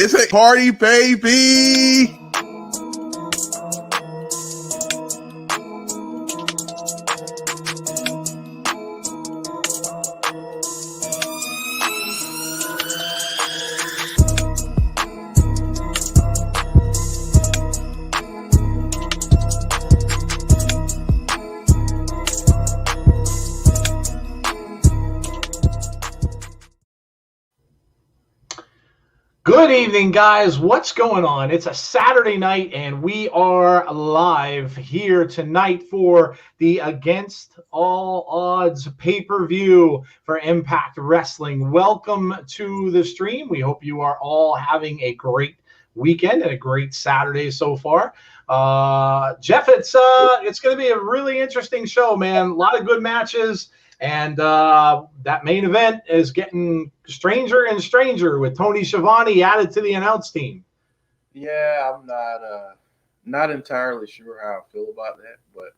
It's a party, baby. Good evening, guys. What's going on? It's a Saturday night, and we are live here tonight for the Against All Odds pay-per-view for Impact Wrestling. Welcome to the stream. We hope you are all having a great weekend and a great Saturday so far. Jeff, it's going to be a really interesting show, man. A lot of good matches. And that main event is getting stranger and stranger with Tony Schiavone added to the announce team. Yeah, I'm not entirely sure how I feel about that, but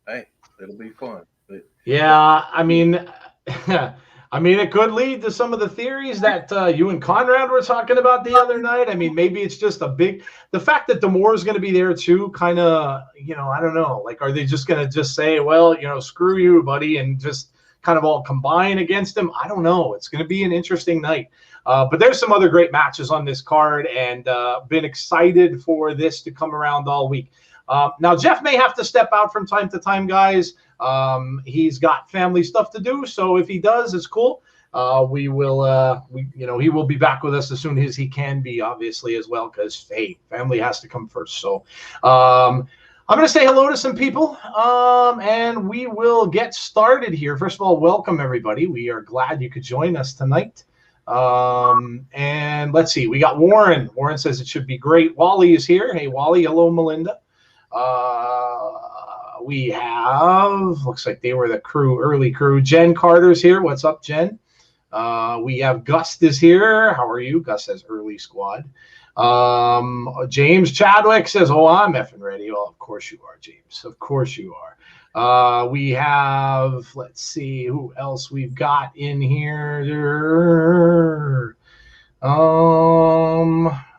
hey, it'll be fun. But, yeah, I mean, it could lead to some of the theories that you and Conrad were talking about the other night. I mean, maybe it's just the fact that D'Amore is going to be there too, kind of, I don't know. Like, are they just going to just say, well, screw you, buddy, and just kind of all combine against him? I don't know. It's going to be an interesting night. But there's some other great matches on this card, and been excited for this to come around all week. Now, Jeff may have to step out from time to time, guys. He's got family stuff to do, so if he does, it's cool. He will be back with us as soon as he can be, obviously, as well, because hey, family has to come first. So I'm going to say hello to some people, and we will get started here. First of all, welcome everybody. We are glad you could join us tonight. And let's see, we got Warren. Warren says it should be great. Wally is here. Hey, Wally. Hello, Melinda. We have, looks like they were the crew, early crew. Jen Carter's here. What's up, Jen? We have Gus is here. How are you? Gus says early squad. James Chadwick says, oh, I'm effing ready. Well, of course you are, James. Of course you are. We have, let's see who else we've got in here.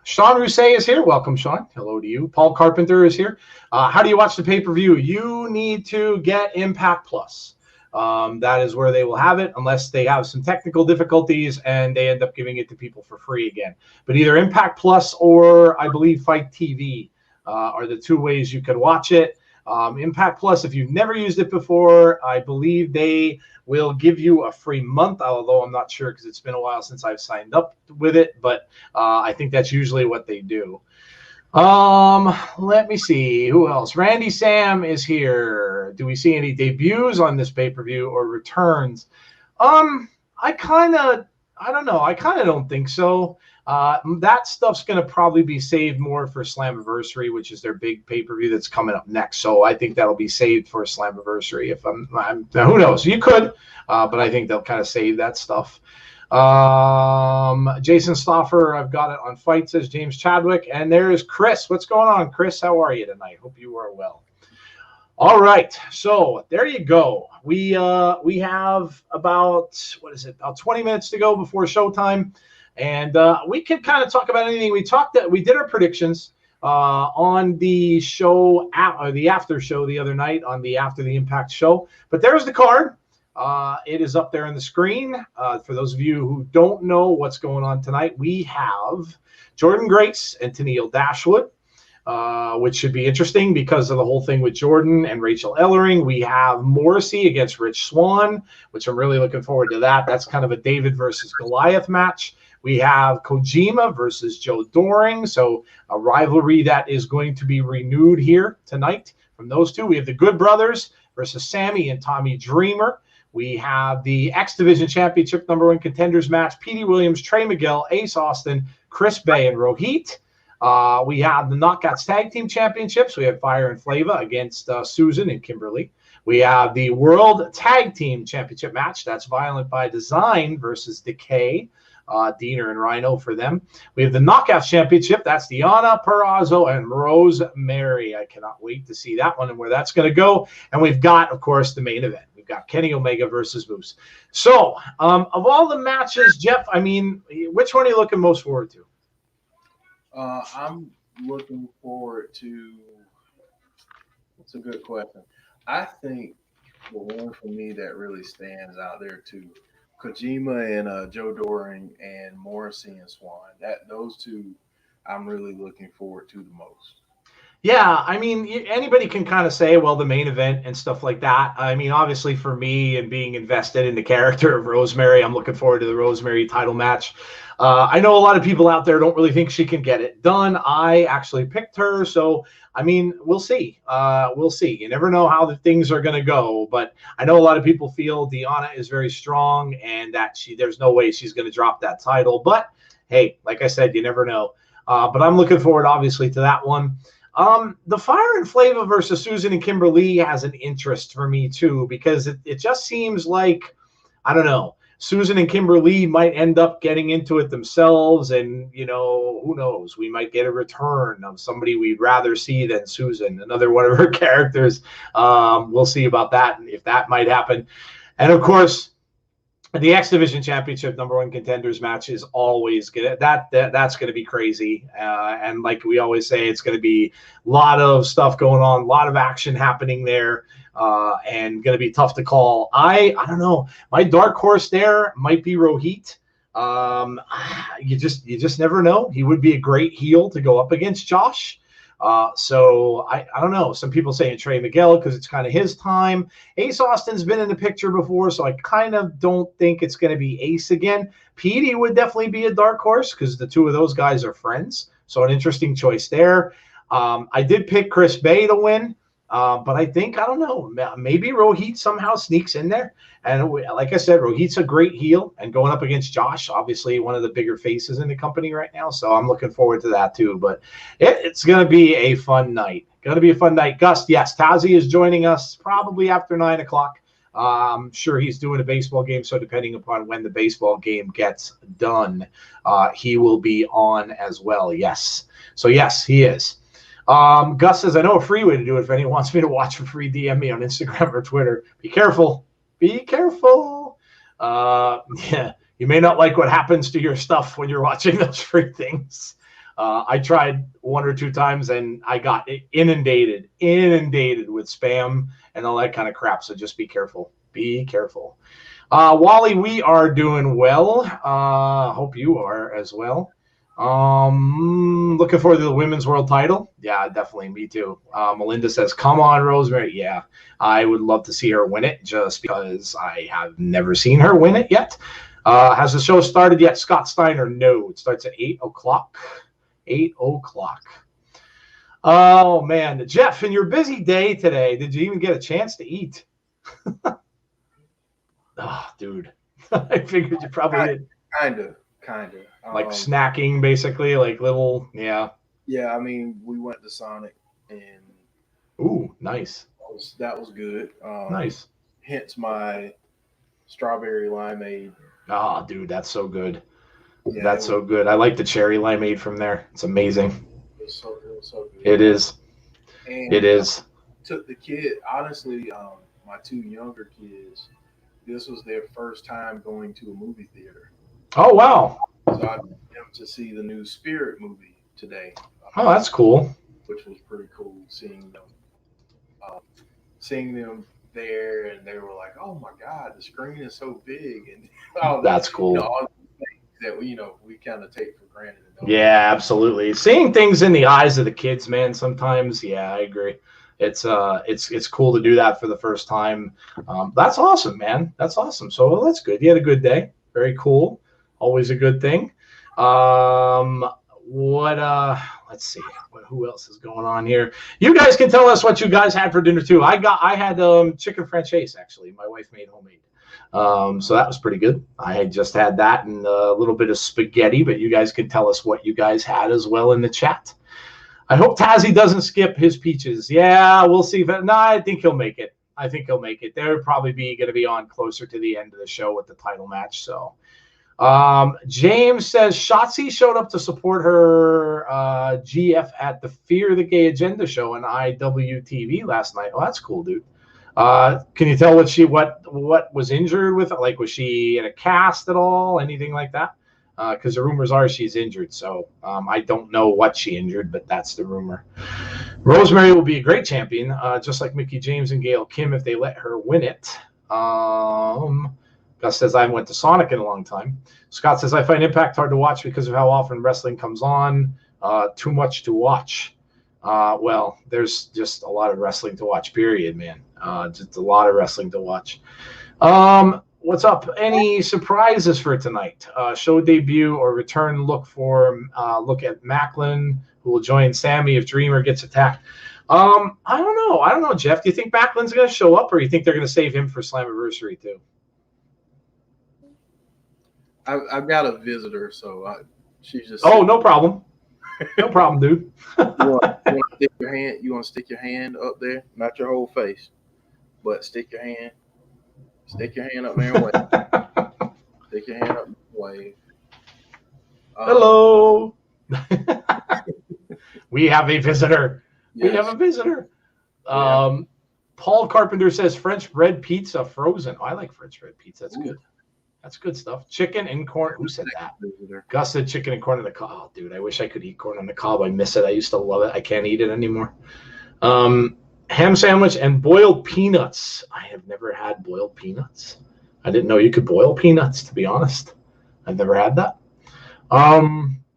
Sean Rousset is here. Welcome, Sean. Hello to you. Paul Carpenter is here. How do you watch the pay-per-view? You need to get Impact Plus. That is where they will have it, unless they have some technical difficulties and they end up giving it to people for free again. But either Impact Plus or, I believe, Fight TV are the two ways you can watch it. Impact Plus, if you've never used it before, I believe they will give you a free month, although I'm not sure because it's been a while since I've signed up with it, but I think that's usually what they do. Let me see. Who else? Randy Sam is here. Do we see any debuts on this pay-per-view or returns? I don't know. I kind of don't think so. That stuff's going to probably be saved more for Slammiversary, which is their big pay-per-view that's coming up next. So I think that'll be saved for Slammiversary. If I'm who knows? You could, but I think they'll kind of save that stuff. Jason Stoffer, I've got it on Fight, says James Chadwick. And there's Chris. What's going on, Chris? How are you tonight? Hope you are well. All right, so there you go. We have about, about 20 minutes to go before showtime. And we can kind of talk about anything. We did our predictions on the show, the after show the other night on the After the Impact show. But there's the card. It is up there on the screen. For those of you who don't know what's going on tonight, we have Jordan Grace and Tennille Dashwood, which should be interesting because of the whole thing with Jordan and Rachel Ellering. We have Morrissey against Rich Swann, which I'm really looking forward to that. That's kind of a David versus Goliath match. We have Kojima versus Joe Doring, so a rivalry that is going to be renewed here tonight from those two. We have the Good Brothers versus Sammy and Tommy Dreamer. We have the X Division Championship #1 contenders match, Petey Williams, Trey Miguel, Ace Austin, Chris Bay, and Rohit. We have the Knockouts Tag Team Championships. We have Fire and Flava against Susan and Kimberly. We have the World Tag Team Championship match. That's Violent by Design versus Decay. Diener and Rhino for them. We have the Knockouts Championship. That's Deonna, Purrazzo, and Rosemary. I cannot wait to see that one and where that's going to go. And we've got, of course, the main event. We've got Kenny Omega versus Moose. So, of all the matches, Jeff, I mean, which one are you looking most forward to? I'm looking forward to. It's a good question. I think the one for me that really stands out there too, Kojima and Joe Doring and Morrissey and Swann. That those two, I'm really looking forward to the most. Yeah, I mean, anybody can kind of say, well, the main event and stuff like that. I mean, obviously, for me and being invested in the character of Rosemary, I'm looking forward to the Rosemary title match. I know a lot of people out there don't really think she can get it done. I actually picked her, so I mean, we'll see. We'll see. You never know how the things are going to go, but I know a lot of people feel Deonna is very strong and that there's no way she's going to drop that title. But hey, like I said, you never know. But I'm looking forward, obviously, to that one. The Fire and Flava versus Susan and Kimberly has an interest for me too, because it just seems like, I don't know, Susan and Kimberly might end up getting into it themselves, and who knows, we might get a return of somebody we'd rather see than Susan, another one of her characters. We'll see about that, and if that might happen. And of course, the X Division Championship #1 contenders match is always good. That's going to be crazy, and like we always say, it's going to be a lot of stuff going on, a lot of action happening there, and going to be tough to call. I don't know. My dark horse there might be Rohit. You just never know. He would be a great heel to go up against Josh. So I don't know. Some people saying Trey Miguel because it's kind of his time. Ace Austin's been in the picture before, so I kind of don't think it's going to be Ace again. Petey would definitely be a dark horse because the two of those guys are friends. So an interesting choice there. I did pick Chris Bay to win, but I think, I don't know, maybe Rohit somehow sneaks in there. And like I said, Rohit's a great heel, and going up against Josh, obviously one of the bigger faces in the company right now. So I'm looking forward to that too. But it's going to be a fun night. Gus, yes, Tazi is joining us probably after 9 o'clock. I'm sure he's doing a baseball game. So depending upon when the baseball game gets done, he will be on as well. Yes. So yes, he is. Gus says, I know a free way to do it. If anyone wants me to watch for free, DM me on Instagram or Twitter. Be careful. Yeah, you may not like what happens to your stuff when you're watching those free things. I tried 1 or 2 times and I got inundated with spam and all that kind of crap. So just be careful. Wally, we are doing well. Hope you are as well. Looking forward to the women's world title. Yeah, definitely. Me too. Melinda says, come on, Rosemary. Yeah, I would love to see her win it just because I have never seen her win it yet. Has the show started yet? Scott Steiner, no. It starts at 8 o'clock. 8 o'clock. Oh, man. Jeff, in your busy day today, did you even get a chance to eat? Oh, dude. I figured you probably did. Kind of. Like snacking, basically, like little, yeah. Yeah, I mean, we went to Sonic, and ooh, nice. That was good. Nice. Hence my strawberry limeade. Oh, dude, that's so good. Yeah, that's so good. I like the cherry limeade from there. It's amazing. It was so good. It is. And it is. Took the kid. Honestly, my 2 younger kids. This was their first time going to a movie theater. Oh, wow. So I took them to see the new Spirit movie today. Oh, that's cool. Which was pretty cool seeing them there, and they were like, "Oh my God, the screen is so big!" And all that's cool. All the things that we kind of take for granted. Yeah, absolutely. Seeing things in the eyes of the kids, man. Sometimes, yeah, I agree. It's cool to do that for the first time. That's awesome, man. That's awesome. So that's good. You had a good day. Very cool. Always a good thing. Let's see. Who else is going on here? You guys can tell us what you guys had for dinner too. I had chicken franchise, actually. My wife made homemade. So that was pretty good. I had just had that and a little bit of spaghetti, but you guys can tell us what you guys had as well in the chat. I hope Tazzy doesn't skip his peaches. Yeah, we'll see. No, I think he'll make it. They'll probably going to be on closer to the end of the show with the title match. So James says Shotzi showed up to support her GF at the Fear the Gay Agenda show on IWTV last night. Oh, that's cool, dude. Can you tell what was injured with it? Like, was she in a cast at all? Anything like that? because the rumors are she's injured. So I don't know what she injured, but that's the rumor. Rosemary will be a great champion, just like Mickie James and Gail Kim if they let her win it. Gus says, I haven't went to Sonic in a long time. Scott says, I find Impact hard to watch because of how often wrestling comes on. Too much to watch. Well, there's just a lot of wrestling to watch, period, man. Just a lot of wrestling to watch. What's up? Any surprises for tonight? Show debut or return look at Macklin, who will join Sammy if Dreamer gets attacked. I don't know, Jeff. Do you think Macklin's going to show up, or do you think they're going to save him for Slammiversary too? I've got a visitor, so she's just. Oh, no problem. No problem, dude. You want to stick your hand? You want to stick your hand up there, not your whole face, but stick your hand. Stick your hand up there and wave. Stick your hand up and wave. Hello. We have a visitor. Yes. We have a visitor. Paul Carpenter says French bread pizza frozen. Oh, I like French bread pizza. That's good. That's good stuff. Chicken and corn. Who said that? Gus said chicken and corn on the cob. Oh, dude, I wish I could eat corn on the cob. I miss it. I used to love it. I can't eat it anymore. Ham sandwich and boiled peanuts. I have never had boiled peanuts. I didn't know you could boil peanuts, to be honest. I've never had that.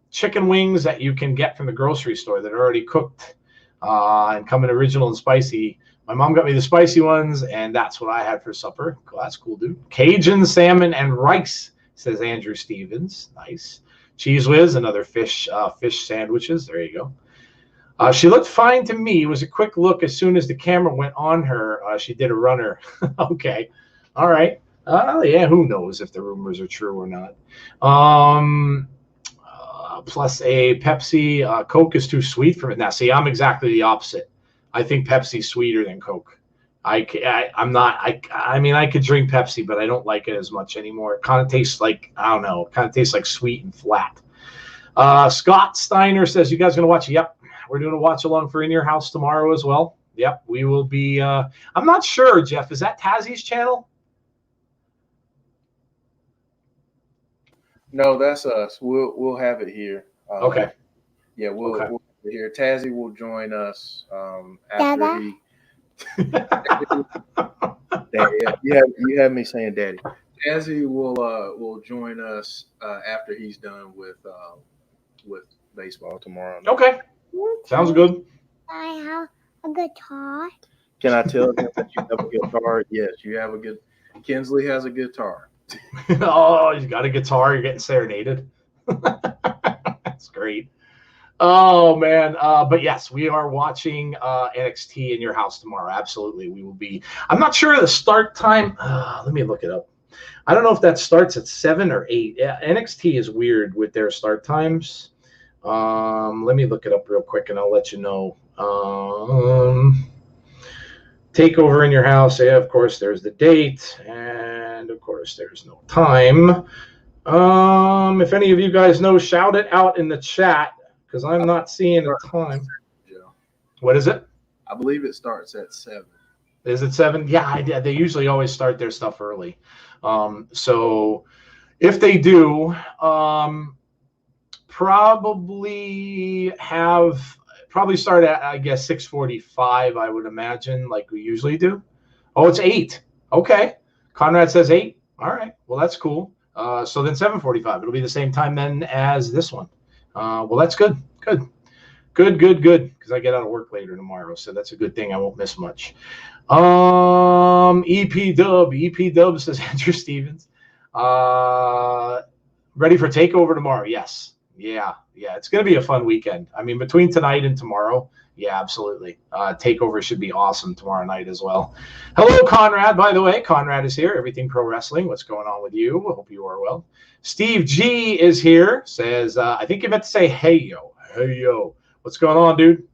Chicken wings that you can get from the grocery store that are already cooked and come in original and spicy. My mom got me the spicy ones, and that's what I had for supper. Cool, that's cool, dude. Cajun salmon and rice, says Andrew Stevens. Nice. Cheese whiz, another fish sandwiches. There you go. She looked fine to me. It was a quick look. As soon as the camera went on her, she did a runner. Okay. All right. Yeah, who knows if the rumors are true or not. Plus a Pepsi. Coke is too sweet for it. Now, see, I'm exactly the opposite. I think Pepsi's sweeter than Coke. I mean, I could drink Pepsi, but I don't like it as much anymore. It kind of tastes like, I don't know, it kind of tastes like sweet and flat. Scott Steiner says, you guys going to watch? Yep. We're doing a watch along for In Your House tomorrow as well. Yep. We will be, I'm not sure, Jeff. Is that Tazzie's channel? No, that's us. We'll have it here. Okay. Yeah, we'll have it here. Tazzie will join us after he. Daddy, you have me saying daddy. Tazzie will join us after he's done with baseball tomorrow night. Okay. Sounds good. I have a guitar. Can I tell him that you have a guitar? Yes, you have a good. Kinsley has a guitar. Oh, you got a guitar. You're getting serenaded. That's great. Oh, man. But yes, we are watching NXT In Your House tomorrow. Absolutely. We will be. I'm not sure the start time. Let me look it up. I don't know if that starts at 7 or 8. Yeah, NXT is weird with their start times. Let me look it up real quick and I'll let you know. Takeover In Your House. Yeah, of course, there's the date. And of course, there's no time. If any of you guys know, shout it out in the chat because I'm not seeing a time. What is it? I believe it starts at 7. Is it 7? Yeah, they usually always start their stuff early. So if they do, probably start at, I guess, 6:45, I would imagine, like we usually do. Oh, it's 8. Okay. Conrad says 8. All right. Well, that's cool. So then 7:45. It'll be the same time then as this one. Well, that's good. Good. Because I get out of work later tomorrow, so that's a good thing. I won't miss much. EP Dub says Andrew Stevens. Ready for Takeover tomorrow? Yes. Yeah. It's going to be a fun weekend. I mean, between tonight and tomorrow, yeah, absolutely. Takeover should be awesome tomorrow night as well. Hello, Conrad, by the way. Conrad is here. Everything Pro Wrestling. What's going on with you? I hope you are well. Steve G is here. Says, I think you meant to say, hey, yo. What's going on, dude?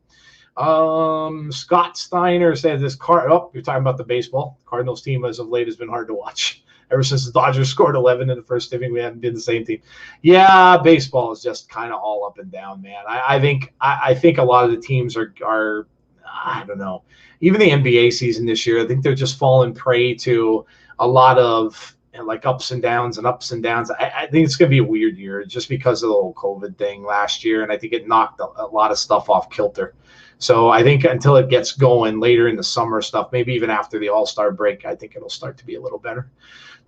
Scott Steiner says this you're talking about the baseball. Cardinals team as of late has been hard to watch. Ever since the Dodgers scored 11 in the first inning, we haven't been the same team. Yeah, baseball is just kind of all up and down, man. I think a lot of the teams are I don't know. Even the NBA season this year, I think they're just falling prey to a lot of like ups and downs and ups and downs. I think it's going to be a weird year just because of the whole COVID thing last year. And I think it knocked a lot of stuff off kilter. So I think until it gets going later in the summer stuff, maybe even after the All-Star break, I think it'll start to be a little better.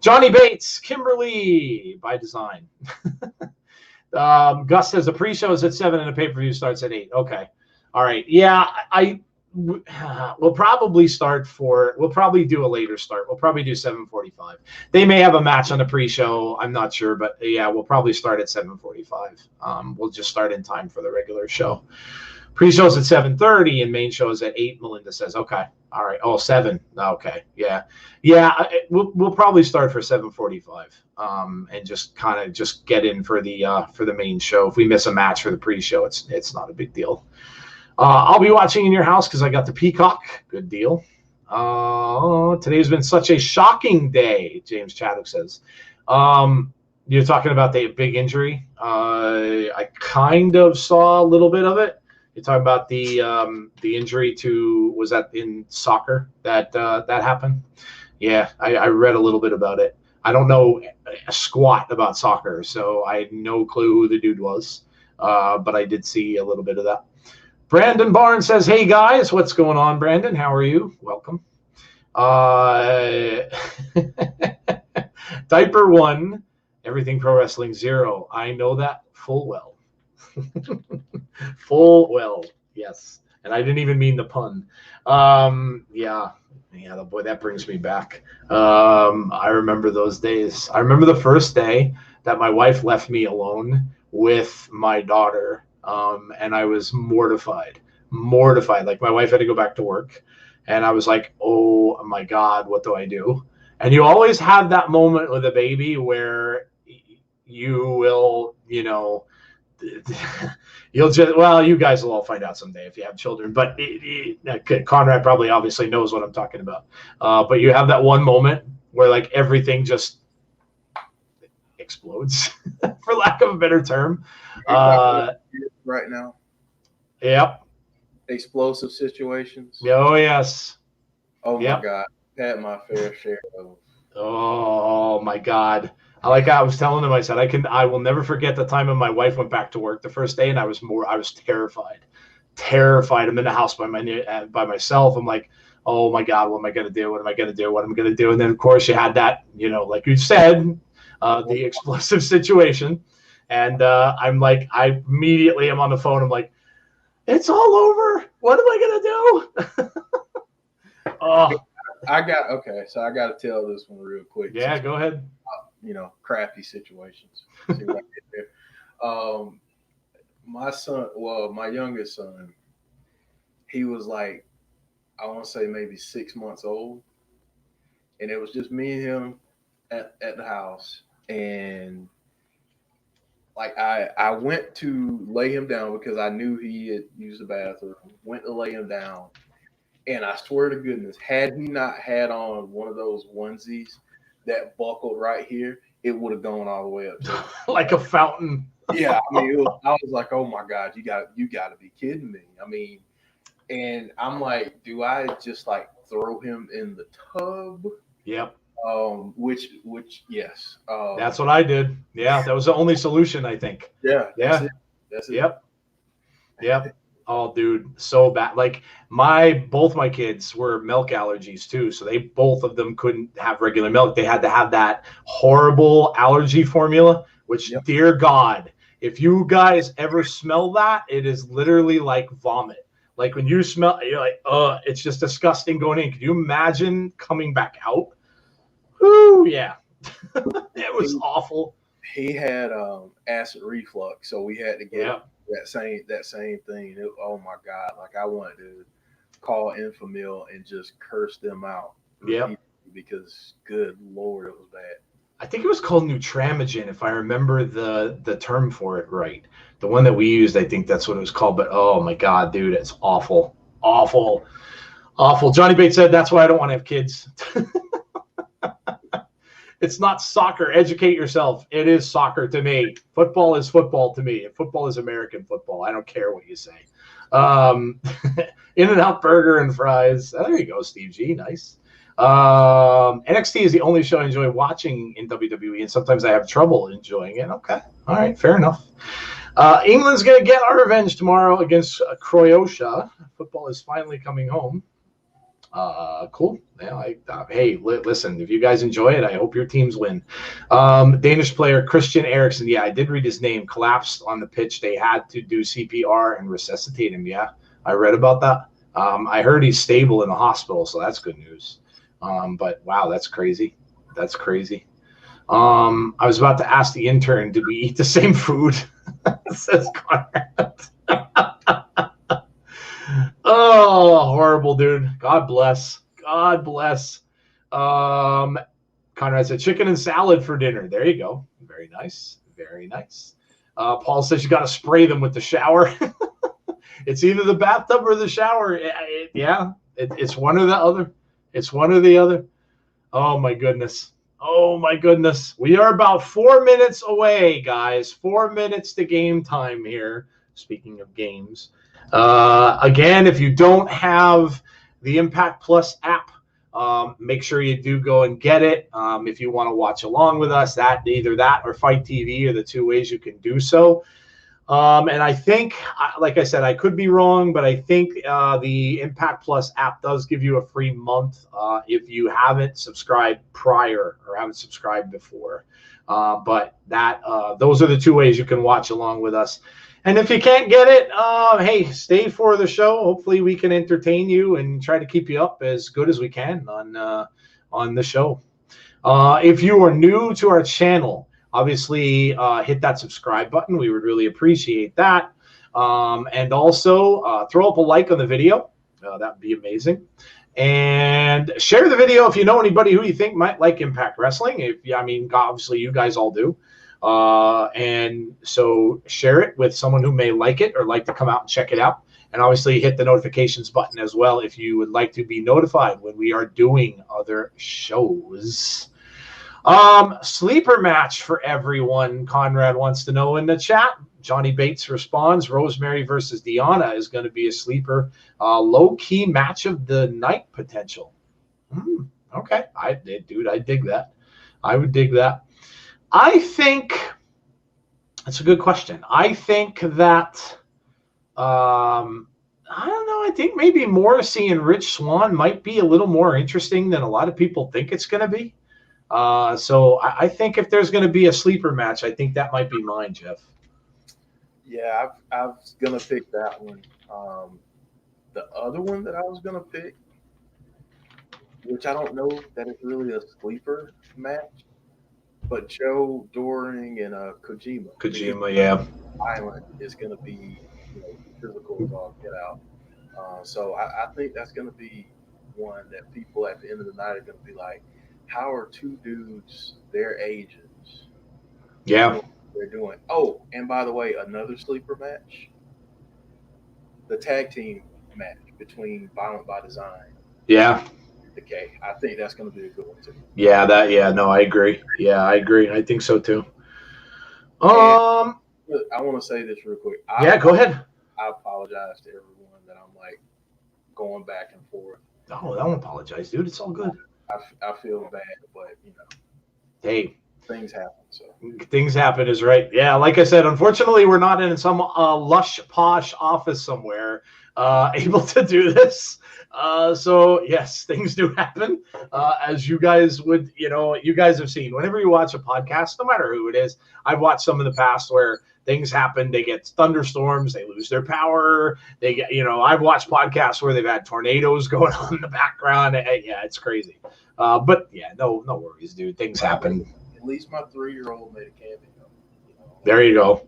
Johnny Bates, Kimberly, by design. Gus says the pre-show is at 7 and the pay-per-view starts at 8. Okay. All right. Yeah, we'll probably do a later start. We'll probably do 7:45. They may have a match on the pre-show. I'm not sure, but yeah, we'll probably start at 7:45. We'll just start in time for the regular show. Pre-show's at 7:30 and main show is at 8. Melinda says, okay. All right. Oh, 7. Okay. Yeah. We'll probably start for 7:45 and just kind of just get in for the main show. If we miss a match for the pre-show, it's not a big deal. I'll be watching in your house because I got the Peacock. Good deal. Today's been such a shocking day, James Chadwick says. You're talking about the big injury. I kind of saw a little bit of it. You're talking about the injury to, was that in soccer that happened? Yeah, I read a little bit about it. I don't know a squat about soccer, so I had no clue who the dude was. But I did see a little bit of that. Brandon Barnes says, hey, guys. What's going on, Brandon? How are you? Welcome. Diaper 1, Everything Pro Wrestling 0. I know that full well. Full well, yes. And I didn't even mean the pun. Yeah, boy, that brings me back. I remember those days. I remember the first day that my wife left me alone with my daughter. And I was mortified. Like my wife had to go back to work and I was like, oh my God, what do I do? And you always have that moment with a baby where you will, you'll just, well, you guys will all find out someday if you have children, but Conrad probably obviously knows what I'm talking about. But you have that one moment where like everything just explodes for lack of a better term. Right now. Yep. Explosive situations. Oh yes. Oh my God. Had my fair share of. Oh my God. I was telling him, I said, I will never forget the time when my wife went back to work the first day and I was terrified. I'm in the house by myself. I'm like, oh my God, what am I going to do? What am I going to do? What am I going to do? And then of course you had that, like you said, the explosive situation. And I'm like, I immediately am on the phone. I'm like, it's all over. What am I going to do? Oh, so I got to tell this one real quick. Yeah, go ahead. Crappy situations. See what I get there. My son, my youngest son, he was like, I want to say maybe 6 months old. And it was just me and him at the house. And like I went to lay him down because I knew he had used the bathroom. Went to lay him down, and I swear to goodness, had he not had on one of those onesies that buckled right here, it would have gone all the way up to like a fountain. Yeah, I mean, I was like, oh my God, you got to be kidding me. I mean, and I'm like, do I just like throw him in the tub? Yep. Which yes. That's what I did. Yeah, that was the only solution, I think. Yeah. That's it. Yep. Oh, dude, so bad. Like both my kids were milk allergies too, so both of them couldn't have regular milk. They had to have that horrible allergy formula, which, dear God, if you guys ever smell that, it is literally like vomit. Like when you smell, you're like, it's just disgusting going in. Can you imagine coming back out? Whoo, yeah. It was awful. He had acid reflux, so we had to get that same thing. Oh my God. Like I wanted to call Infamil and just curse them out. Yeah. Because good Lord, it was bad. I think it was called Nutramigen, if I remember the term for it right. The one that we used, I think that's what it was called. But oh my God, dude, it's awful. Awful. Awful. Johnny Bates said, that's why I don't want to have kids. It's not soccer. Educate yourself. It is soccer to me. Football is football to me. Football is American football. I don't care what you say. In-N-Out burger and fries. Oh, there you go, Steve G. Nice. NXT is the only show I enjoy watching in WWE, and sometimes I have trouble enjoying it. Okay. All right. Fair enough. England's going to get our revenge tomorrow against Croatia. Football is finally coming home. Cool. Yeah, listen, if you guys enjoy it, I hope your teams win. Danish player Christian Eriksen, yeah, I did read his name, collapsed on the pitch. They had to do CPR and resuscitate him. Yeah, I read about that. I heard he's stable in the hospital, so that's good news. But wow, that's crazy. That's crazy. I was about to ask the intern, did we eat the same food? Says Conrad. Oh, horrible, dude. God bless. God bless. Conrad said chicken and salad for dinner. There you go. Very nice. Very nice. Paul says you got to spray them with the shower. It's either the bathtub or the shower. It's one or the other. It's one or the other. Oh, my goodness. Oh, my goodness. We are about 4 minutes away, guys. 4 minutes to game time here. Speaking of games. Again, if you don't have the Impact Plus app, make sure you do go and get it. If you want to watch along with us, either that or Fight TV are the two ways you can do so. And I think, like I said, I could be wrong, but I think the Impact Plus app does give you a free month if you haven't subscribed prior or haven't subscribed before. But those are the two ways you can watch along with us. And if you can't get it, hey, stay for the show. Hopefully we can entertain you and try to keep you up as good as we can on the show. If you are new to our channel, obviously hit that subscribe button. We would really appreciate that. And also throw up a like on the video. That would be amazing. And share the video if you know anybody who you think might like Impact Wrestling. Obviously you guys all do. And so share it with someone who may like it or like to come out and check it out. And obviously hit the notifications button as well if you would like to be notified when we are doing other shows. Sleeper match for everyone, Conrad wants to know in the chat. Johnny Bates responds, Rosemary versus Deonna is going to be a sleeper. Low-key match of the night potential. Okay. I dig that. I would dig that. I think that's a good question. I think that, I don't know. I think maybe Morrissey and Rich Swann might be a little more interesting than a lot of people think it's going to be. So I think if there's going to be a sleeper match, I think that might be mine, Jeff. Yeah, I was going to pick that one. The other one that I was going to pick, which I don't know that it's really a sleeper match, but Joe Doring and Kojima, yeah. Island is going to be physical as all get out. So I think that's going to be one that people at the end of the night are going to be like, how are two dudes their ages? Yeah. They're doing. Oh, and by the way, another sleeper match, the tag team match between Violent by Design. Yeah. Decay. I think that's going to be a good one too. Yeah, I agree. Yeah, I agree. I think so too. I want to say this real quick. Go ahead. I apologize to everyone that I'm like going back and forth. Oh, don't apologize, dude. It's all good. I feel bad, but hey, things happen. So things happen is right. Yeah, like I said, unfortunately, we're not in some lush, posh office somewhere able to do this. So yes, things do happen. As you guys would, you guys have seen whenever you watch a podcast, no matter who it is. I've watched some in the past where things happen. They get thunderstorms. They lose their power. They get, I've watched podcasts where they've had tornadoes going on in the background. Yeah, it's crazy. But yeah, no worries, dude. Things happen. At least my 3-year-old made a cameo. There you go.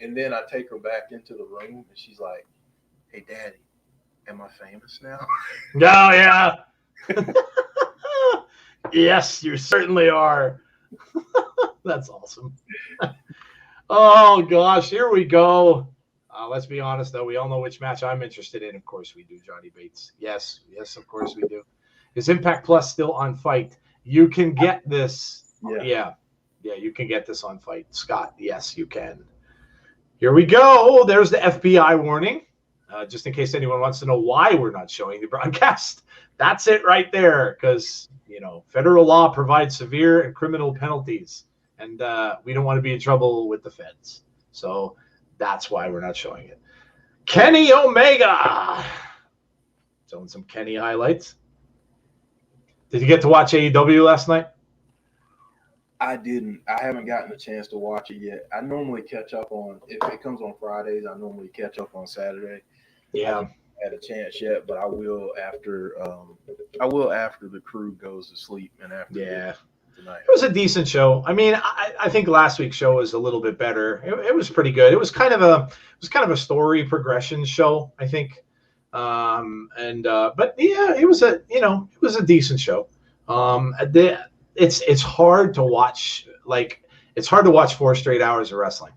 And then I take her back into the room, and she's like, "Hey, Daddy, am I famous now?" Oh, yeah. Yes, you certainly are. That's awesome. Oh, gosh, here we go. Let's be honest, though. We all know which match I'm interested in. Of course we do, Johnny Bates. Yes, of course we do. Is Impact Plus still on Fight? You can get this. Yeah, you can get this on Fight. Scott, yes, you can. Here we go. There's the FBI warning. just in case anyone wants to know why we're not showing the broadcast. That's it right there, because, federal law provides severe and criminal penalties, and we don't want to be in trouble with the feds. So that's why we're not showing it. Kenny Omega. Showing some Kenny highlights. Did you get to watch AEW last night? I didn't. I haven't gotten a chance to watch it yet. I normally catch up on, if it comes on Fridays, I normally catch up on Saturday. Yeah. I haven't had a chance yet, but I will after the crew goes to sleep and after tonight. It was a decent show. I mean, I think last week's show was a little bit better. It was pretty good. It was kind of a story progression show, I think. But yeah, it was a decent show. It's hard to watch. It's hard to watch 4 straight hours of wrestling.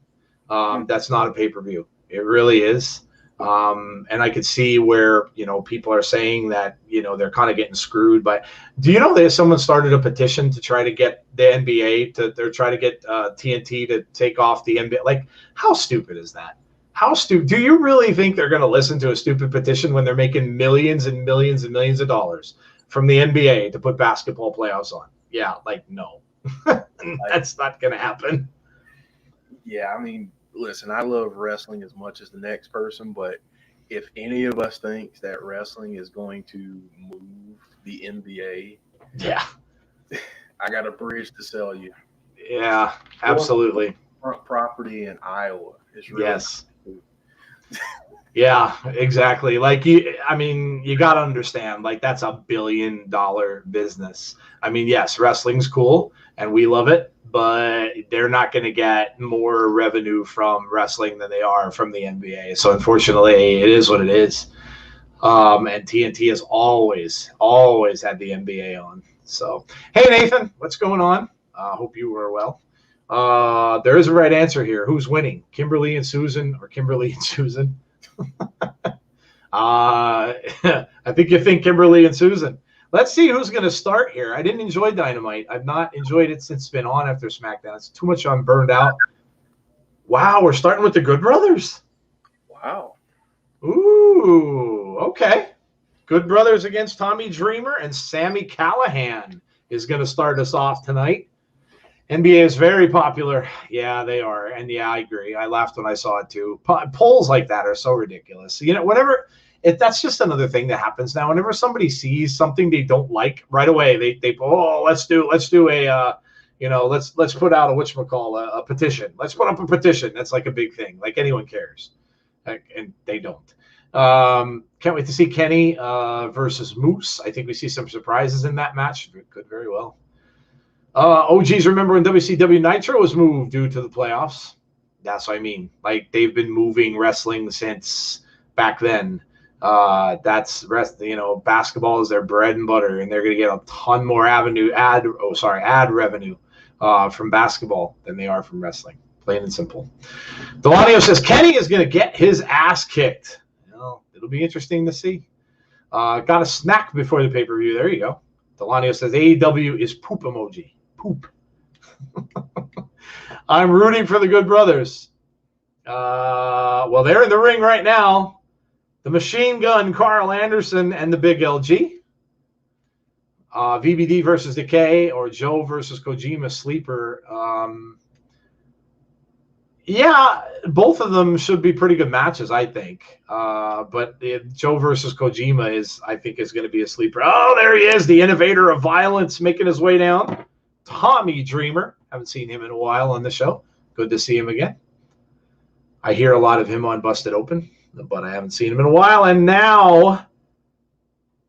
That's not a pay-per-view. It really is. And I could see where, people are saying that, they're kind of getting screwed. But do you know that someone started a petition to try to get the NBA they're trying to get TNT to take off the NBA? Like, how stupid is that? How stupid? Do you really think they're going to listen to a stupid petition when they're making millions and millions and millions of dollars from the NBA to put basketball playoffs on? Yeah, no. That's not going to happen. Yeah, I mean, listen, I love wrestling as much as the next person, but if any of us thinks that wrestling is going to move the NBA, yeah, I got a bridge to sell you. Yeah, absolutely. Front property in Iowa is really yes. Yeah, exactly. You got to understand, that's $1 billion business. I mean, yes, wrestling's cool and we love it, but they're not going to get more revenue from wrestling than they are from the NBA. So unfortunately, it is what it is. And TNT has always had the NBA on. So, hey, Nathan, what's going on? Hope you were well. There is a right answer here. Who's winning? Kimberly and Susan or Kimberly and Susan? I think you think Kimberly and Susan. Let's see who's going to start here. I didn't enjoy Dynamite. I've not enjoyed it since it's been on after SmackDown. It's too much. I'm burned out. Wow, we're starting with the Good Brothers. Wow. Ooh, okay. Good Brothers against Tommy Dreamer and Sami Callihan is going to start us off tonight. NBA is very popular. Yeah, they are. And yeah, I agree. I laughed when I saw it too. Polls like that are so ridiculous. That's just another thing that happens now. Whenever somebody sees something they don't like, right away let's do a let's put out a petition. Let's put up a petition. That's like a big thing. Like anyone cares, and they don't. Can't wait to see Kenny versus Moose. I think we see some surprises in that match. Could very well. OGs remember when WCW Nitro was moved due to the playoffs. That's what I mean. They've been moving wrestling since back then. Basketball is their bread and butter, and they're going to get a ton more ad revenue from basketball than they are from wrestling. Plain and simple. Delanio says Kenny is going to get his ass kicked. Well, it'll be interesting to see. Got a snack before the pay-per-view. There you go. Delanio says AEW is poop emoji. Poop. I'm rooting for the Good Brothers. Well, they're in the ring right now. The Machine Gun, Carl Anderson, and the Big LG. VBD versus Decay or Joe versus Kojima Sleeper. Yeah, both of them should be pretty good matches, I think. But Joe versus Kojima I think is going to be a sleeper. Oh, there he is, the innovator of violence, making his way down. Tommy Dreamer. Haven't seen him in a while on the show. Good to see him again. I hear a lot of him on Busted Open, but I haven't seen him in a while. And now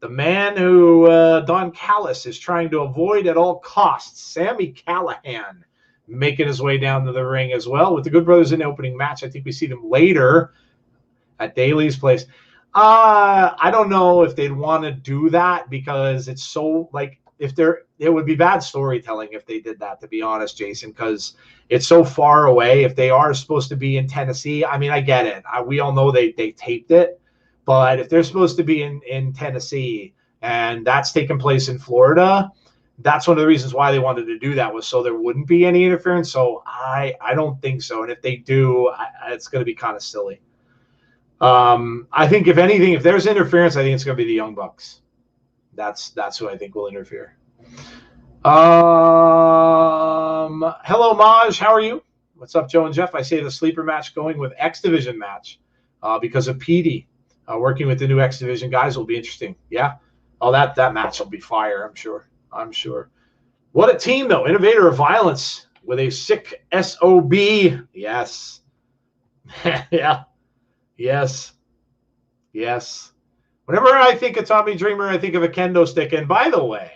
the man who Don Callis is trying to avoid at all costs, Sami Callihan, making his way down to the ring as well with the Good Brothers in the opening match. I think we see them later at Daly's place. I don't know if they'd want to do that because it's so it would be bad storytelling if they did that, to be honest, Jason, because it's so far away. If they are supposed to be in Tennessee, I mean, I get it. We all know they taped it, but if they're supposed to be in Tennessee and that's taking place in Florida, that's one of the reasons why they wanted to do that, was so there wouldn't be any interference. So I don't think so. And if they do, it's going to be kind of silly. I think if anything, if there's interference, I think it's going to be the Young Bucks. That's who I think will interfere. Hello, Maj. How are you? What's up, Joe and Jeff? I say the sleeper match going with X Division match because of PD. Working with the new X Division guys will be interesting. Yeah. Oh, that match will be fire, I'm sure. What a team, though. Innovator of Violence with a sick SOB. Yes. Yeah. Yes. Whenever I think of Tommy Dreamer, I think of a kendo stick. And by the way,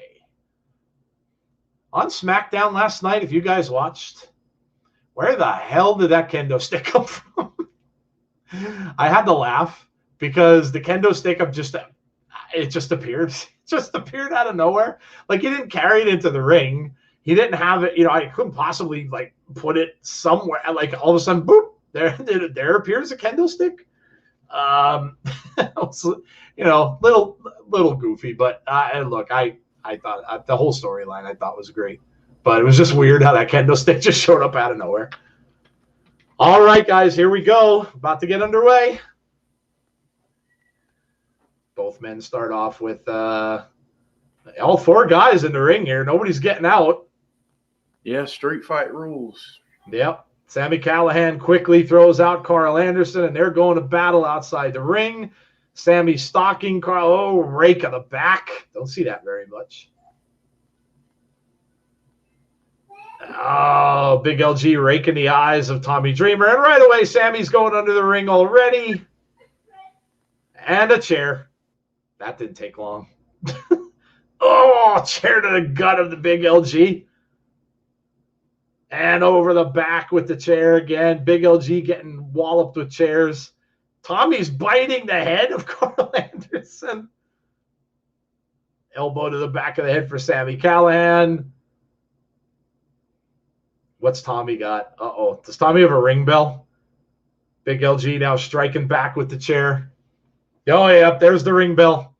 on SmackDown last night, if you guys watched, where the hell did that kendo stick come from? I had to laugh because the kendo stick just appeared. It just appeared out of nowhere. Like, he didn't carry it into the ring. He didn't have it. I couldn't possibly like put it somewhere. Like, all of a sudden, boop, there appears a kendo stick. Little goofy, but look, I thought the whole storyline I thought was great, but it was just weird how that kendo stick just showed up out of nowhere. All right, guys, here we go. About to get underway. Both men start off with all four guys in the ring here. Nobody's getting out. Yeah, street fight rules. Yep. Sami Callihan quickly throws out Carl Anderson, and they're going to battle outside the ring. Sami stalking Carl. Oh, rake of the back. Don't see that very much. Oh, Big LG raking the eyes of Tommy Dreamer. And right away, Sami's going under the ring already. And a chair. That didn't take long. Oh, chair to the gut of the Big LG. And over the back with the chair again. Big LG getting walloped with chairs. Tommy's biting the head of Carl Anderson. Elbow to the back of the head for Sami Callihan. What's Tommy got? Uh-oh. Does Tommy have a ring bell? Big LG now striking back with the chair. Oh, yeah, there's the ring bell.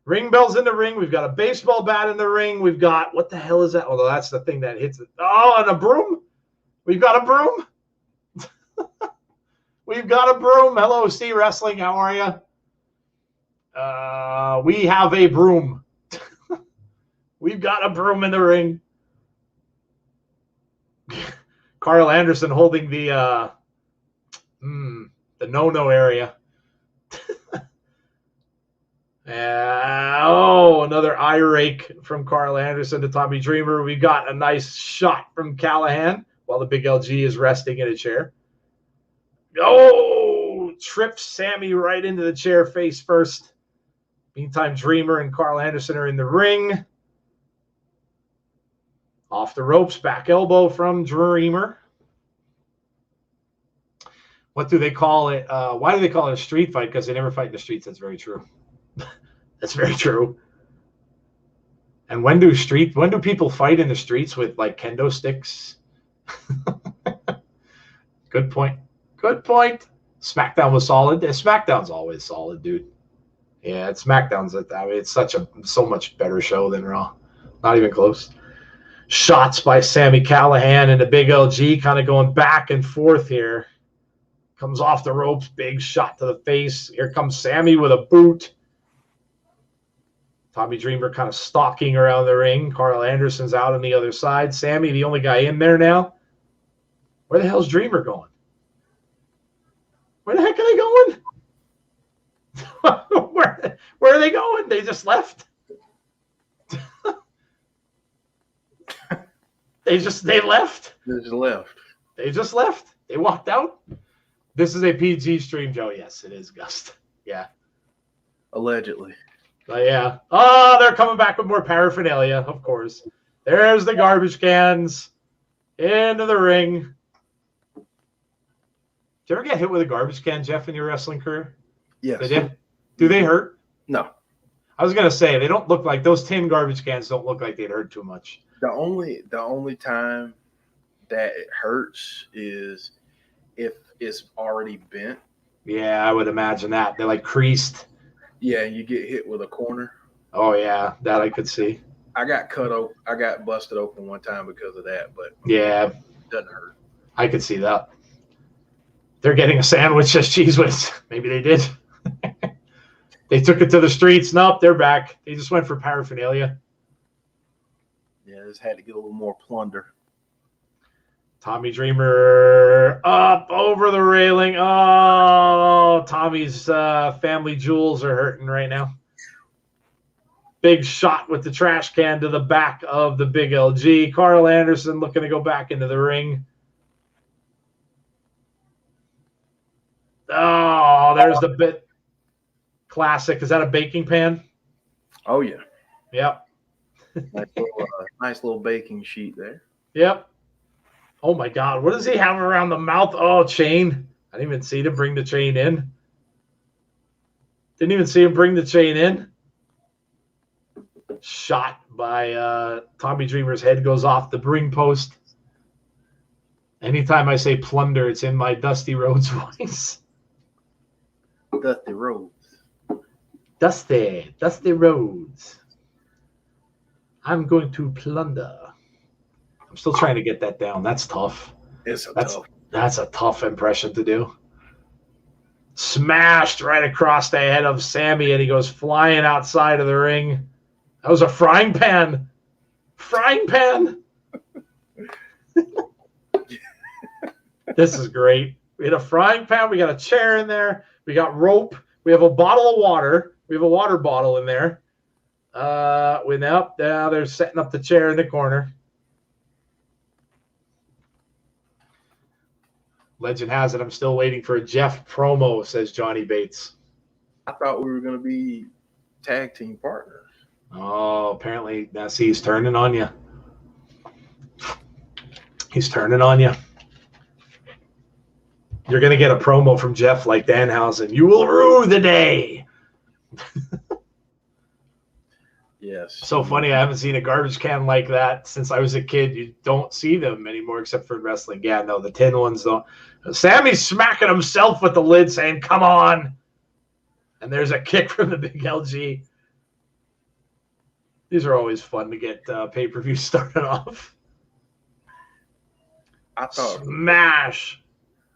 Ring bell's in the ring. We've got a baseball bat in the ring. We've got, what the hell is that? Oh, that's the thing that hits it. Oh, and a broom. We've got a broom. We've got a broom. Hello, C Wrestling. How are you? We have a broom. We've got a broom in the ring. Carl Anderson holding the no-no area. Another eye rake from Carl Anderson to Tommy Dreamer. We got a nice shot from Callihan while the Big LG is resting in a chair. Oh, trips Sami right into the chair face first. Meantime, Dreamer and Carl Anderson are in the ring. Off the ropes, back elbow from Dreamer. What do they call it? Why do they call it a street fight? Because they never fight in the streets. That's very true. That's very true. And when do people fight in the streets with like kendo sticks? Good point. SmackDown was solid. SmackDown's always solid, dude. Yeah, SmackDown's it's so much better show than Raw. Not even close. Shots by Sami Callihan and the Big LG kind of going back and forth here. Comes off the ropes, big shot to the face. Here comes Sami with a boot. Tommy Dreamer kind of stalking around the ring. Carl Anderson's out on the other side. Sami, the only guy in there now. Where the hell's Dreamer going? Where the heck are they going? Where are they going? They just left. They left. They just left. They walked out. This is a PG stream, Joe. Yes, it is, Gust. Yeah. Allegedly. But yeah. Oh, they're coming back with more paraphernalia, of course. There's the garbage cans into the ring. Did you ever get hit with a garbage can, Jeff, in your wrestling career? Yes. They did? Do they hurt? No. I was going to say, they don't look like, those tin garbage cans don't look like they'd hurt too much. The only time that it hurts is if it's already bent. Yeah, I would imagine that. They're like creased. Yeah, you get hit with a corner. Oh, yeah, that I could see. I got busted open one time because of that, but yeah, it doesn't hurt. I could see that. They're getting a sandwich, says Cheese Whiz. Maybe they did. They took it to the streets. Nope, they're back. They just went for paraphernalia. Yeah, just had to get a little more plunder. Tommy Dreamer up over the railing. Oh, Tommy's family jewels are hurting right now. Big shot with the trash can to the back of the big LG. Carl Anderson looking to go back into the ring. Oh, there's the bit. Classic. Is that a baking pan? Oh, yeah. Yep. Nice little baking sheet there. Yep. Oh, my God. What does he have around the mouth? Oh, chain. I didn't even see him bring the chain in. Didn't even see him bring the chain in. Shot by Tommy Dreamer's head goes off the ring post. Anytime I say plunder, it's in my Dusty Rhodes voice. Dusty Rhodes. Dusty Rhodes. I'm going to plunder. I'm still trying to get that down. That's tough. That's a tough impression to do. Smashed right across the head of Sammy, and he goes flying outside of the ring. That was a frying pan. Frying pan. This is great. We had a frying pan. We got a chair in there. We got rope. We have a bottle of water. We have a water bottle in there. Now they're setting up the chair in the corner. Legend has it I'm still waiting for a Jeff promo, says Johnny Bates. I thought we were going to be tag team partners. Oh, apparently, see, he's turning on you. He's turning on you. You're going to get a promo from Jeff like Danhausen. You will rue the day. Yes. So funny. I haven't seen a garbage can like that since I was a kid. You don't see them anymore except for wrestling. Yeah, no, the tin ones don't. Sammy's smacking himself with the lid saying, come on. And there's a kick from the big LG. These are always fun to get pay-per-view started off. Smash.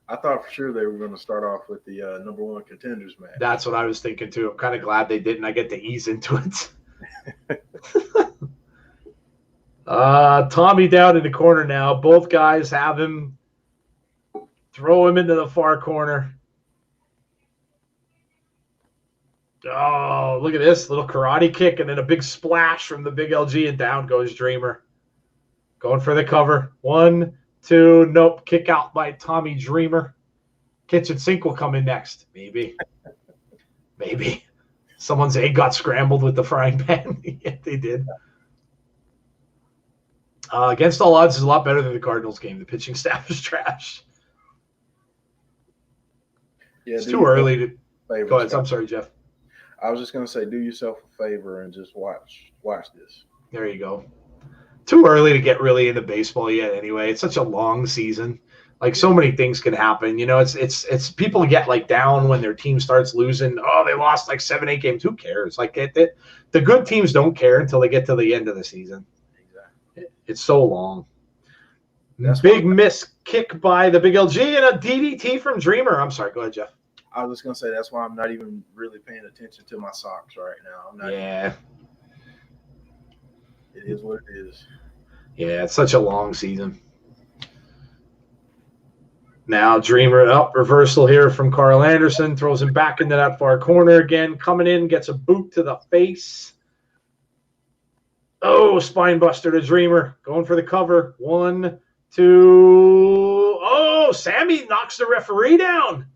I thought for sure they were going to start off with the number one contenders match. That's what I was thinking too. I'm kind of glad they didn't. I get to ease into it. Tommy down in the corner now. Both guys have him. Throw him into the far corner. Oh, look at this little karate kick and then a big splash from the big LG and down goes Dreamer. Going for the cover. 1, 2, nope. Kick out by Tommy Dreamer. Kitchen sink will come in next. Maybe. Maybe. Someone's egg got scrambled with the frying pan. Yeah, they did. Against all odds is a lot better than the Cardinals game. The pitching staff is trash. Yeah, it's too early to go ahead. I'm sorry, Jeff. I was just going to say, do yourself a favor and just watch this. There you go. Too early to get really into baseball yet anyway. It's such a long season. Like, so many things can happen. You know, it's people get, like, down when their team starts losing. Oh, they lost, like, 7, 8 games. Who cares? Like, the good teams don't care until they get to the end of the season. Exactly. It's so long. That's big miss kick by the big LG and a DDT from Dreamer. I'm sorry. Go ahead, Jeff. I was just going to say that's why I'm not even really paying attention to my socks right now. Yeah. It is what it is. Yeah, it's such a long season. Now Dreamer up reversal here from Carl Anderson. Throws him back into that far corner again. Coming in, gets a boot to the face. Oh, spine buster to Dreamer. Going for the cover. 1, 2. Oh, Sammy knocks the referee down.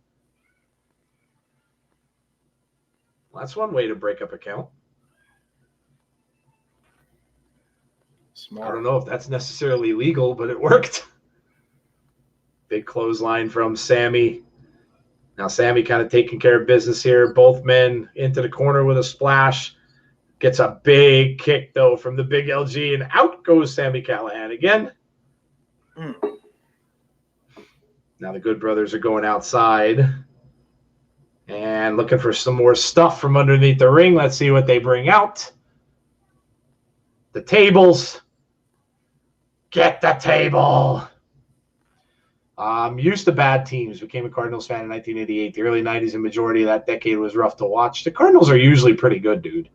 Well, that's one way to break up a count. Smart. I don't know if that's necessarily legal, but it worked. Big clothesline from Sammy. Now Sammy kind of taking care of business here. Both men into the corner with a splash. Gets a big kick, though, from the big LG, and out goes Sami Callihan again. Now the Good Brothers are going outside and looking for some more stuff from underneath the ring. Let's see what they bring out. The tables. Get the table. Used to bad teams. Became a Cardinals fan in 1988. The early 90s and majority of that decade was rough to watch. The Cardinals are usually pretty good, dude.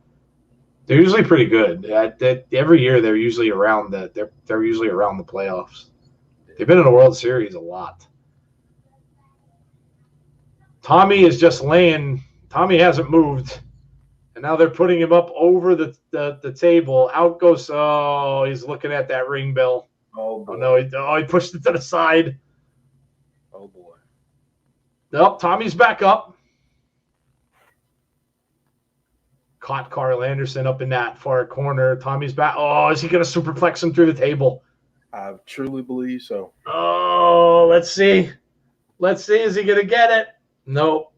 They're usually pretty good. Every year they're usually around they're usually around the playoffs. They've been in the World Series a lot. Tommy is just laying. Tommy hasn't moved. And now they're putting him up over the table. Out goes. Oh, he's looking at that ring bell. Oh, boy. No, he pushed it to the side. Oh, boy. Nope, Tommy's back up. Caught Carl Anderson up in that far corner. Tommy's back. Oh, is he going to superplex him through the table? I truly believe so. Oh, let's see. Is he going to get it? Nope.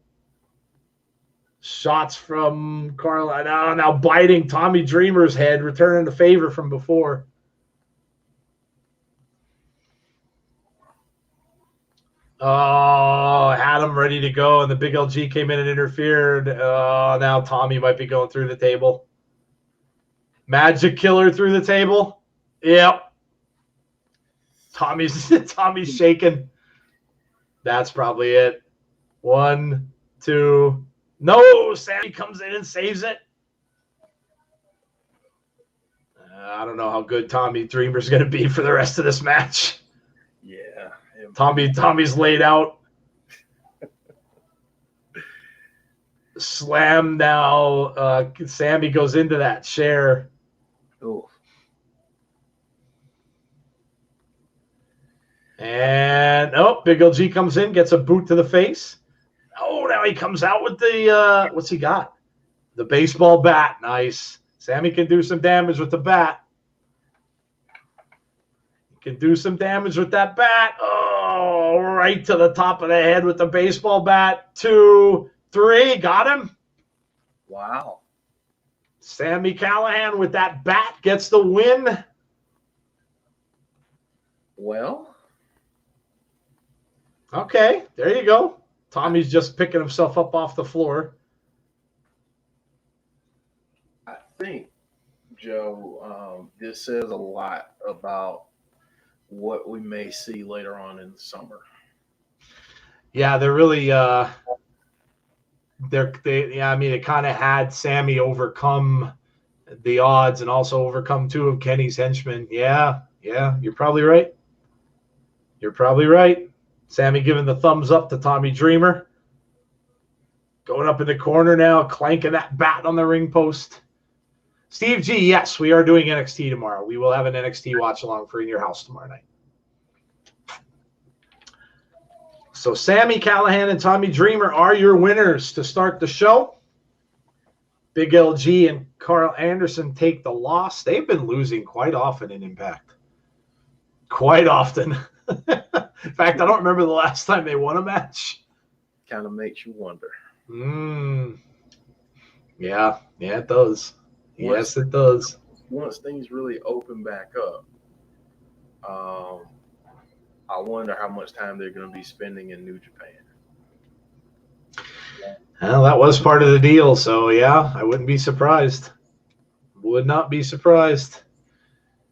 Shots from Carl. Now biting Tommy Dreamer's head, returning the favor from before. Oh, had him ready to go, and the big LG came in and interfered. Oh, now Tommy might be going through the table. Magic killer through the table. Yep. Tommy's shaking. That's probably it. 1, 2. No, Sammy comes in and saves it. I don't know how good Tommy Dreamer's going to be for the rest of this match. Yeah. Tommy's laid out. Slam now. Sammy goes into that chair. Oh. And Big LG comes in, gets a boot to the face. Oh, now he comes out with the what's he got? The baseball bat. Nice. Sammy can do some damage with the bat. Can do some damage with that bat. Oh, right to the top of the head with the baseball bat. 2, 3. Got him. Wow. Sami Callihan with that bat gets the win. Well. Okay, there you go. Tommy's just picking himself up off the floor. I think, Joe, this says a lot about what we may see later on in the summer. Yeah, they're really it kind of had Sammy overcome the odds and also overcome 2 of Kenny's henchmen. Yeah, you're probably right. Sammy giving the thumbs up to Tommy Dreamer. Going up in the corner now, clanking that bat on the ring post. Steve G, yes, we are doing NXT tomorrow. We will have an NXT watch along for In Your House tomorrow night. So Sami Callihan and Tommy Dreamer are your winners to start the show. Big LG and Carl Anderson take the loss. They've been losing quite often in Impact. Quite often. In fact, I don't remember the last time they won a match. Kind of makes you wonder. Yeah, it does. Yes, it does. Once things really open back up, I wonder how much time they're going to be spending in New Japan. Well, that was part of the deal, so yeah, I wouldn't be surprised. Would not be surprised.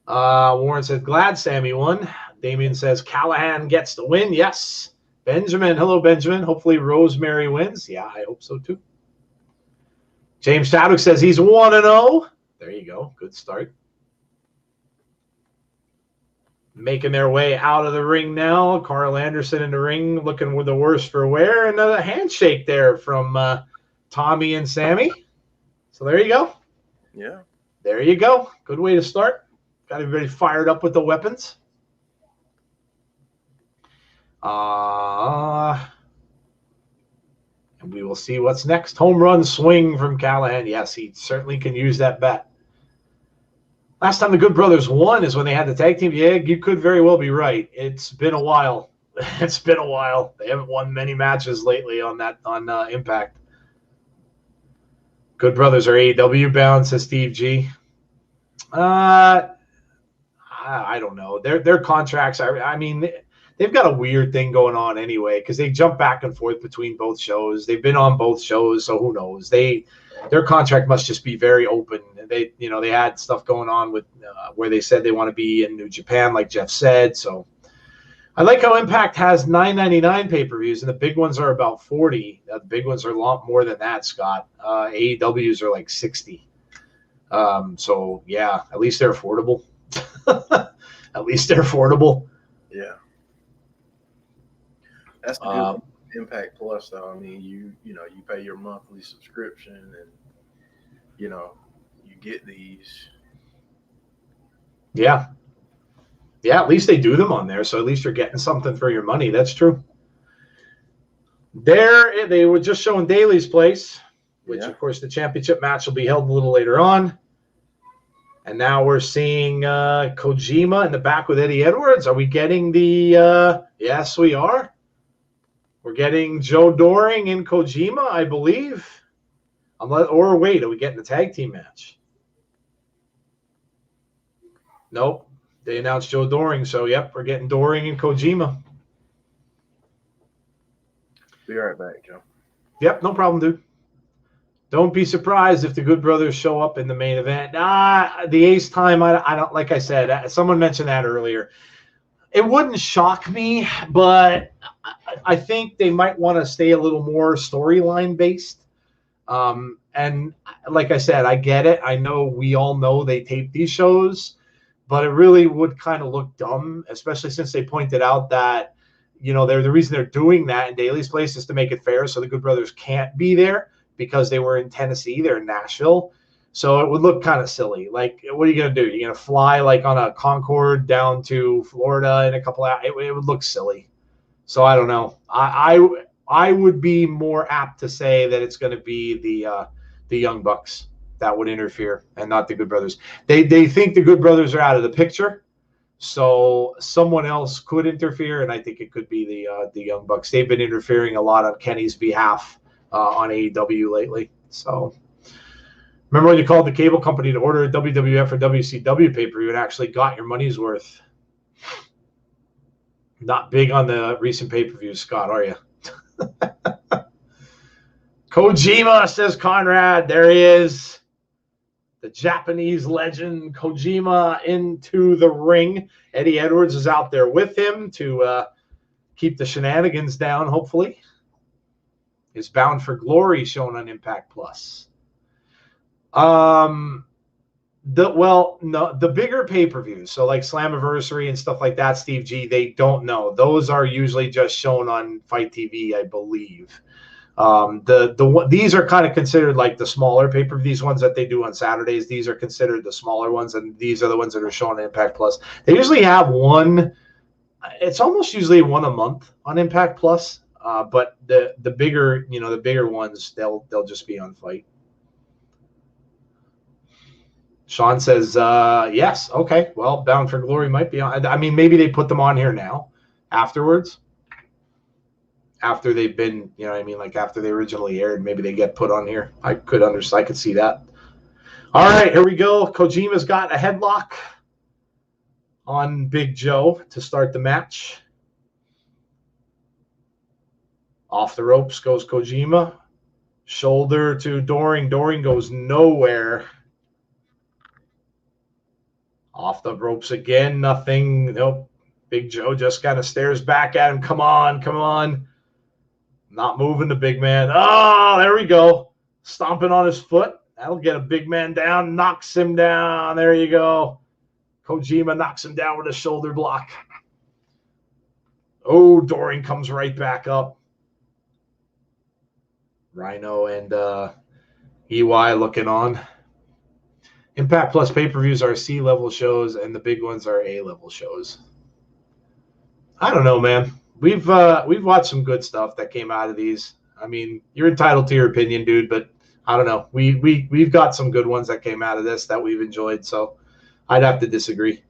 Warren says, glad Sammy won. Damien says, Callihan gets the win. Yes. Benjamin, hello, Benjamin. Hopefully Rosemary wins. Yeah, I hope so, too. James Chadwick says he's 1-0. There you go. Good start. Making their way out of the ring now. Carl Anderson in the ring looking with the worst for wear. Another handshake there from Tommy and Sammy. So there you go. Yeah. There you go. Good way to start. Got everybody fired up with the weapons. And we will see what's next. Home run swing from Callihan. Yes, he certainly can use that bat. Last time the Good Brothers won is when they had the tag team. Yeah, you could very well be right. It's been a while. It's been a while. They haven't won many matches lately on Impact. Good Brothers are AEW bound, says Steve G. I don't know. Their contracts are. I mean, they've got a weird thing going on anyway because they jump back and forth between both shows. They've been on both shows, so who knows? Their contract must just be very open. They had stuff going on with where they said they want to be in New Japan, like Jeff said. So I like how Impact has $9.99 pay-per-views, and the big ones are about 40. The big ones are a lot more than that, Scott. AEWs are like 60. So yeah, at least they're affordable. At least they're affordable. Yeah. That's the good thing with Impact Plus, though. I mean, you pay your monthly subscription, and you get these. Yeah. Yeah, at least they do them on there, so at least you're getting something for your money. That's true. There, they were just showing Daly's place, which, of course, the championship match will be held a little later on. And now we're seeing Kojima in the back with Eddie Edwards. Are we getting the yes, we are. We're getting Joe Doring and Kojima, I believe. Or wait, are we getting the tag team match? Nope. They announced Joe Doring, so yep, we're getting Doring and Kojima. Be right back, Joe. Yep, no problem, dude. Don't be surprised if the Good Brothers show up in the main event. The Ace time, I don't. Like I said, someone mentioned that earlier. It wouldn't shock me, but I think they might want to stay a little more storyline based. And like I said, I get it. I know we all know they tape these shows. But it really would kind of look dumb, especially since they pointed out that, they're the reason they're doing that in Daly's place is to make it fair so the Good Brothers can't be there because they were in Tennessee, they're in Nashville. So it would look kind of silly. Like, what are you going to do? You're going to fly like on a Concorde down to Florida in a couple hours? It would look silly. So I don't know. I would be more apt to say that it's going to be the Young Bucks that would interfere and not the Good Brothers. They think the Good Brothers are out of the picture, so someone else could interfere, and I think it could be the Young Bucks. They've been interfering a lot on Kenny's behalf on AEW lately. So remember when you called the cable company to order a WWF or WCW pay-per-view and actually got your money's worth? Not big on the recent pay-per-views, Scott, are you? Kojima, says Conrad. There he is. The Japanese legend Kojima into the ring. Eddie Edwards is out there with him to keep the shenanigans down, hopefully. Is Bound for Glory shown on Impact Plus. The bigger pay-per-views, so like Slammiversary and stuff like that, Steve G, they don't know. Those are usually just shown on Fight TV, I believe. These are kind of considered like the smaller pay-per-view. These ones that they do on Saturdays, these are considered the smaller ones, and these are the ones that are shown on Impact Plus. They usually have one. It's almost usually one a month on Impact Plus, but the bigger ones, they'll just be on Fight. Sean says yes. Okay, well, Bound for Glory might be on. I mean, maybe they put them on here now, afterwards. After they've been, like after they originally aired, maybe they get put on here. I could see that. All right, here we go. Kojima's got a headlock on Big Joe to start the match. Off the ropes goes Kojima. Shoulder to Doring. Doring goes nowhere. Off the ropes again. Nothing. Nope. Big Joe just kind of stares back at him. Come on, come on. Not moving the big man. Oh, there we go. Stomping on his foot. That'll get a big man down. Knocks him down. There you go. Kojima knocks him down with a shoulder block. Oh, Doring comes right back up. Rhino and EY looking on. Impact Plus pay-per-views are C-level shows, and the big ones are A-level shows. I don't know, man. We've watched some good stuff that came out of these. I mean, you're entitled to your opinion, dude, but I don't know. We've got some good ones that came out of this that we've enjoyed, so I'd have to disagree.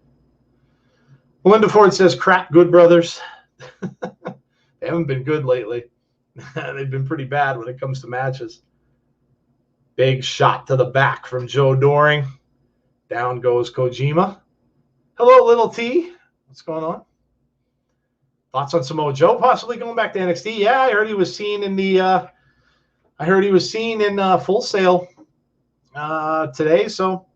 Melinda Ford says, crap, Good Brothers. They haven't been good lately. They've been pretty bad when it comes to matches. Big shot to the back from Joe Doring. Down goes Kojima. Hello, little T. What's going on? Thoughts on Samoa Joe possibly going back to NXT? Yeah, I heard he was seen in Full Sail today. So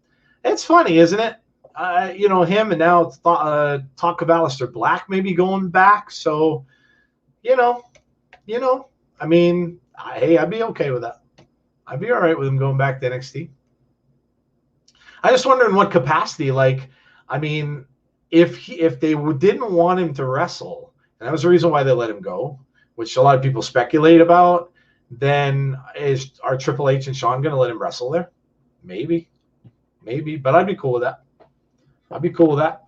it's funny, isn't it? him, and now it's talk of Aleister Black maybe going back. So, I mean, hey, I'd be okay with that. I'd be all right with him going back to NXT. I just wonder in what capacity. Like, I mean, if they didn't want him to wrestle, and that was the reason why they let him go, which a lot of people speculate about, then are Triple H and Shawn going to let him wrestle there? Maybe, but I'd be cool with that.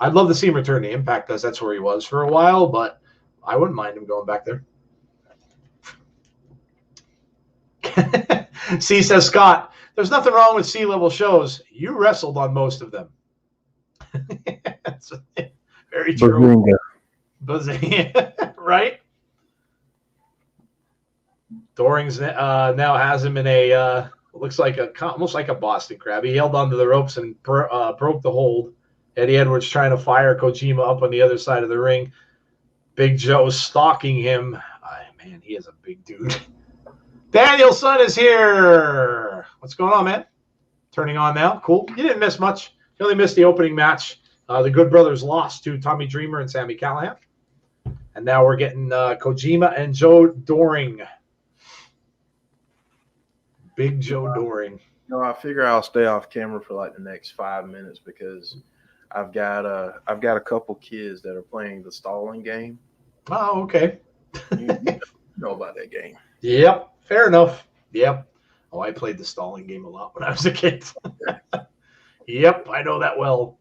I'd love to see him return to Impact because that's where he was for a while, but I wouldn't mind him going back there. C says, Scott, there's nothing wrong with C-level shows. You wrestled on most of them. That's very true. Bazinga. Right? Doring's now has him in a looks like almost like a Boston Crab. He held onto the ropes and broke the hold. Eddie Edwards trying to fire Kojima up on the other side of the ring. Big Joe stalking him. Man, he is a big dude. Danielson is here. What's going on, man? Turning on now. Cool. You didn't miss much. You only missed the opening match. The Good Brothers lost to Tommy Dreamer and Sami Callihan. And now we're getting Kojima and Joe Doring. Big Joe Doring. No, I figure I'll stay off camera for like the next 5 minutes because I've got a couple kids that are playing the stalling game. Oh, okay. You know about that game. Yep. Fair enough. Yep. Oh, I played the stalling game a lot when I was a kid. Yep, I know that well.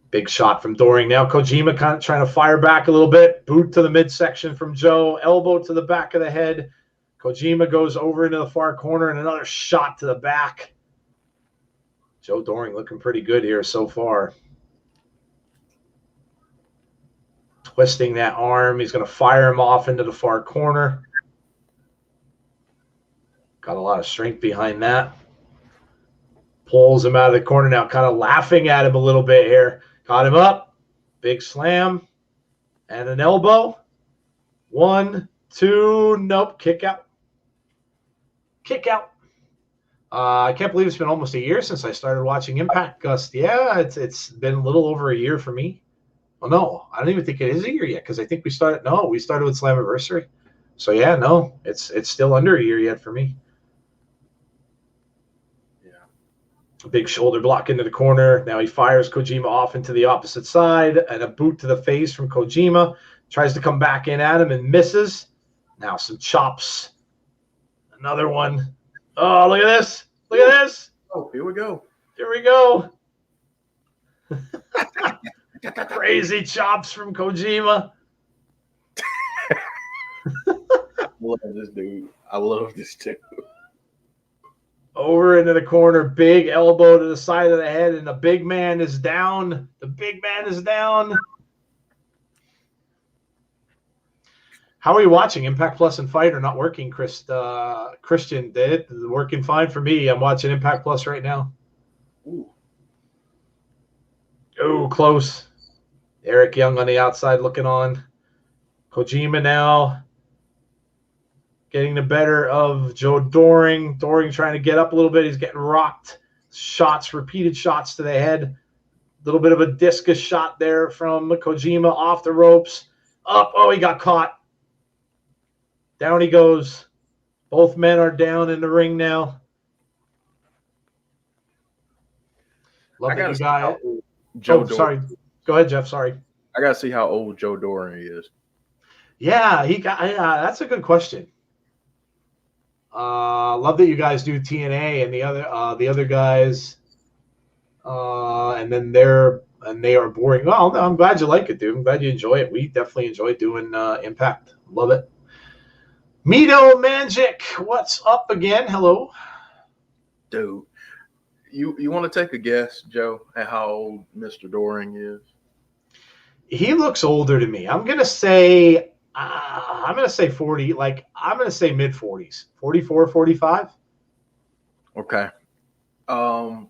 Big shot from Doring. Now Kojima kind of trying to fire back a little bit. Boot to the midsection from Joe. Elbow to the back of the head. Kojima goes over into the far corner and another shot to the back. Joe Doring looking pretty good here so far. Twisting that arm. He's going to fire him off into the far corner. Got a lot of strength behind that. Pulls him out of the corner now, kind of laughing at him a little bit here. Got him up. Big slam. And an elbow. 1, 2. Nope. Kick out. Kick out. I can't believe it's been almost a year since I started watching Impact, Gus. Yeah, it's been a little over a year for me. Well, no, I don't even think it is a year yet because I think we started with Slammiversary. So, yeah, no, it's still under a year yet for me. Yeah. A big shoulder block into the corner. Now he fires Kojima off into the opposite side and a boot to the face from Kojima. Tries to come back in at him and misses. Now some chops. Another one. Oh, look at this. Look at this. Oh, here we go. Here we go. Crazy chops from Kojima. I love this dude. I love this too. Over into the corner, big elbow to the side of the head, and the big man is down. The big man is down. How are you watching? Impact Plus and Fight are not working, Christian. Did it? Working fine for me. I'm watching Impact Plus right now. Ooh. Oh, close. Eric Young on the outside looking on. Kojima now getting the better of Joe Doring. Doring trying to get up a little bit. He's getting rocked. Shots, repeated shots to the head. A little bit of a discus shot there from Kojima off the ropes. Up. Oh, he got caught. Down he goes. Both men are down in the ring now. Love that you got it. Joe sorry. Go ahead, Jeff. Sorry. I got to see how old Joe Doring is. Yeah, that's a good question. Love that you guys do TNA and the other guys, and then they are boring. Well, I'm glad you like it, dude. I'm glad you enjoy it. We definitely enjoy doing Impact. Love it. Mito Manjic, what's up again? Hello, dude. You want to take a guess, Joe, at how old Mr. Doring is? He looks older to me. I'm gonna say 40. Like I'm gonna say mid 40s, 44, 45. Okay.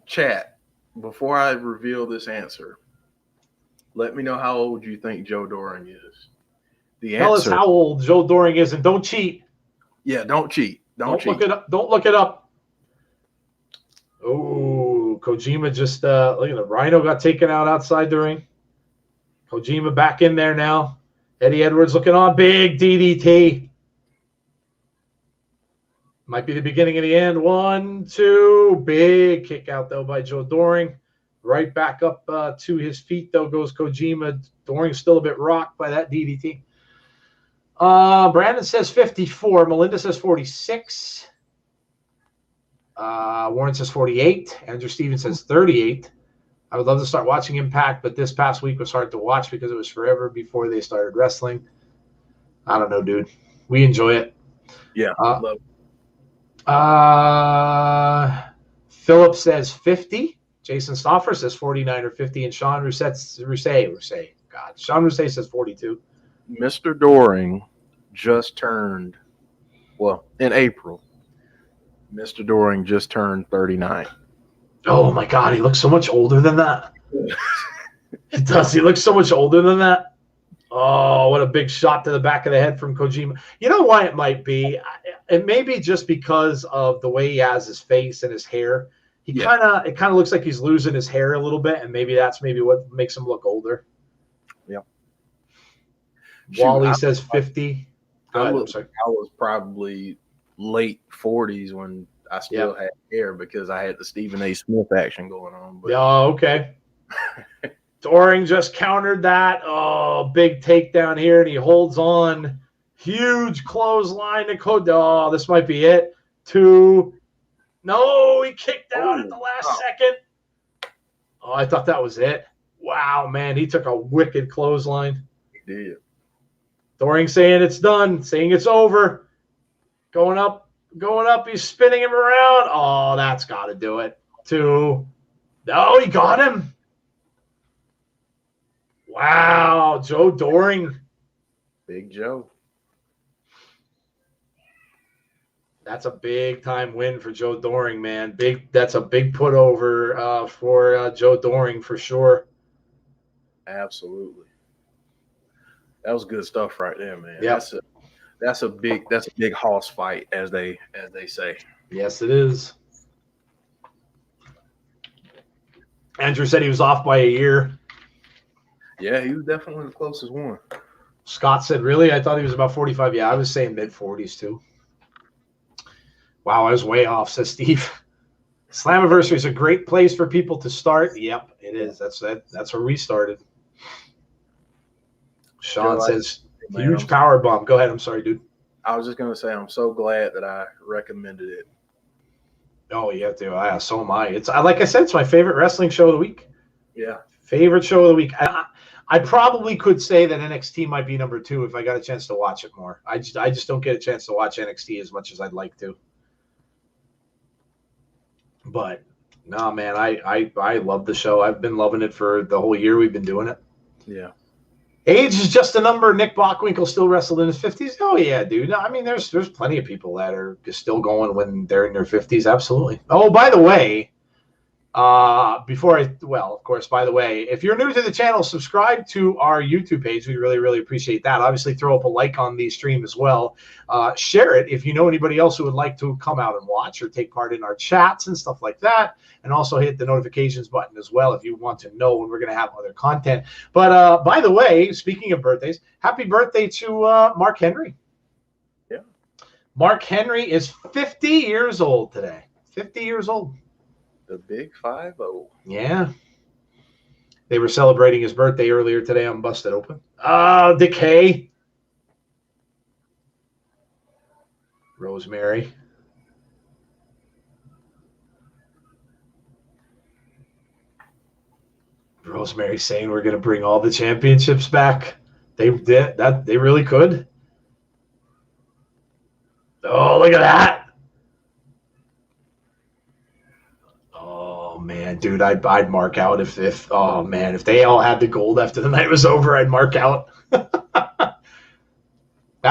Chat. Before I reveal this answer, let me know how old you think Joe Doring is. Tell us how old Joe Doring is, and don't cheat. Yeah, don't cheat. Don't cheat. Look it up. Don't look it up. Oh, Kojima just look at the Rhino got taken out outside the ring. Kojima back in there now. Eddie Edwards looking on. Big DDT. Might be the beginning of the end. 1, 2. Big kick out, though, by Joe Doring. Right back up to his feet, though, goes Kojima. Doring's still a bit rocked by that DDT. Brandon says 54. Melinda says 46. Warren says 48. Andrew Stevens says 38. I would love to start watching Impact, but this past week was hard to watch because it was forever before they started wrestling. I don't know, dude. We enjoy it. Yeah, love it. Philip says 50. Jason Stoffer says 49 or 50. And Sean Rousseau, God. Sean Rousseau says 42. Mr. Doring just turned, well, in April, Mr. Doring just turned 39. Oh, my God. He looks so much older than that. He does. He looks so much older than that. Oh, what a big shot to the back of the head from Kojima. You know why it might be? It may be just because of the way he has his face and his hair. It kind of looks like he's losing his hair a little bit, and maybe that's what makes him look older. Yep. Wally says 50. I was probably late 40s when I still had hair because I had the Stephen A. Smith action going on. But. Oh, okay. Doring just countered that. Oh, big takedown here, and he holds on. Huge clothesline to Kodo. Oh, this might be it. 2. No, he kicked out at the last second. Oh, I thought that was it. Wow, man, he took a wicked clothesline. He did. Doring saying it's done, saying it's over. Going up, he's spinning him around. Oh, that's got to do it. 2. Oh, he got him. Wow, Joe Doring. Big Joe. That's a big time win for Joe Doring, man. That's a big put over for Joe Doring for sure. Absolutely. That was good stuff right there, man. Yep. That's a big hoss fight, as they say. Yes, it is. Andrew said he was off by a year. Yeah, he was definitely the closest one. Scott said, really? I thought he was about 45. Yeah, I was saying mid-40s too. Wow, I was way off, says Steve. Slammiversary is a great place for people to start. Yep, it is. That's where we started. Sean says, huge power bomb. Go ahead. I'm sorry, dude. I was just going to say, I'm so glad that I recommended it. Oh, you have to. Yeah, so am I. It's like I said, it's my favorite wrestling show of the week. Yeah. Favorite show of the week. I probably could say that NXT might be number 2 if I got a chance to watch it more. I just don't get a chance to watch NXT as much as I'd like to. But no, man, I love the show. I've been loving it for the whole year we've been doing it. Yeah. Age is just a number. Nick Bockwinkel still wrestled in his 50s. Oh yeah, dude. No, I mean, there's plenty of people that are still going when they're in their 50s. Absolutely. Oh, by the way, by the way, if you're new to the channel, subscribe to our YouTube page. We really, really appreciate that. Obviously, throw up a like on the stream as well. Share it if you know anybody else who would like to come out and watch or take part in our chats and stuff like that. And also hit the notifications button as well if you want to know when we're going to have other content. But by the way, speaking of birthdays, happy birthday to Mark Henry. Yeah. Mark Henry is 50 years old today. 50 years old. The big 5-0. Yeah. They were celebrating his birthday earlier today on Busted Open. Decay. Rosemary. Rosemary saying we're going to bring all the championships back. They did that. They really could. Oh, look at that. Man, dude, I'd mark out if they all had the gold after the night was over, I'd mark out. That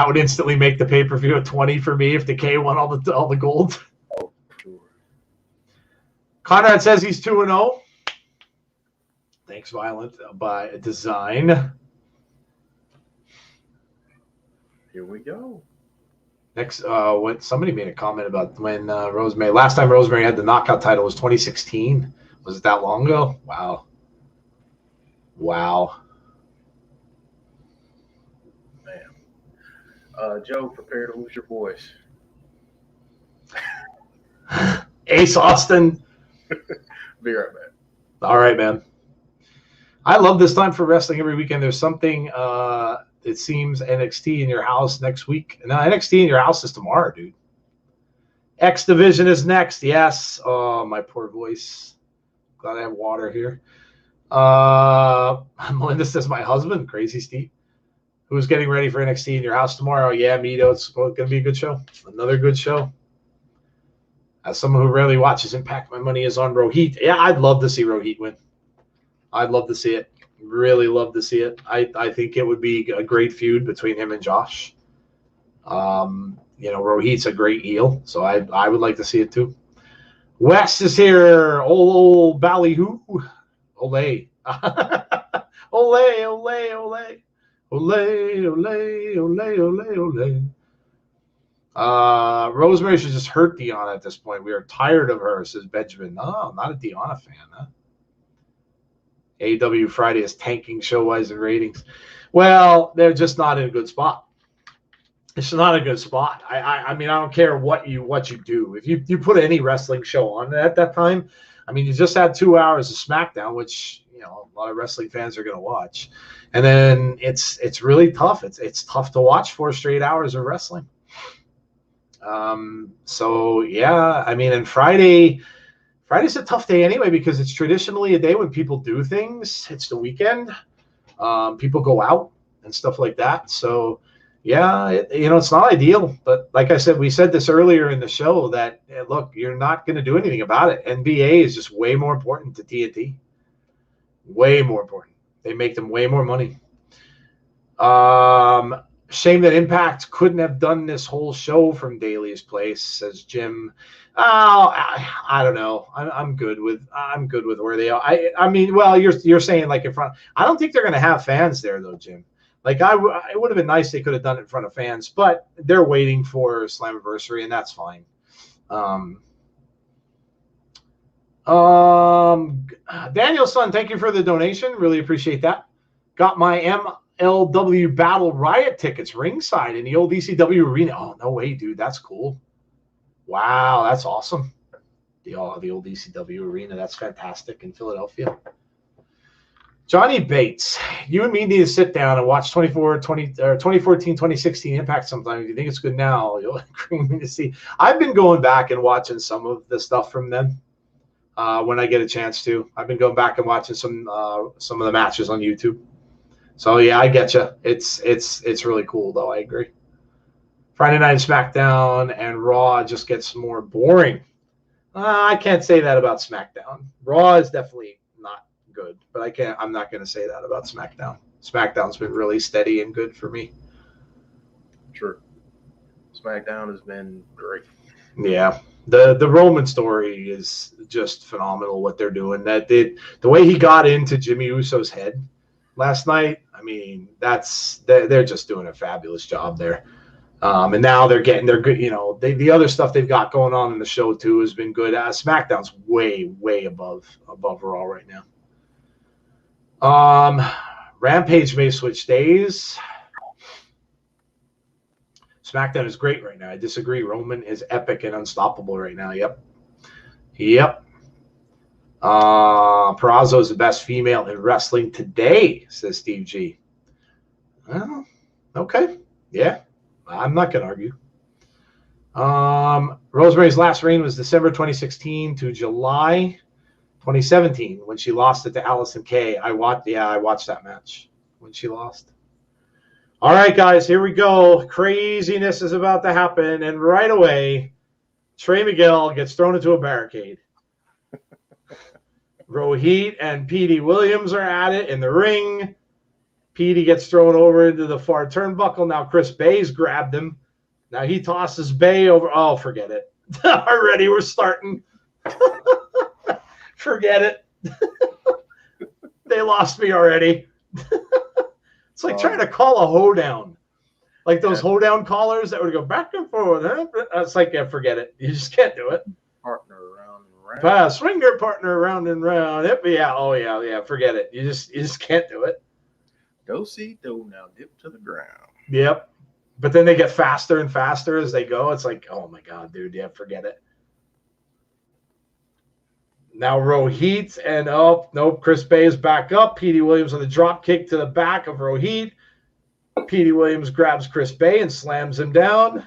would instantly make the pay-per-view a 20 for me if Decay won all the gold. Oh, sure. Conrad says he's 2-0. Thanks, Violent, by design. Here we go. Next, somebody made a comment about when last time Rosemary had the knockout title was 2016. Was it that long ago? Wow. Wow. Man. Joe, prepare to lose your voice. Ace Austin. Be right back. All right, man. I love this time for wrestling every weekend. There's something, it seems, NXT in your house next week. No, NXT in your house is tomorrow, dude. X Division is next. Yes. Oh, my poor voice. Glad I have water here. Melinda says, my husband, Crazy Steve, who's getting ready for NXT in your house tomorrow. Yeah, Mito, it's going to be a good show. Another good show. As someone who rarely watches Impact, my money is on Rohit. Yeah, I'd love to see Rohit win. I'd love to see it. Really love to see it. I think it would be a great feud between him and Josh. Rohit's a great heel, so I would like to see it too. Wes is here. Old ballyhoo. Ole. Ole, ole, ole. Ole, ole. Rosemary should just hurt Deonna at this point. We are tired of her, says Benjamin. No, I'm not a Deonna fan, huh? AEW Friday is tanking show-wise and ratings. Well, they're just not in a good spot. It's not a good spot. I mean, I don't care what you do. If you put any wrestling show on at that time, I mean, you just had 2 hours of SmackDown, which a lot of wrestling fans are going to watch, and then it's really tough. It's tough to watch 4 straight hours of wrestling. So yeah, I mean, and Friday's a tough day anyway because it's traditionally a day when people do things. It's the weekend. People go out and stuff like that. So. Yeah, it's not ideal, but like I said, we said this earlier in the show that, look, you're not going to do anything about it. NBA is just way more important to TNT. Way more important. They make them way more money. Shame that Impact couldn't have done this whole show from Daly's place, says Jim. Oh, I don't know. I'm good with where they are. I mean, well, you're saying like in front. I don't think they're going to have fans there though, Jim. Like it would have been nice they could have done it in front of fans, but they're waiting for Slammiversary, and that's fine. Daniel's son, thank you for the donation. Really appreciate that. Got my MLW Battle Riot tickets ringside in the old ECW arena. Oh, no way, dude. That's cool. Wow, that's awesome. The old ECW arena. That's fantastic in Philadelphia. Johnny Bates, you and me need to sit down and watch 2014, 2016 Impact sometime. If you think it's good now, you'll agree me to see. I've been going back and watching some of the stuff from them when I get a chance to. I've been going back and watching some of the matches on YouTube. So yeah, I get you. It's really cool though. I agree. Friday Night SmackDown and Raw just gets more boring. I can't say that about SmackDown. Raw is definitely not good, but I'm not going to say that about SmackDown. SmackDown's been really steady and good for me. True. SmackDown has been great. Yeah. The Roman story is just phenomenal what they're doing. The way he got into Jimmy Uso's head last night, I mean, they're just doing a fabulous job there. And now they're good. The other stuff they've got going on in the show too has been good. SmackDown's way above Raw right now. Rampage may switch days. SmackDown is great right now. I disagree. Roman is epic and unstoppable right now. Yep. Purrazzo is the best female in wrestling today, says Steve G. Well, okay. Yeah. I'm not going to argue. Rosemary's last reign was December 2016 to July 2017 when she lost it to Allison Kay. I watched that match when she lost. All right, guys, here we go. Craziness is about to happen, and right away, Trey Miguel gets thrown into a barricade. Rohit and Petey Williams are at it in the ring. Petey gets thrown over into the far turnbuckle. Now Chris Bay's grabbed him. Now he tosses Bay over. Oh, forget it. Already we're starting. Forget it. They lost me already. It's like trying to call a hoedown. Like those hoedown callers that would go back and forth. It's like, forget it. You just can't do it. Partner around and round. Pass, swing your partner round and round. Yep, yeah, oh yeah. Forget it. You just can't do it. Do-si-do, now dip to the ground. Yep. But then they get faster and faster as they go. It's like, oh my God, dude, yeah, forget it. Now Rohit and nope, Chris Bay is back up. Petey Williams with a drop kick to the back of Rohit. Petey Williams grabs Chris Bay and slams him down.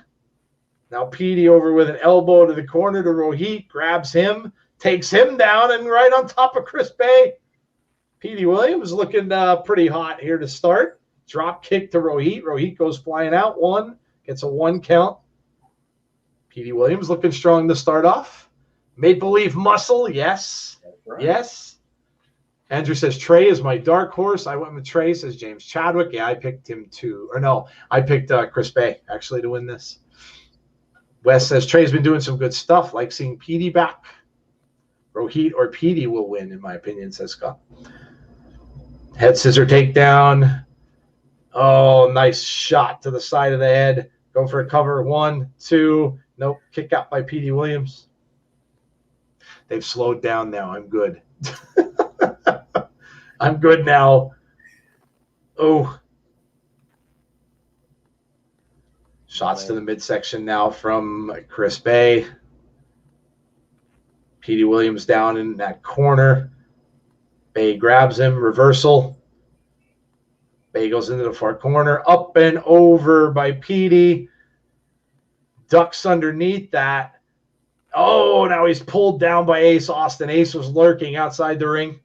Now Petey over with an elbow to the corner to Rohit, grabs him, takes him down, and right on top of Chris Bay. Petey Williams looking pretty hot here to start. Drop kick to Rohit. Rohit goes flying out. Gets a 1 count. Petey Williams looking strong to start off. Make-believe muscle, yes. Right. Yes. Andrew says, Trey is my dark horse. I went with Trey, says James Chadwick. Yeah, I picked him too. Or no, I picked Chris Bay, actually, to win this. Wes says, Trey's been doing some good stuff, like seeing Petey back. Rohit or Petey will win, in my opinion, says Scott. Head scissor takedown. Oh, nice shot to the side of the head. Going for a cover. 1, 2. Nope. Kick out by Petey Williams. They've slowed down now. I'm good. I'm good now. Oh. Shots to the midsection now from Chris Bay. Petey Williams down in that corner. Bay grabs him. Reversal. Bay goes into the far corner. Up and over by Petey. Ducks underneath that. Oh, now he's pulled down by Ace Austin. Ace was lurking outside the ring.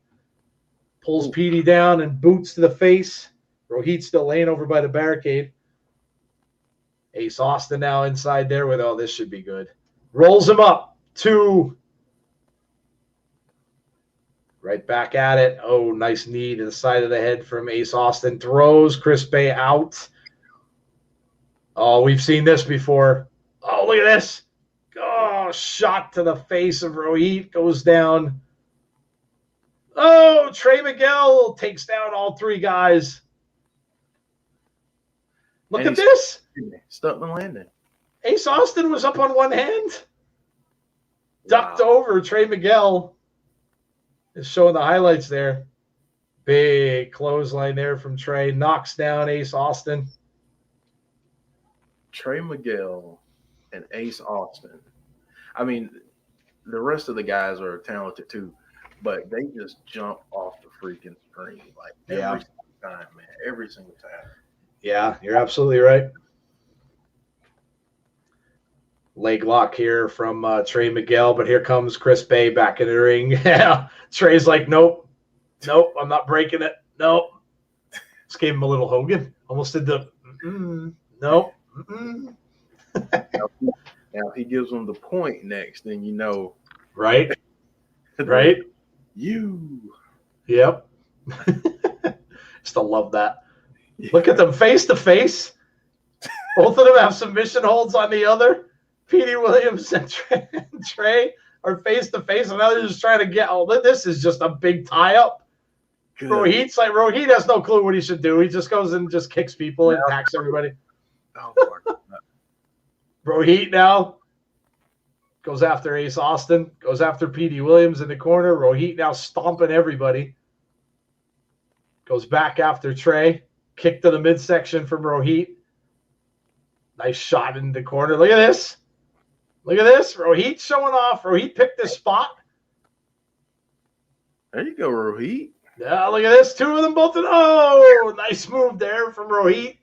Pulls Petey down and boots to the face. Rohit's still laying over by the barricade. Ace Austin now inside there with, oh, this should be good. Rolls him up. 2. Right back at it. Oh, nice knee to the side of the head from Ace Austin. Throws Chris Bay out. Oh, we've seen this before. Oh, look at this. Oh, shot to the face of Rohit. Goes down. Oh, Trey Miguel takes down all 3 guys. Look at this. Stuck the landing. Ace Austin was up on one hand. Ducked over. Trey Miguel is showing the highlights there. Big clothesline there from Trey. Knocks down Ace Austin. Trey Miguel and Ace Austin. I mean, the rest of the guys are talented too, but they just jump off the freaking screen like every single time, man. Every single time. Yeah, you're absolutely right. Leg lock here from Trey Miguel, but here comes Chris Bay back in the ring. Yeah, Trey's like, nope, I'm not breaking it. Nope. Just gave him a little Hogan. Almost did the, nope. Now, if he gives him the point next, then you know. Right? Right? You. Yep. Still love that. Look at them face to face. Both of them have submission holds on the other. Petey Williams and Trey are face to face, and now they're just trying to get. Oh, this is just a big tie up. Rohit has no clue what he should do. He just goes and just kicks people and attacks everybody. Oh, my God. Rohit now goes after Ace Austin, goes after Petey Williams in the corner. Rohit now stomping everybody. Goes back after Trey. Kick to the midsection from Rohit. Nice shot in the corner. Look at this. Look at this. Rohit showing off. Rohit picked this spot. There you go, Rohit. Yeah, look at this. 2 of them both. Oh, nice move there from Rohit.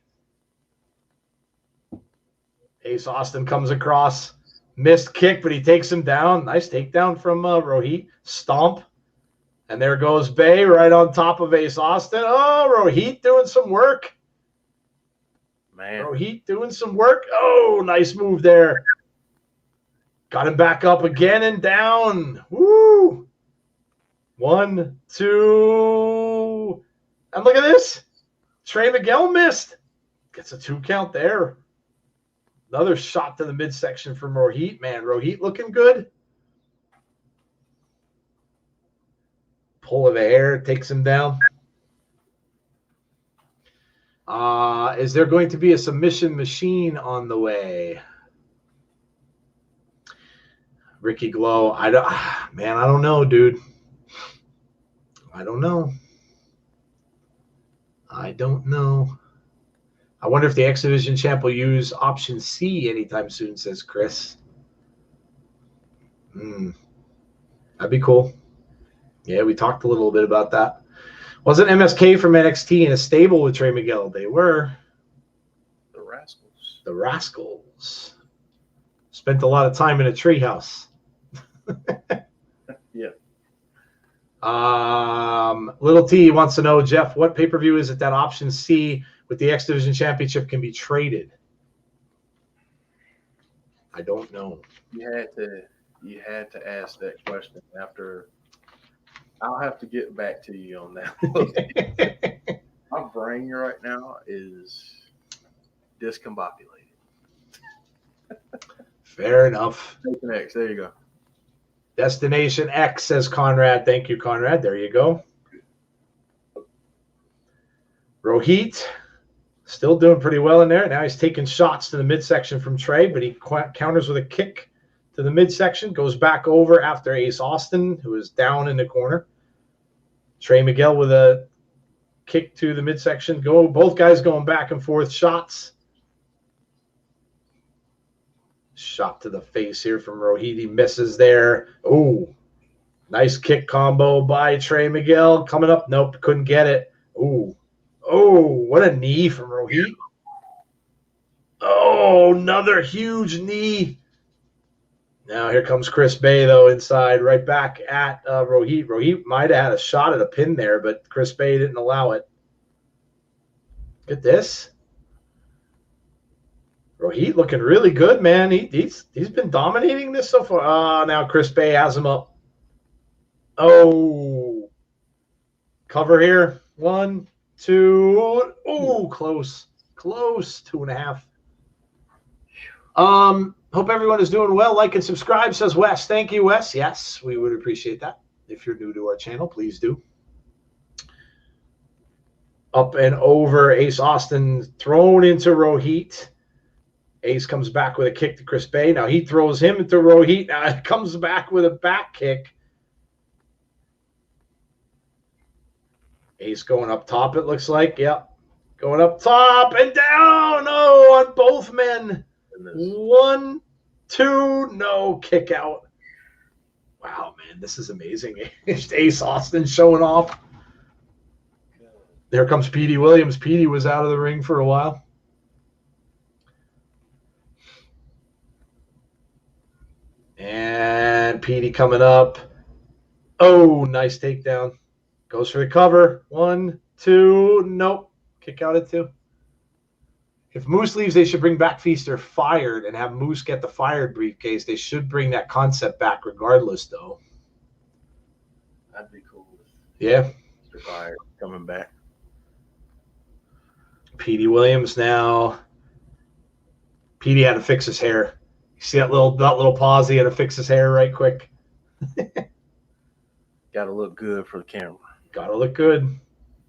Ace Austin comes across. Missed kick, but he takes him down. Nice takedown from Rohit. Stomp. And there goes Bay right on top of Ace Austin. Oh, Rohit doing some work. Man. Rohit doing some work. Oh, nice move there. Got him back up again and down. Woo. 1, 2. And look at this. Trey Miguel missed. Gets a 2 count there. Another shot to the midsection from Rohit. Man, Rohit looking good. Pull of the hair takes him down. Is there going to be a submission machine on the way? Ricky Glow. I don't know, dude. I don't know. I wonder if the X Division champ will use option C anytime soon, says Chris. That'd be cool. Yeah, we talked a little bit about that. Wasn't MSK from NXT in a stable with Trey Miguel? They were. The Rascals. Spent a lot of time in a treehouse. Yeah. Little T wants to know, Jeff, what pay-per-view is it that option C with the X Division Championship can be traded? I don't know. You had to ask that question after. I'll have to get back to you on that. My brain right now is discombobulated. Fair enough. Destination X, there you go. Destination X, says Conrad. Thank you, Conrad. There you go. Rohit, still doing pretty well in there. Now he's taking shots to the midsection from Trey, but he counters with a kick to the midsection, goes back over after Ace Austin, who is down in the corner. Trey Miguel with a kick to the midsection. Both guys going back and forth shots. Shot to the face here from Rohit. He misses there. Oh, nice kick combo by Trey Miguel. Coming up. Nope, couldn't get it. Oh, what a knee from Rohit. Oh, another huge knee. Now here comes Chris Bay, though, inside, right back at Rohit. Rohit might have had a shot at a pin there, but Chris Bay didn't allow it. Look at this. Rohit looking really good, man. He's been dominating this so far. Now Chris Bay has him up. Oh. Cover here. 1, 2. Oh, close. Close. 2.5. Hope everyone is doing well. Like and subscribe, says Wes. Thank you, Wes. Yes, we would appreciate that. If you're new to our channel, please do. Up and over. Ace Austin thrown into Rohit. Ace comes back with a kick to Chris Bay. Now he throws him into Rohit. Now it comes back with a back kick. Ace going up top, it looks like. Yep. Going up top and down. Oh, on both men. 1, 2, no, kick out. Wow, man, this is amazing. Ace Austin showing off. There comes Petey Williams. Petey was out of the ring for a while. And Petey coming up. Oh, nice takedown. Goes for the cover. 1, 2, nope. Kick out at 2. If Moose leaves, they should bring back Feaster fired and have Moose get the fired briefcase. They should bring that concept back regardless, though. That'd be cool. Yeah. Mr. Fired coming back. Petey Williams now. Petey had to fix his hair. You see that little pause? He had to fix his hair right quick. Got to look good for the camera. Got to look good.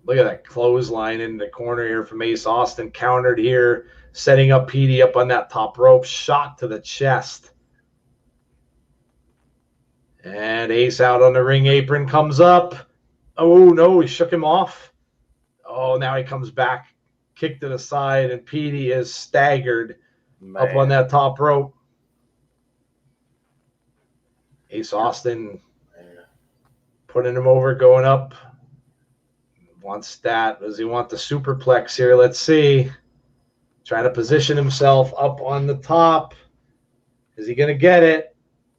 Look at that clothesline in the corner here from Ace Austin. Countered here, setting up Petey up on that top rope. Shot to the chest. And Ace out on the ring apron comes up. Oh, no, he shook him off. Oh, now he comes back. Kick to the side, and Petey is staggered up on that top rope. Ace Austin putting him over, going up. Wants that. Does he want the superplex here? Let's see. Trying to position himself up on the top. Is he going to get it?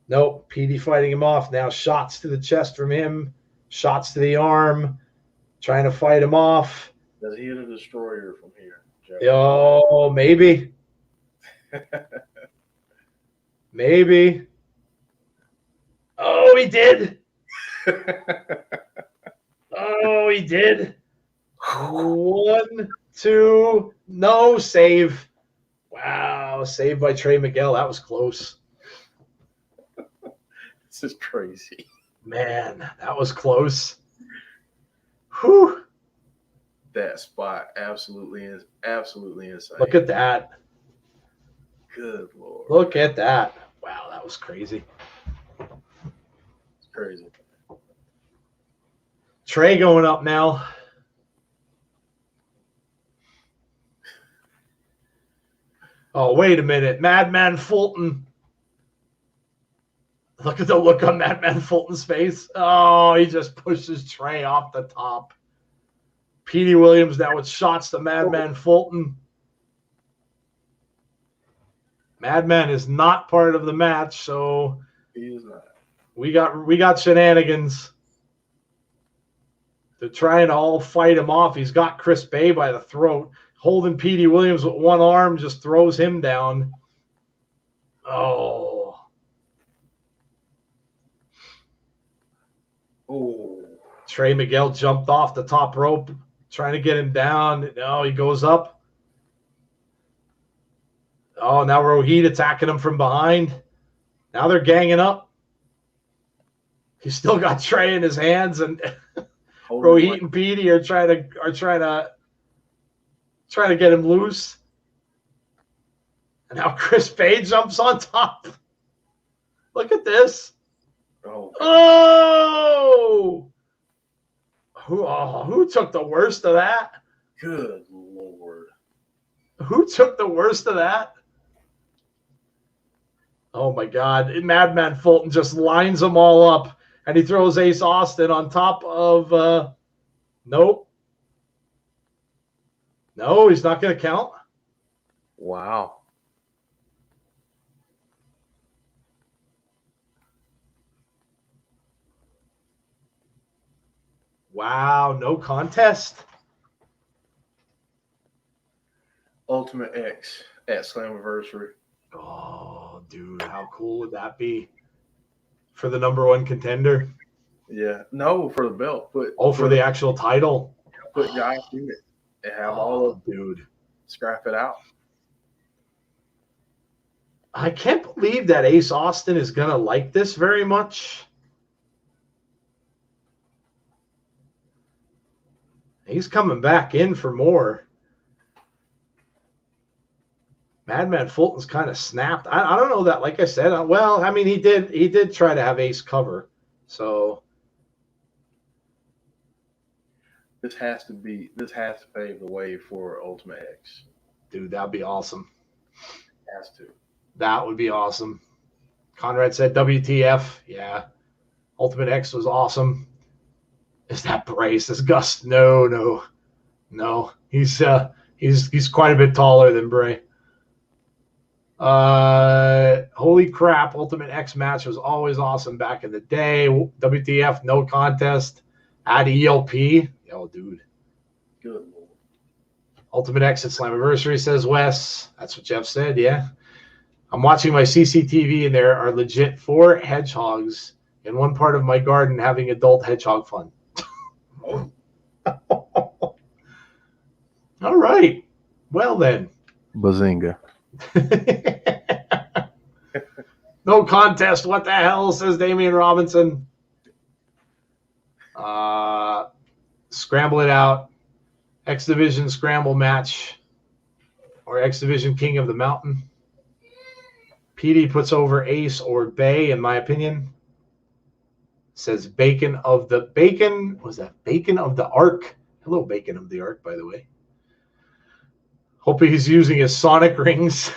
Nope. Petey fighting him off. Now shots to the chest from him. Shots to the arm. Trying to fight him off. Does he hit a destroyer from here, Jeff? Oh, maybe. Maybe. Oh, he did. Oh, he did. 1, 2, no, save. Wow, saved by Trey Miguel. That was close. This is crazy. Man, that was close. Whew. That spot absolutely insane. Look at that. Good Lord. Look at that. Wow, that was crazy. Crazy. Trey going up now. Oh, wait a minute. Madman Fulton. Look at the look on Madman Fulton's face. Oh, he just pushes Trey off the top. Petey Williams now with shots to Madman Fulton. Madman is not part of the match, so He is not. we got shenanigans. They're trying to all fight him off. He's got Chris Bay by the throat, holding Petey Williams with one arm, just throws him down. Oh. Oh. Trey Miguel jumped off the top rope, trying to get him down. No, he goes up. Oh, now Rohit attacking him from behind. Now they're ganging up. He's still got Trey in his hands, and Rohit and Petey are trying to get him loose. And now Chris Bay jumps on top. Look at this. Oh! Who took the worst of that? Good Lord. Who took the worst of that? Oh, my God. Madman Fulton just lines them all up, and he throws Ace Austin on top of nope. No, he's not going to count. Wow. Wow, no contest. Ultimate X at Slammiversary. Oh, dude, how cool would that be for the #1 contender? Yeah. No, for the belt. For the actual title. Put guys in it and have all of dude. Scrap it out. I can't believe that Ace Austin is going to like this very much. He's coming back in for more. Madman Fulton's kind of snapped. I don't know that, like I said. Well, I mean, he did try to have Ace cover. So This has to pave the way for Ultimate X. dude, that'd be awesome. It has to. That would be awesome. Conrad said WTF. Yeah. Ultimate X was awesome. Is that Bryce? Is Gus? No. He's quite a bit taller than Bray. Holy crap. Ultimate X match was always awesome back in the day. WTF, no contest. Add ELP. Oh, dude. Good Lord. Ultimate X at Slammiversary, says Wes. That's what Jeff said, yeah. I'm watching my CCTV, and there are legit 4 hedgehogs in one part of my garden having adult hedgehog fun. All right. Well, then. Bazinga. No contest. What the hell, says Damian Robinson. Scramble it out. X Division scramble match. Or X Division King of the Mountain. PD puts over Ace or Bay, in my opinion. Says Bacon of the Ark. Hello, Bacon of the Ark, by the way. Hope he's using his Sonic rings.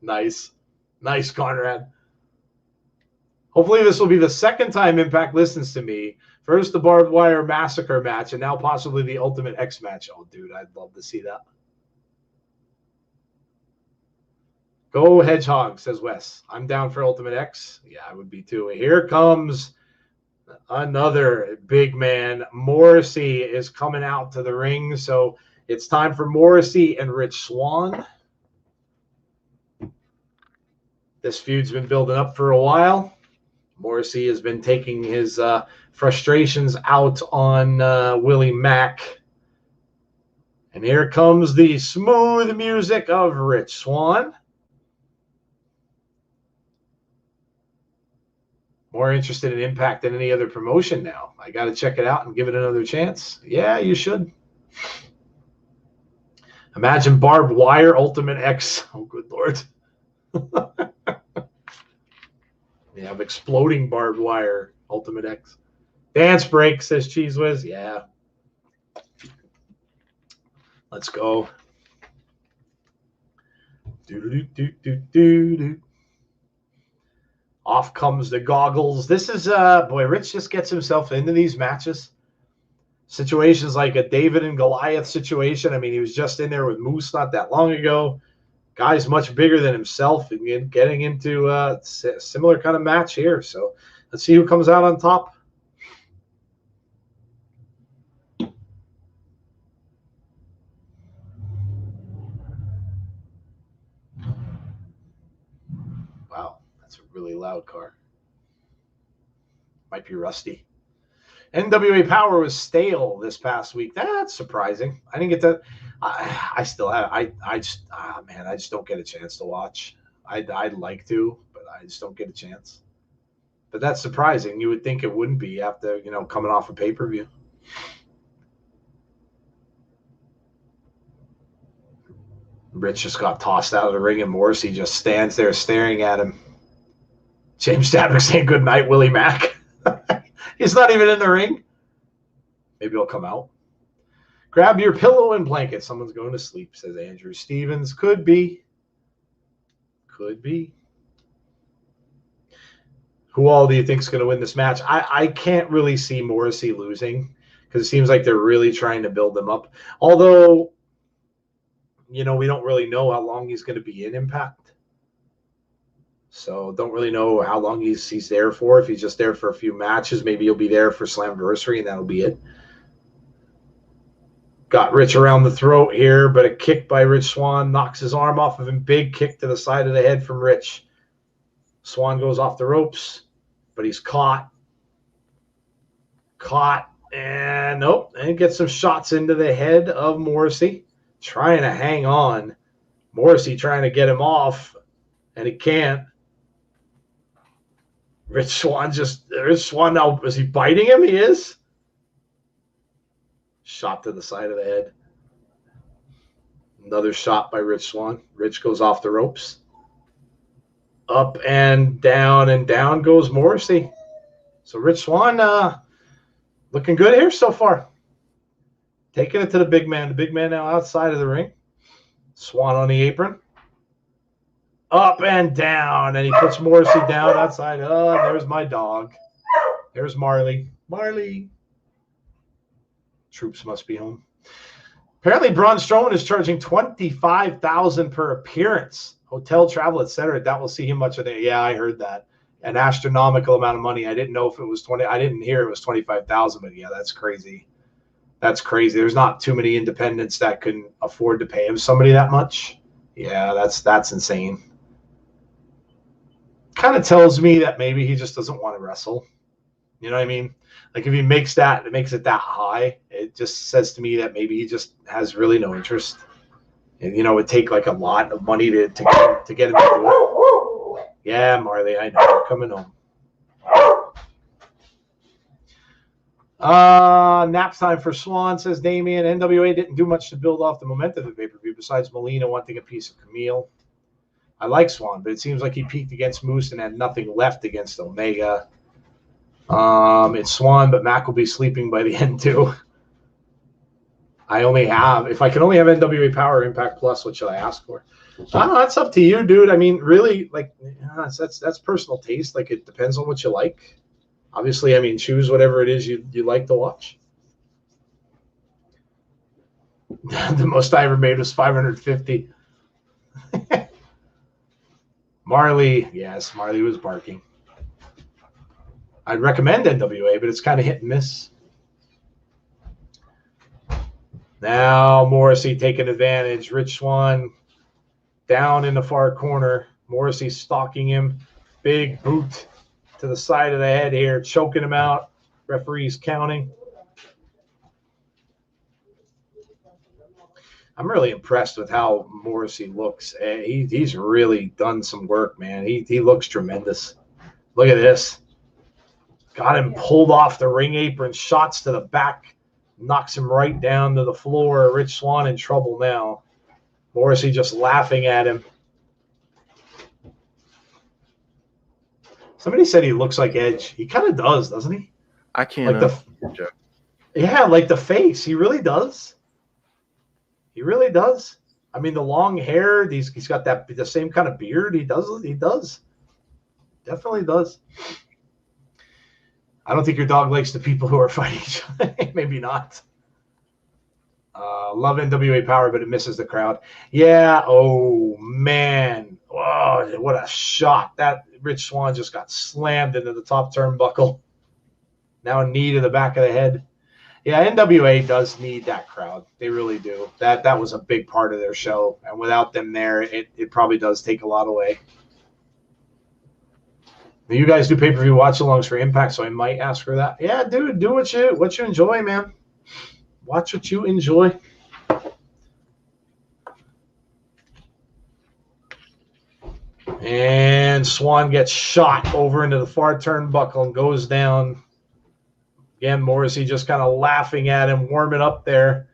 Nice, Conrad. Hopefully this will be the second time Impact listens to me. First the Barbed Wire Massacre match, and now possibly the Ultimate X match. Oh, dude, I'd love to see that. Go Hedgehog, says Wes. I'm down for Ultimate X. Yeah, I would be too. Here comes another big man. Morrissey is coming out to the ring, so it's time for Morrissey and Rich Swann. This feud's been building up for a while. Morrissey has been taking his frustrations out on Willie Mack. And here comes the smooth music of Rich Swann. More interested in Impact than any other promotion now. I got to check it out and give it another chance. Yeah, you should. Imagine Barbed Wire Ultimate X. Oh, good Lord. We have exploding barbed wire, Ultimate X. Dance break, says Cheese Whiz. Yeah. Let's go. Do. Off comes the goggles. This is, boy, Rich just gets himself into these matches. Situations like a David and Goliath situation. I mean, he was just in there with Moose not that long ago. Guy's much bigger than himself and getting into a similar kind of match here. So let's see who comes out on top. Wow, that's a really loud car. Might be rusty. NWA Power was stale this past week. That's surprising. I didn't get that. I still have. I just don't get a chance to watch. I'd like to, but I just don't get a chance. But that's surprising. You would think it wouldn't be after coming off a pay-per-view. Rich just got tossed out of the ring, and Morrissey just stands there staring at him. James Chadwick saying good night, Willie Mack. He's not even in the ring. Maybe he'll come out. Grab your pillow and blanket. Someone's going to sleep, says Andrew Stevens. Could be. Could be. Who all do you think is going to win this match? I can't really see Morrissey losing because it seems like they're really trying to build him up. Although, we don't really know how long he's going to be in Impact. So don't really know how long he's there for. If he's just there for a few matches, maybe he'll be there for Slammiversary and that'll be it. Got Rich around the throat here, but a kick by Rich Swann knocks his arm off of him. Big kick to the side of the head from Rich. Swann goes off the ropes, but he's caught. And nope. And gets some shots into the head of Morrissey. Trying to hang on. Morrissey trying to get him off, and he can't. Rich Swann now, is he biting him? He is. Shot to the side of the head. Another shot by Rich Swann. Rich goes off the ropes. Up and down goes Morrissey. So Rich Swann looking good here so far. Taking it to the big man. The big man now outside of the ring. Swann on the apron. Up and down. And he puts Morrissey down outside. Oh, there's my dog. There's Marley. Marley. Troops must be home. Apparently, Braun Strowman is charging $25,000 per appearance. Hotel, travel, etc. That will see him much of that. Yeah, I heard that. An astronomical amount of money. I didn't know if it was 20. I didn't hear it was 25,000, but yeah, that's crazy. That's crazy. There's not too many independents that can afford to pay him somebody that much. Yeah, that's insane. Kind of tells me that maybe he just doesn't want to wrestle. You know what I mean? Like if he makes it that high, it just says to me that maybe he just has really no interest. And it would take like a lot of money to get him to do it. Yeah, Marley, I know. You're coming home. Nap time for Swann, says Damien. NWA didn't do much to build off the momentum of the pay-per-view besides Melina wanting a piece of Camille. I like Swann, but it seems like he peaked against Moose and had nothing left against Omega. It's Swann, but Mac will be sleeping by the end too. If I can only have NWA Power Impact Plus, what should I ask for? That's up to you, dude. I mean, really, like that's personal taste. Like it depends on what you like. Obviously, I mean, choose whatever it is you like to watch. The most I ever made was 550. Marley, yes, Marley was barking. I'd recommend NWA, but it's kind of hit and miss. Now Morrissey taking advantage. Rich Swann down in the far corner. Morrissey stalking him. Big boot to the side of the head here, choking him out. Referee's counting. I'm really impressed with how Morrissey looks. He's really done some work, man. He looks tremendous. Look at this. Got him pulled off the ring apron, shots to the back, knocks him right down to the floor. Rich Swann in trouble now. Morrissey just laughing at him. Somebody said he looks like Edge. He kind of does, doesn't he? I can't. Like the face. He really does. He really does. I mean, the long hair. He's got the same kind of beard. He does. Definitely does. I don't think your dog likes the people who are fighting each other. Maybe not. Love NWA Power, but it misses the crowd. Yeah. Oh man. Oh, what a shot! That Rich Swann just got slammed into the top turnbuckle. Now a knee to the back of the head. Yeah, NWA does need that crowd. They really do. That was a big part of their show, and without them there, it probably does take a lot away. You guys do pay-per-view watch-alongs for Impact, so I might ask for that. Yeah, dude, do what you enjoy, man. Watch what you enjoy. And Swann gets shot over into the far turnbuckle and goes down. Again, Morrissey just kind of laughing at him, warming up there.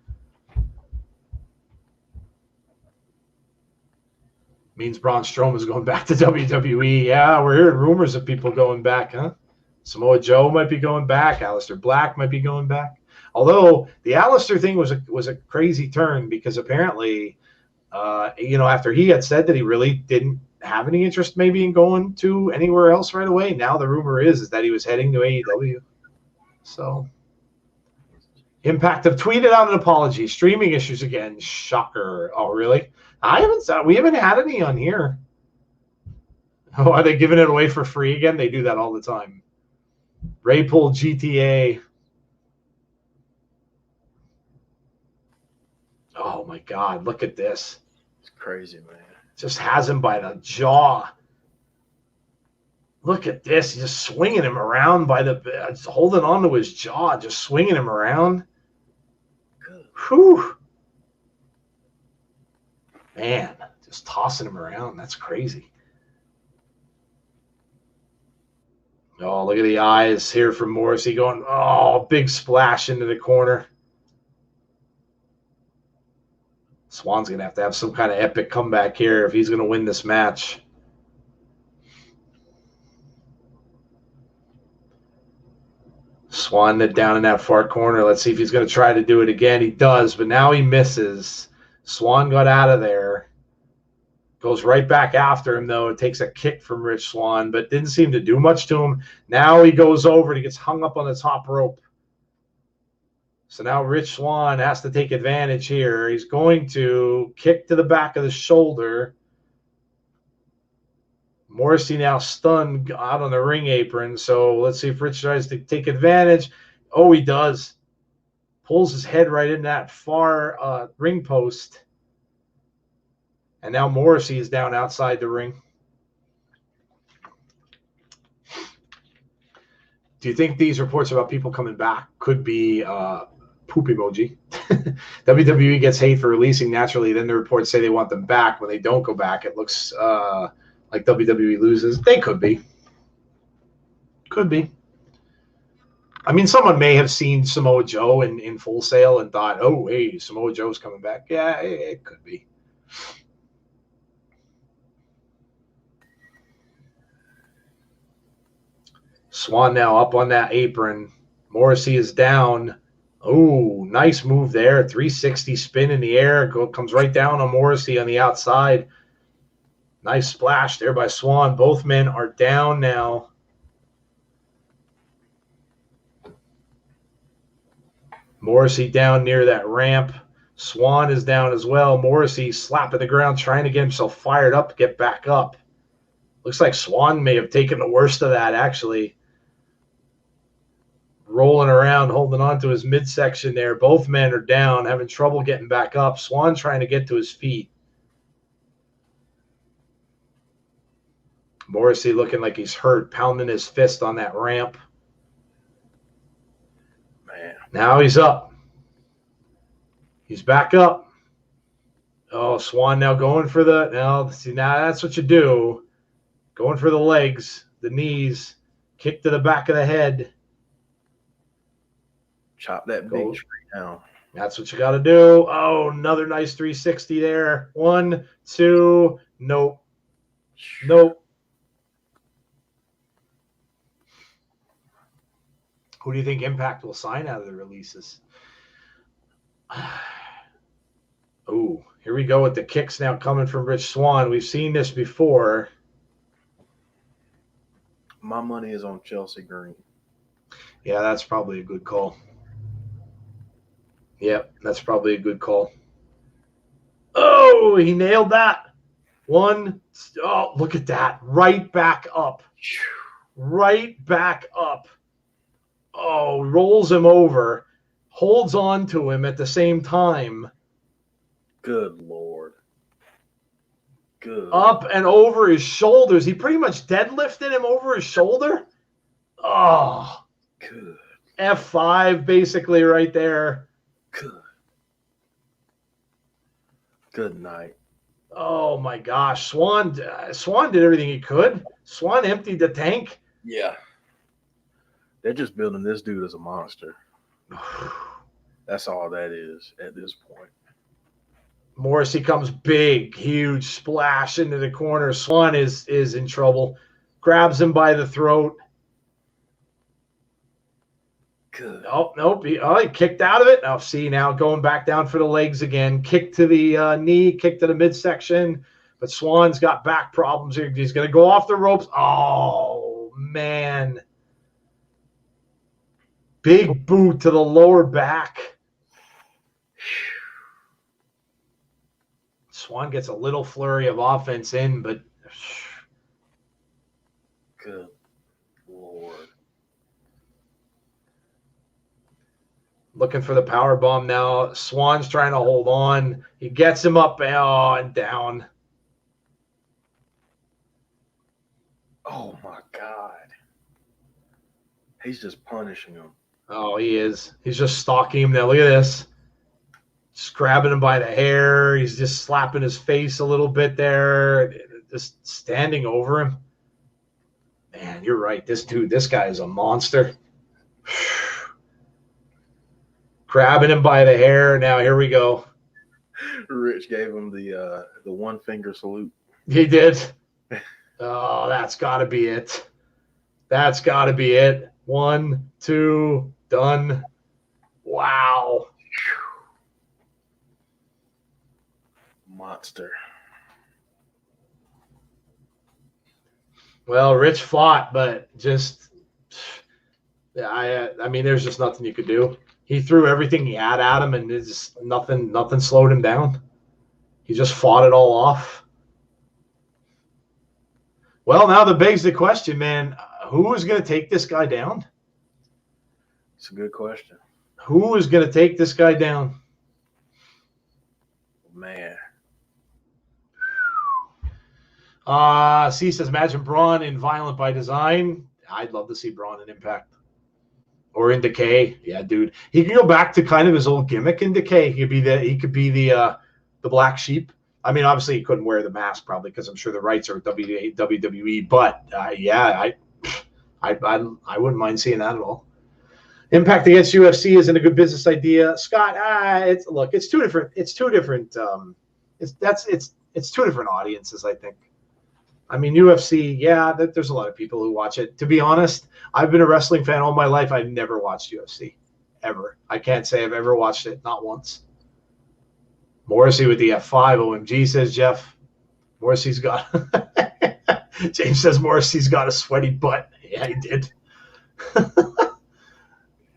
Means Braun Strowman's going back to WWE. Yeah, we're hearing rumors of people going back, huh? Samoa Joe might be going back. Aleister Black might be going back. Although the Aleister thing was a crazy turn because apparently, after he had said that he really didn't have any interest maybe in going to anywhere else right away, now the rumor is that he was heading to AEW. So, Impact have tweeted out an apology. Streaming issues again. Shocker. Oh, really? We haven't had any on here. Oh, are they giving it away for free again? They do that all the time. Ray pulled GTA. Oh my God! Look at this. It's crazy, man. Just has him by the jaw. Look at this. He's just swinging him around just holding on to his jaw, just swinging him around. Whew. Man, just tossing him around. That's crazy. Oh, look at the eyes here from Morrissey going, oh, big splash into the corner. Swann's going to have some kind of epic comeback here if he's going to win this match. Swann down in that far corner. Let's see if he's going to try to do it again. He does, but now he misses. Swann got out of there. Goes right back after him, though. It takes a kick from Rich Swann, but didn't seem to do much to him. Now he goes over and he gets hung up on the top rope. So now Rich Swann has to take advantage here. He's going to kick to the back of the shoulder. Morrissey now stunned out on the ring apron. So let's see if Rich tries to take advantage. Oh, he does. Pulls his head right in that far ring post. And now Morrissey is down outside the ring. Do you think these reports about people coming back could be poop emoji? WWE gets hate for releasing naturally. Then the reports say they want them back. When they don't go back, it looks like WWE loses. They could be. Could be. I mean, someone may have seen Samoa Joe in Full Sail and thought, oh, hey, Samoa Joe's coming back. Yeah, it could be. Swann now up on that apron. Morrissey is down. Oh, nice move there. 360 spin in the air. Comes right down on Morrissey on the outside. Nice splash there by Swann. Both men are down now. Morrissey down near that ramp. Swann is down as well. Morrissey slapping the ground, trying to get himself fired up, get back up. Looks like Swann may have taken the worst of that, actually. Rolling around, holding on to his midsection there. Both men are down, having trouble getting back up. Swann trying to get to his feet. Morrissey looking like he's hurt, pounding his fist on that ramp. Man. Now he's up. He's back up. Oh, Swann now going for now that's what you do. Going for the legs, the knees, kick to the back of the head. Chop that big tree down. That's what you got to do. Oh, another nice 360 there. 1, 2, nope. Nope. Who do you think Impact will sign out of the releases? Oh, here we go with the kicks now coming from Rich Swann. We've seen this before. My money is on Chelsea Green. Yeah, that's probably a good call. Yep, that's probably a good call. Oh, he nailed that. One. Oh, look at that. Right back up. Right back up. Oh, rolls him over. Holds on to him at the same time. Good Lord. Good. Up and over his shoulders. He pretty much deadlifted him over his shoulder. Oh. Good. F5 basically right there. Good. Good night. Oh my gosh. Swann did everything he could. Swann emptied the tank. Yeah. They're just building this dude as a monster. That's all that is at this point. Morrissey comes big, huge splash into the corner. Swann is in trouble. Grabs him by the throat. Good. Oh, nope. He kicked out of it. Now, see, now going back down for the legs again. Kick to the knee, kick to the midsection. But Swann's got back problems here. He's going to go off the ropes. Oh, man. Big boot to the lower back. Swann gets a little flurry of offense in, but good Lord. Looking for the power bomb now. Swann's trying to hold on. He gets him up and down. Oh my God. He's just punishing him. Oh, he is. He's just stalking him now. Look at this. Just grabbing him by the hair. He's just slapping his face a little bit there. Just standing over him. Man, you're right. This guy is a monster. Grabbing him by the hair. Now, here we go. Rich gave him the one finger salute. He did. Oh, that's got to be it. That's got to be it. 1, 2, done. Wow. Monster. Well, Rich fought, but just, I mean, there's just nothing you could do. He threw everything he had at him, and it's nothing slowed him down. He just fought it all off. Well, now that begs the question, man, who is going to take this guy down? It's a good question. Who is going to take this guy down? Man. C says, imagine Braun in Violent by Design. I'd love to see Braun in Impact. Or in Decay. Yeah, dude. He can go back to kind of his old gimmick in Decay. He could be the black sheep. I mean, obviously he couldn't wear the mask probably because I'm sure the rights are WWE. But yeah, I wouldn't mind seeing that at all. Impact against UFC isn't a good business idea, Scott. It's two different. It's two different audiences, I think. I mean, UFC, yeah, there's a lot of people who watch it. To be honest, I've been a wrestling fan all my life. I've never watched UFC, ever. I can't say I've ever watched it, not once. Morrissey with the F5, OMG, says Jeff. Morrissey's got – James says Morrissey's got a sweaty butt. Yeah, he did.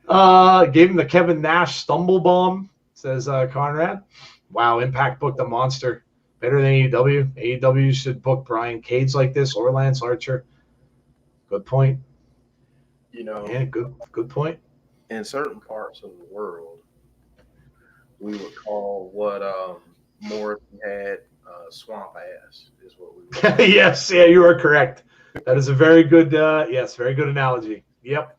Gave him the Kevin Nash stumble bomb, says Conrad. Wow, Impact booked a monster. Better than AEW. AEW should book Brian Cage like this or Lance Archer. Good point. You know, yeah, good point. In certain parts of the world, we would call what Morrissey had swamp ass is what we would call. Yes, yeah, you are correct. That is a very good, very good analogy. Yep.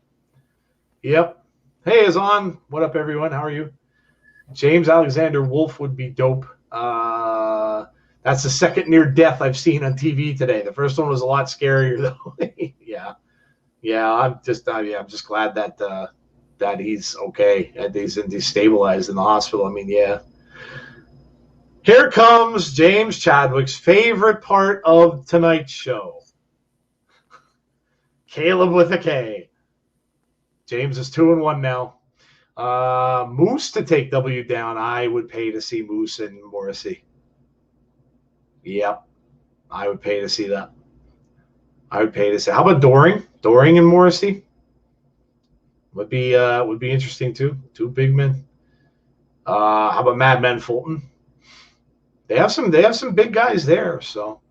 Hey, Azan. What up, everyone? How are you? James Alexander Wolf would be dope. That's the second near death I've seen on TV today. The first one was a lot scarier, though. yeah. I'm just glad that he's okay and he's stabilized in the hospital. I mean, yeah. Here comes James Chadwick's favorite part of tonight's show. Caleb with a K. James is 2-1 now. Moose to take W down. I would pay to see Moose and Morrissey. Yep. I would pay to see that. I would pay to see. How about Doring? Doring and Morrissey would be interesting too. Two big men. How about Madman Fulton? They have some big guys there. So,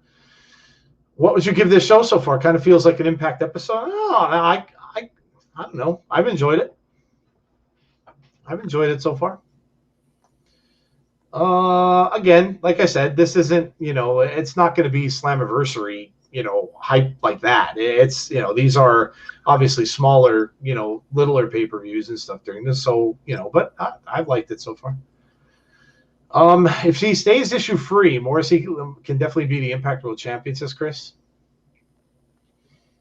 what would you give this show so far? Kind of feels like an Impact episode. Oh, I don't know. I've enjoyed it. I've enjoyed it so far. Again, like I said, this isn't, it's not going to be Slammiversary, hype like that. It's, these are obviously smaller, littler pay-per-views and stuff during this. So, but I've liked it so far. If he stays issue free, Morrissey can definitely be the Impact World Champion, says Chris.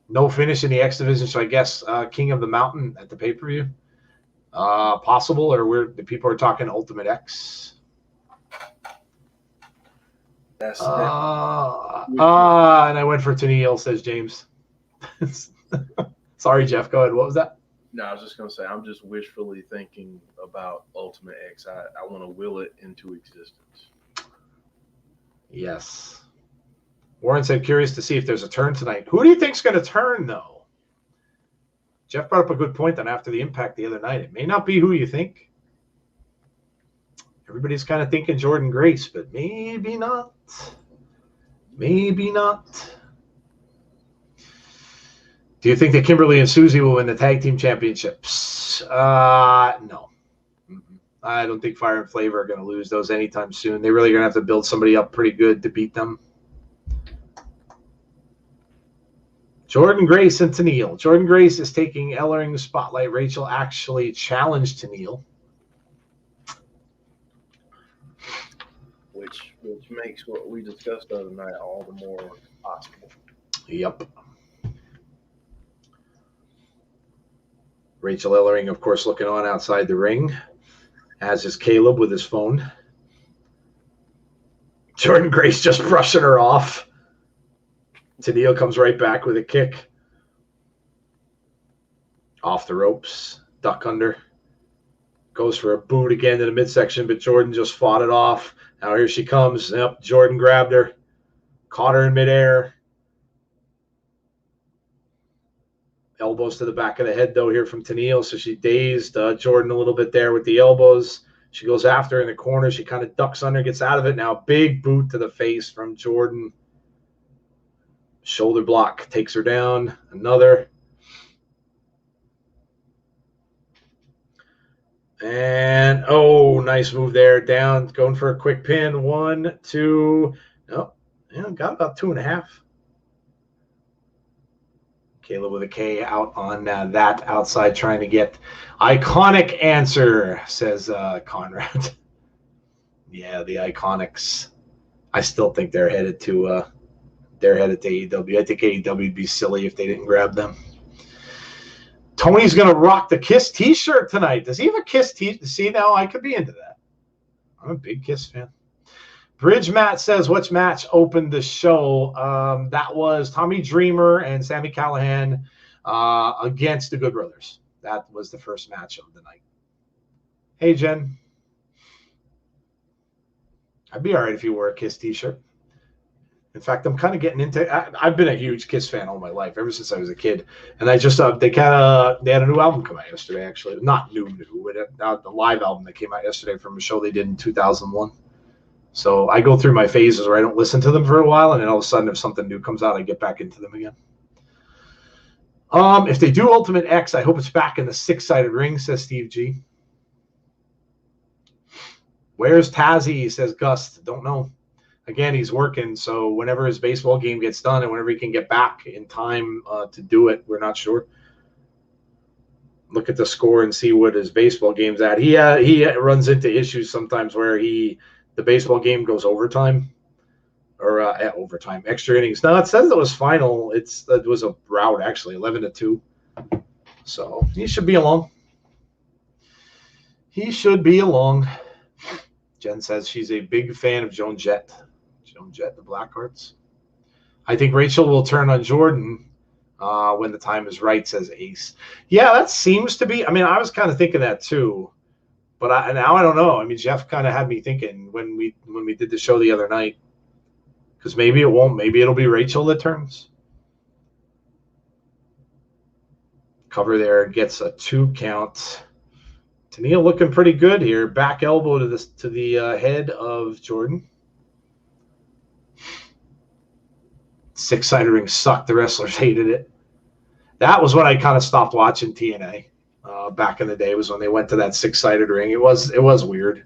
No finish in the X Division, so I guess King of the Mountain at the pay-per-view. Possible, or where the people are talking Ultimate X. And I went for Tennille, says James. Sorry, Jeff. Go ahead. What was that? No, I was just going to say, I'm just wishfully thinking about Ultimate X. I want to will it into existence. Yes. Warren said, curious to see if there's a turn tonight. Who do you think's going to turn, though? Jeff brought up a good point on After the Impact the other night. It may not be who you think. Everybody's kind of thinking Jordan Grace, but maybe not. Maybe not. Do you think that Kimberly and Susie will win the tag team championships? No. I don't think Fire and Flavor are going to lose those anytime soon. They're really going to have to build somebody up pretty good to beat them. Jordan Grace and Tennille. Jordan Grace is taking Ellering's spotlight. Rachel actually challenged Tennille. Which makes what we discussed the other night all the more possible. Yep. Rachel Ellering, of course, looking on outside the ring, as is Caleb with his phone. Jordan Grace just brushing her off. Tennille comes right back with a kick. Off the ropes. Duck under. Goes for a boot again to the midsection, but Jordan just fought it off. Now here she comes. Yep, Jordan grabbed her. Caught her in midair. Elbows to the back of the head, though, here from Tennille. So she dazed Jordan a little bit there with the elbows. She goes after her in the corner. She kind of ducks under, gets out of it. Now big boot to the face from Jordan. Shoulder block takes her down. Another. And, oh, nice move there. Down, going for a quick pin. 1, 2. Nope. Yeah, got about 2.5. Caleb with a K out on that outside trying to get iconic answer, says Conrad. Yeah, the Iconics. I still think they're headed to AEW. I think AEW would be silly if they didn't grab them. Tony's going to rock the Kiss t-shirt tonight. Does he have a Kiss t-shirt? See, now I could be into that. I'm a big Kiss fan. Bridge Matt says, which match opened the show? That was Tommy Dreamer and Sami Callihan against the Good Brothers. That was the first match of the night. Hey, Jen. I'd be all right if you wore a Kiss t-shirt. In fact, I'm kind of getting into. I've been a huge Kiss fan all my life, ever since I was a kid. And I just they had a new album come out yesterday. Actually, not new, but the live album that came out yesterday from a show they did in 2001. So I go through my phases where I don't listen to them for a while, and then all of a sudden, if something new comes out, I get back into them again. If they do Ultimate X, I hope it's back in the 6-sided ring, says Steve G. Where's Tazzy, says Gus. Don't know. Again, he's working, so whenever his baseball game gets done and whenever he can get back in time to do it, we're not sure. Look at the score and see what his baseball game's at. He runs into issues sometimes where the baseball game goes overtime or overtime, extra innings. No, it says it was final. It was a rout, actually, 11-2. So he should be along. He should be along. Jen says she's a big fan of Joan Jett. Joan Jett, the Blackhearts. I think Rachel will turn on Jordan. When the time is right, says Ace. Yeah, that seems to be. I mean, I was kind of thinking that too, but now I don't know. I mean, Jeff kind of had me thinking when we did the show the other night, because maybe it won't. Maybe it'll be Rachel that turns. Cover there, gets a 2 count. Tenille looking pretty good here. Back elbow to the head of Jordan. 6-sided ring sucked. The wrestlers hated it. That was when I kind of stopped watching TNA. Back in the day was when they went to that 6-sided ring. It was weird.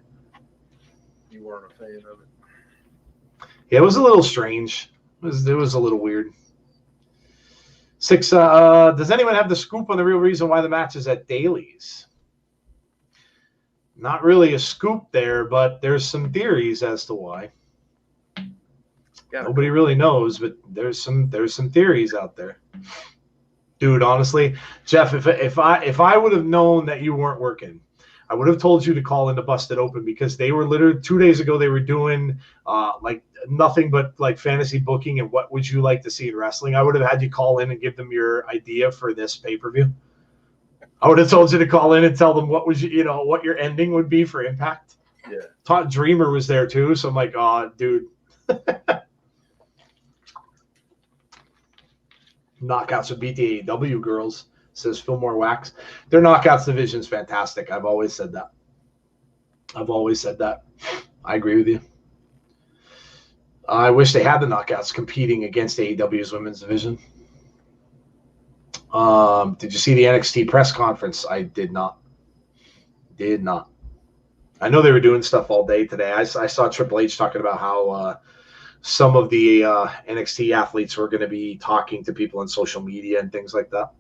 You weren't a fan of it? Yeah, it was a little strange. It was a little weird. 6. Does anyone have the scoop on the real reason why the match is at Daly's? Not really a scoop there, but there's some theories as to why. Nobody really knows, but there's some theories out there. Dude, honestly, Jeff, if I would have known that you weren't working, I would have told you to call in to Busted Open, because they were literally 2 days ago. They were doing like nothing but like fantasy booking and what would you like to see in wrestling. I would have had you call in and give them your idea for this pay-per-view. I would have told you to call in and tell them what was what your ending would be for Impact. Yeah. Todd Dreamer was there too, so I'm like, oh, dude. Knockouts would beat the AEW girls, says Fillmore Wax. Their Knockouts division's fantastic. I've always said that. I agree with you. I wish they had the Knockouts competing against AEW's women's division. Did you see the NXT press conference? I did not. I know they were doing stuff all day today. I saw Triple H talking about how some of the NXT athletes were going to be talking to people on social media and things like that.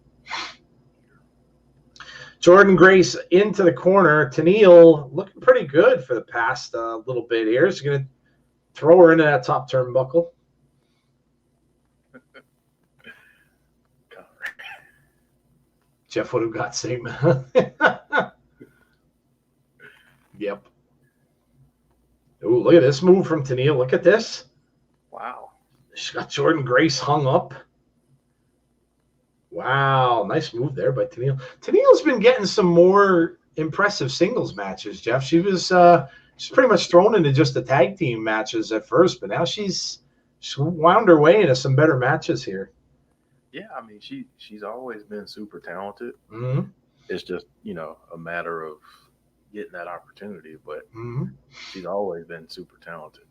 Jordan Grace into the corner. Tenille looking pretty good for the past little bit here. She's going to throw her into that top turnbuckle. Jeff would have got same. Yep. Ooh, look at this move from Tenille. Look at this. Wow. She's got Jordan Grace hung up. Wow, nice move there by Tenille. Tenille's been getting some more impressive singles matches, Jeff. She's pretty much thrown into just the tag team matches at first, but now she's wound her way into some better matches here. Yeah, I mean, she's always been super talented. Mm-hmm. It's just, a matter of getting that opportunity, but she's always been super talented.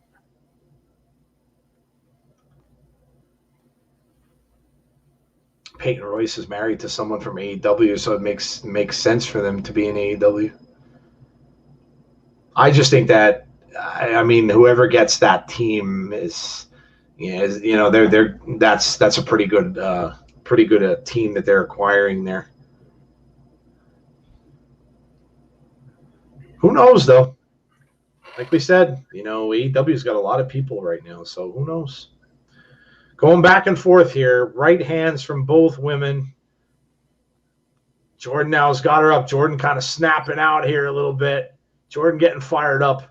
Peyton Royce is married to someone from AEW, so it makes sense for them to be in AEW. I just think that, I mean, whoever gets that team is that's a pretty good team that they're acquiring there. Who knows though? Like we said, AEW's got a lot of people right now, so who knows? Going back and forth here, right hands from both women. Jordan now has got her up. Jordan kind of snapping out here a little bit. Jordan getting fired up.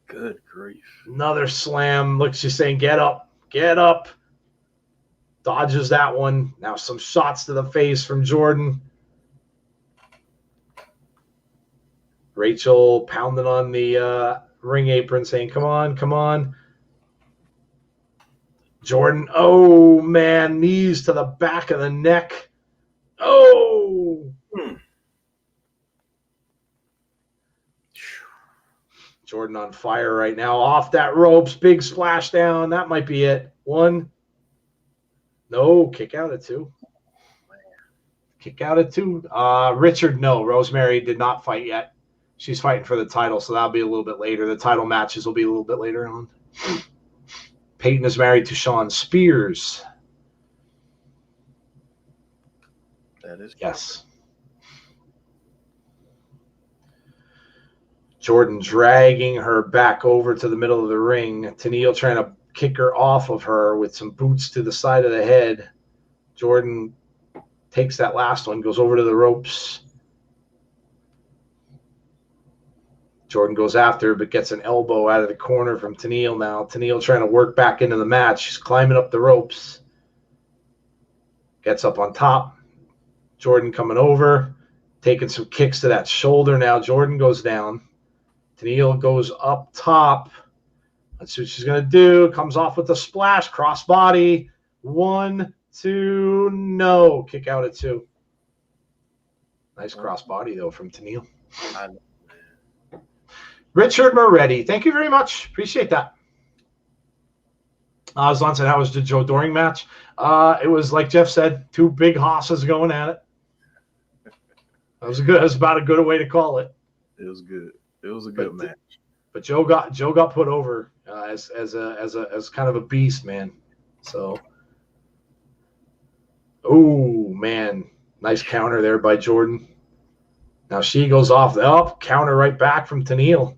Good grief. Another slam. Looks, she's saying, get up, get up. Dodges that one. Now some shots to the face from Jordan. Rachel pounding on the ring apron saying, come on, come on. Jordan, oh, man, knees to the back of the neck. Oh. Jordan on fire right now. Off that ropes, big splash down. That might be it. 1. No, kick out at 2. Kick out at 2. Richard, no. Rosemary did not fight yet. She's fighting for the title, so that'll be a little bit later. The title matches will be a little bit later on. Peyton is married to Sean Spears. That is yes. Jordan dragging her back over to the middle of the ring. Tenille trying to kick her off of her with some boots to the side of the head. Jordan takes that last one, goes over to the ropes. Jordan goes after her, but gets an elbow out of the corner from Tenille now. Tenille trying to work back into the match. She's climbing up the ropes. Gets up on top. Jordan coming over, taking some kicks to that shoulder. Now Jordan goes down. Tennille goes up top. Let's see what she's going to do. Comes off with a splash. Crossbody. 1, 2, no. Kick out at 2. Nice crossbody, though, from Tennille. Richard Moretti, thank you very much. Appreciate that. Aslan said, how was the Joe Doring match? It was, like Jeff said, 2 big hosses going at it. That was good. That was about a good way to call it. It was good. It was a good match. But Joe got put over as kind of a beast, man. So, oh man, nice counter there by Jordan. Now she goes off the up counter right back from Tennille.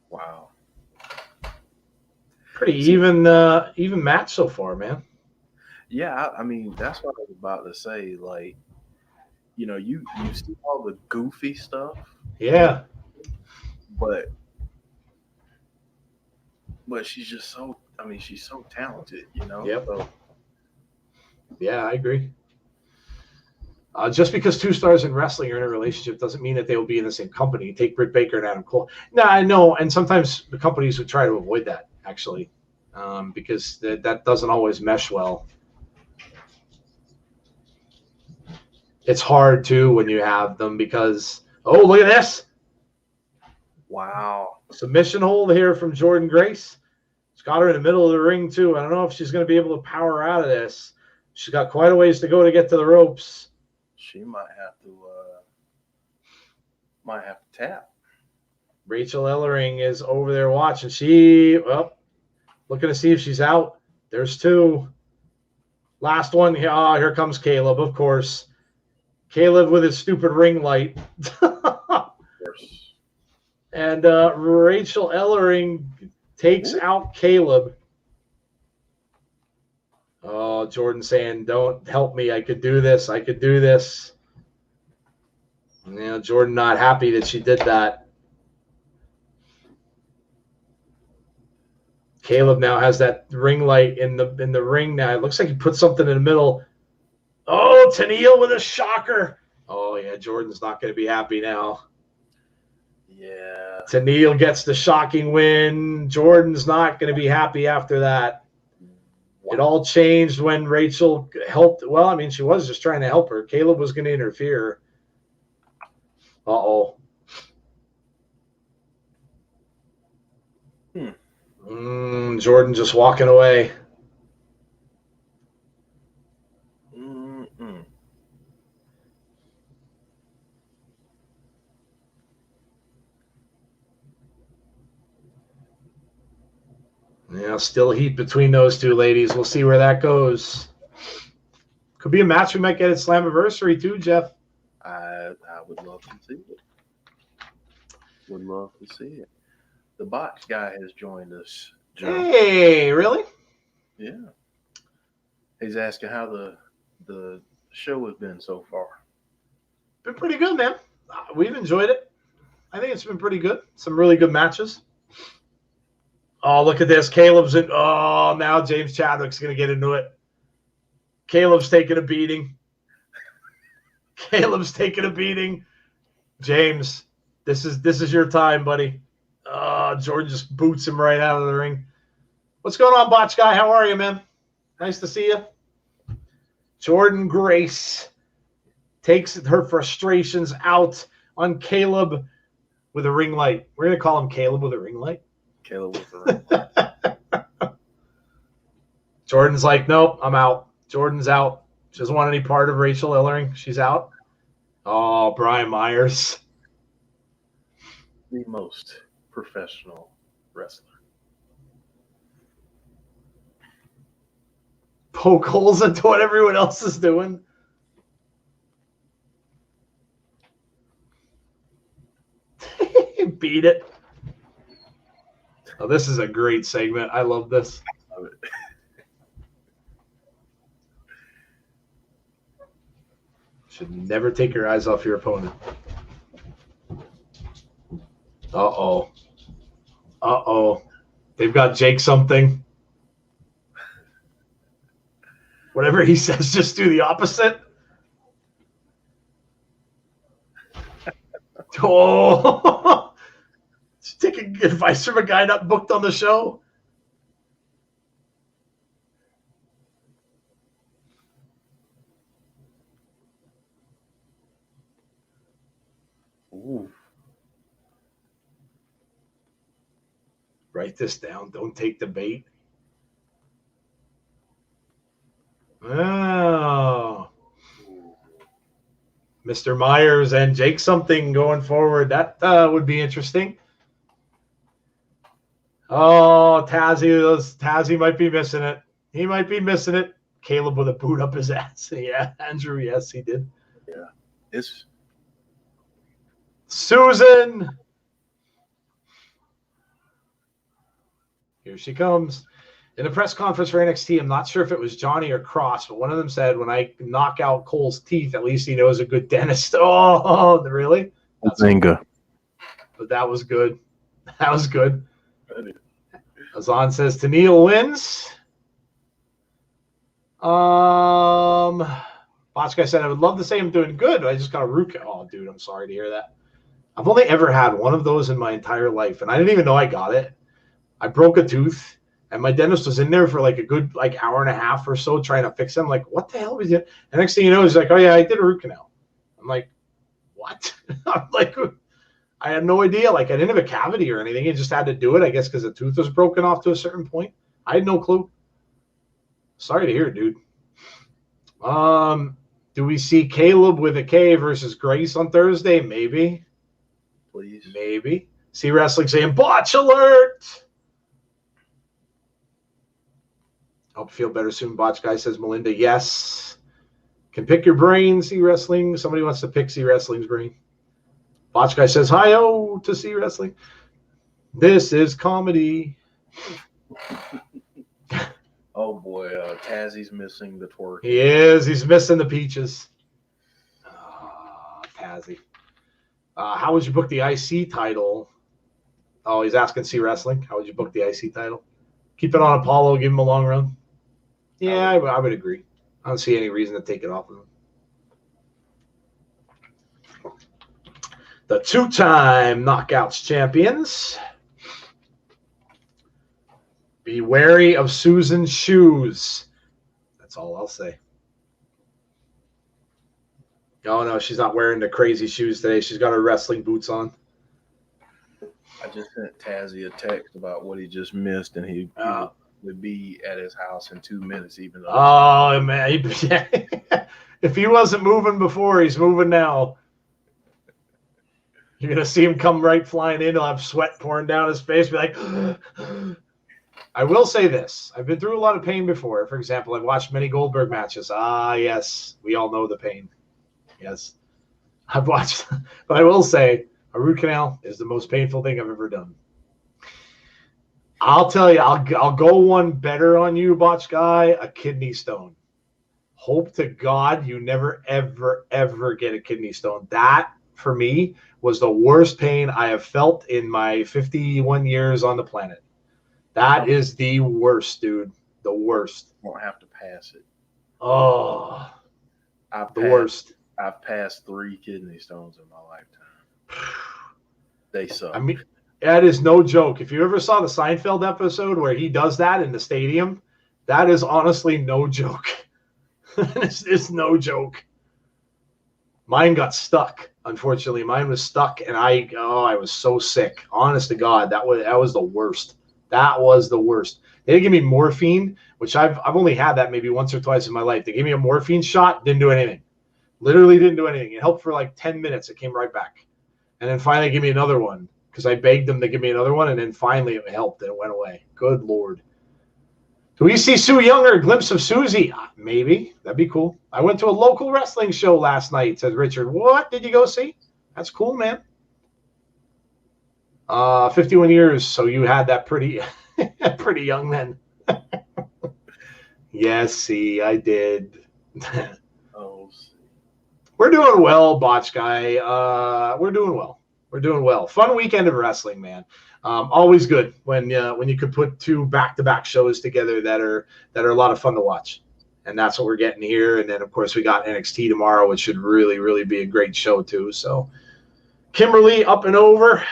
Wow, pretty even match so far, man. Yeah, I mean that's what I was about to say. Like, you know, you see all the goofy stuff. Yeah. But she's just so, I mean, she's so talented, you know? Yep. So. Yeah, I agree. Just because 2 stars in wrestling are in a relationship doesn't mean that they will be in the same company. Take Britt Baker and Adam Cole. No, I know, and sometimes the companies would try to avoid that, actually, because that doesn't always mesh well. It's hard, too, when you have them because, oh, look at this. Wow. Submission hold here from Jordan Grace. She's got her in the middle of the ring, too. I don't know if she's going to be able to power out of this. She's got quite a ways to go to get to the ropes. She might have to tap. Rachel Ellering is over there watching. She, well, looking to see if she's out. There's 2. Last one. Here comes Caleb, of course. Caleb with his stupid ring light. And Rachel Ellering takes out Caleb. Oh, Jordan saying, don't help me. I could do this. I could do this. You know, Jordan not happy that she did that. Caleb now has that ring light in the ring now. It looks like he put something in the middle. Oh, Tennille with a shocker. Oh, yeah, Jordan's not going to be happy now. Yeah. Tennille gets the shocking win. Jordan's not going to be happy after that. It all changed when Rachel helped. Well, I mean, she was just trying to help her. Caleb was going to interfere. Uh-oh. Jordan just walking away. Yeah, still heat between those 2 ladies. We'll see where that goes. Could be a match we might get at Slammiversary too, Jeff. I would love to see it. Would love to see it. The box guy has joined us, Joe. Hey, really? Yeah. He's asking how the show has been so far. Been pretty good, man. We've enjoyed it. I think it's been pretty good. Some really good matches. Oh, look at this. Caleb's in. Oh, now James Chadwick's going to get into it. Caleb's taking a beating. Caleb's taking a beating. James, this is your time, buddy. Jordan just boots him right out of the ring. What's going on, Botch Guy? How are you, man? Nice to see you. Jordan Grace takes her frustrations out on Caleb with a ring light. We're going to call him Caleb with a ring light. Caleb with the ring. Jordan's like, nope, I'm out. Jordan's out. She doesn't want any part of Rachel Ellering. She's out. Oh, Brian Myers. The most professional wrestler. Poke holes into what everyone else is doing. Beat it. Oh, this is a great segment. I love this. I love it. Should never take your eyes off your opponent. Uh-oh. Uh-oh. They've got Jake something. Whatever he says, just do the opposite. Oh, taking advice from a guy not booked on the show. Ooh. Write this down. Don't take the bait. Oh. Mr. Myers and Jake something going forward. That would be interesting. Oh, Tazzy might be missing it. He might be missing it. Caleb with a boot up his ass. Yeah, Andrew, yes, he did. Yeah. It's Susan. Here she comes. In the press conference for NXT, I'm not sure if it was Johnny or Cross, but one of them said, when I knock out Cole's teeth, at least he knows a good dentist. Oh, really? Zinga. But that was good. That was good. Azan says Tennille wins. Botchka said, I would love to say I'm doing good. I just got a root canal. Oh, dude, I'm sorry to hear that. I've only ever had one of those in my entire life, and I didn't even know I got it. I broke a tooth. And my dentist was in there for like a good hour and a half or so trying to fix him. Like, what the hell was it? And next thing you know, he's like, oh, yeah, I did a root canal. I'm like, what? I'm like, I had no idea. Like, I didn't have a cavity or anything. He just had to do it, I guess, because the tooth was broken off to a certain point. I had no clue. Sorry to hear it, dude. Do we see Caleb with a K versus Grace on Thursday? Maybe. Please. Maybe. See Wrestling saying, botch alert! Hope you feel better soon. Botch guy says Melinda, yes. Can pick your brain, see wrestling. Somebody wants to pick see wrestling's brain. Botch guy says hi-oh to see wrestling. This is comedy. Oh boy, Tazzy's missing the twerk. He is. He's missing the peaches. Tazzy. How would you book the IC title? Oh, he's asking see wrestling. How would you book the IC title? Keep it on Apollo. Give him a long run. Yeah, I would agree. I don't see any reason to take it off of him. The two-time Knockouts champions. Be wary of Susan's shoes. That's all I'll say. Oh, no, she's not wearing the crazy shoes today. She's got her wrestling boots on. I just sent Tazzy a text about what he just missed, and he would be at his house in 2 minutes, even though. Oh, man. If he wasn't moving before, he's moving now. You're going to see him come right flying in. He'll have sweat pouring down his face. Be like, I will say this. I've been through a lot of pain before. For example, I've watched many Goldberg matches. Yes. We all know the pain. Yes. I've watched. But I will say, a root canal is the most painful thing I've ever done. I'll tell you, I'll go one better on you, Botch guy, a kidney stone. Hope to God you never, ever, ever get a kidney stone. That, for me, was the worst pain I have felt in my 51 years on the planet. That is the worst, dude. The worst. Won't have to pass it. Oh, worst. I've passed 3 kidney stones in my lifetime. They suck. I mean, that is no joke. If you ever saw the Seinfeld episode where he does that in the stadium, that is honestly no joke. It's no joke. Mine got stuck. Unfortunately, mine was stuck, and I was so sick. Honest to God, that was the worst. That was the worst. They gave me morphine, which I've only had that maybe once or twice in my life. They gave me a morphine shot, didn't do anything. Literally didn't do anything. It helped for like 10 minutes. It came right back. And then finally gave me another one because I begged them to give me another one, and then finally it helped and it went away. Good Lord. Do we see Sue Young or a glimpse of Susie? Maybe. That'd be cool. I went to a local wrestling show last night, says Richard. What did you go see? That's cool, man. 51 years, so you had that pretty pretty young then. Yes, see, I did. Oh, see. We're doing well, Botch guy. We're doing well. We're doing well. Fun weekend of wrestling, man. Always good when you could put 2 back-to-back shows together that are a lot of fun to watch. And that's what we're getting here. And then, of course, we got NXT tomorrow, which should really, really be a great show, too. So, Kimberly up and over.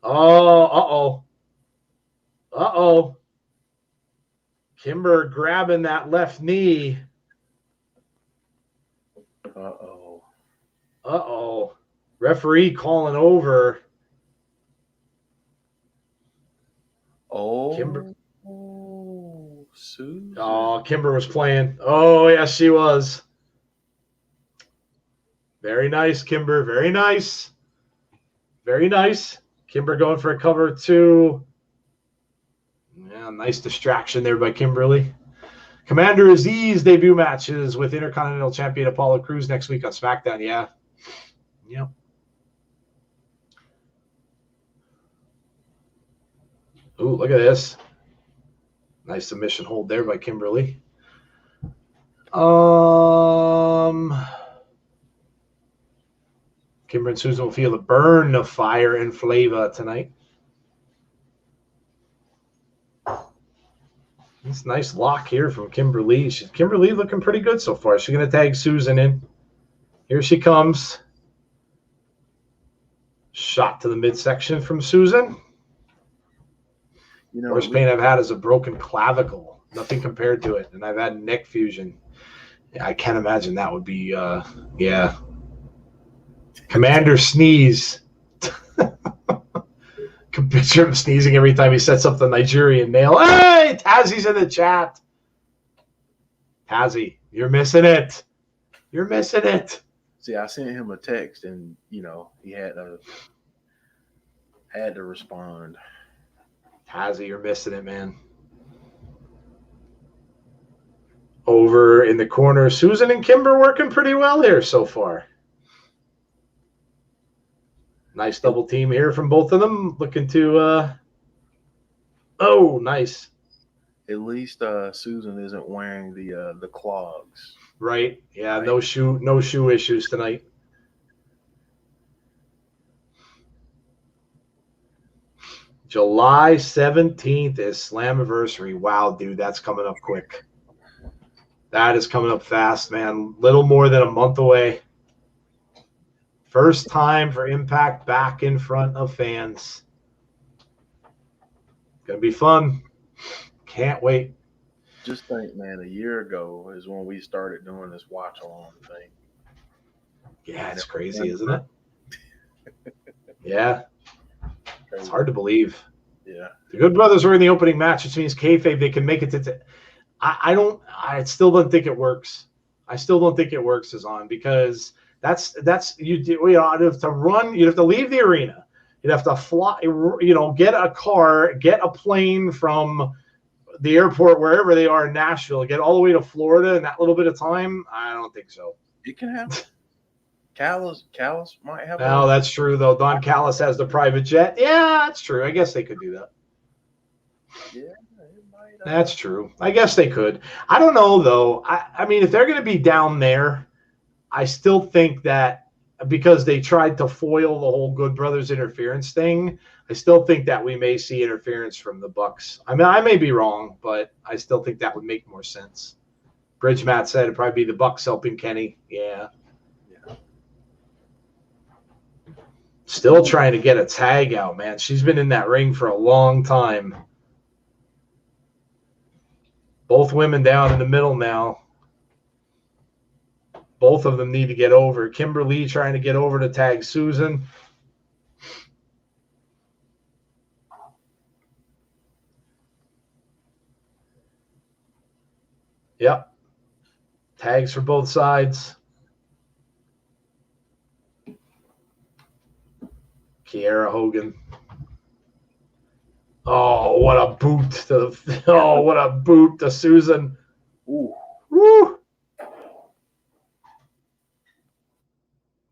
Oh, uh-oh. Uh-oh. Kimber grabbing that left knee. Uh-oh. Uh-oh. Referee calling over. Oh. Kimber. Susan. Oh, Kimber was playing. Oh, yes, she was. Very nice, Kimber. Very nice. Very nice. Kimber going for a cover 2. Yeah, nice distraction there by Kimberly. Commander Aziz debut matches with Intercontinental Champion Apollo Crews next week on SmackDown. Yeah. Yep. Ooh, look at this. Nice submission hold there by Kimberly. Kimber and Susan will feel the burn of fire and flavor tonight. This nice lock here from Kimberly. Kimberly looking pretty good so far. She's going to tag Susan in. Here she comes. Shot to the midsection from Susan. You know, Worst pain I've had is a broken clavicle. Nothing compared to it. And I've had neck fusion. Yeah, I can't imagine that would be, yeah. Commander Sneeze. Picture him sneezing every time he sets up the Nigerian nail. Hey, Tazzy's in the chat. Tazzy, you're missing it. You're missing it. See, I sent him a text, and he had to respond. Tazzy, you're missing it, man. Over in the corner, Susan and Kimber working pretty well here so far. Nice double team here from both of them. Looking to, oh, nice. At least Susan isn't wearing the clogs. Right. Yeah. Right. No shoe issues tonight. July 17th is Slammiversary. Wow, dude, that's coming up quick. That is coming up fast, man. Little more than a month away. First time for Impact back in front of fans. Gonna be fun. Can't wait. Just think, man, a year ago is when we started doing this watch along thing. Yeah, it's crazy, isn't it? Yeah. It's hard to believe. Yeah. The Good Brothers were in the opening match, which means kayfabe, they can make it to I still don't think it works. I still don't think it works, Azan, because you'd have to run, you'd have to leave the arena. You'd have to fly, get a car, get a plane from the airport, wherever they are in Nashville, get all the way to Florida in that little bit of time. I don't think so. It can happen. Callis might have. No, that's true, though. Don Callis has the private jet. Yeah, that's true. I guess they could do that. Yeah, it might. That's true. I guess they could. I don't know, though. I mean, if they're going to be down there, I still think that because they tried to foil the whole Good Brothers interference thing, I still think that we may see interference from the Bucks. I mean, I may be wrong, but I still think that would make more sense. Bridge Matt said it'd probably be the Bucks helping Kenny. Yeah. Still trying to get a tag out, man. She's been in that ring for a long time. Both women down in the middle now. Both of them need to get over. Kimberly trying to get over to tag Susan. Yep. Tags for both sides. Kiera Hogan. Oh, what a boot to Susan. Ooh. Woo.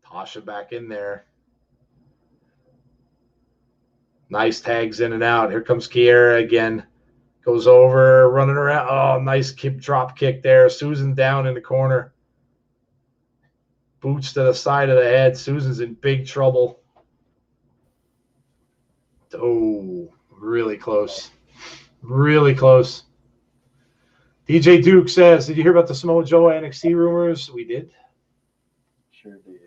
Tasha back in there. Nice tags in and out. Here comes Kiera again. Goes over, running around. Oh, nice drop kick there. Susan down in the corner. Boots to the side of the head. Susan's in big trouble. Oh, really close. Really close. DJ Duke says, did you hear about the Samoa Joe NXT rumors? We did. Sure did.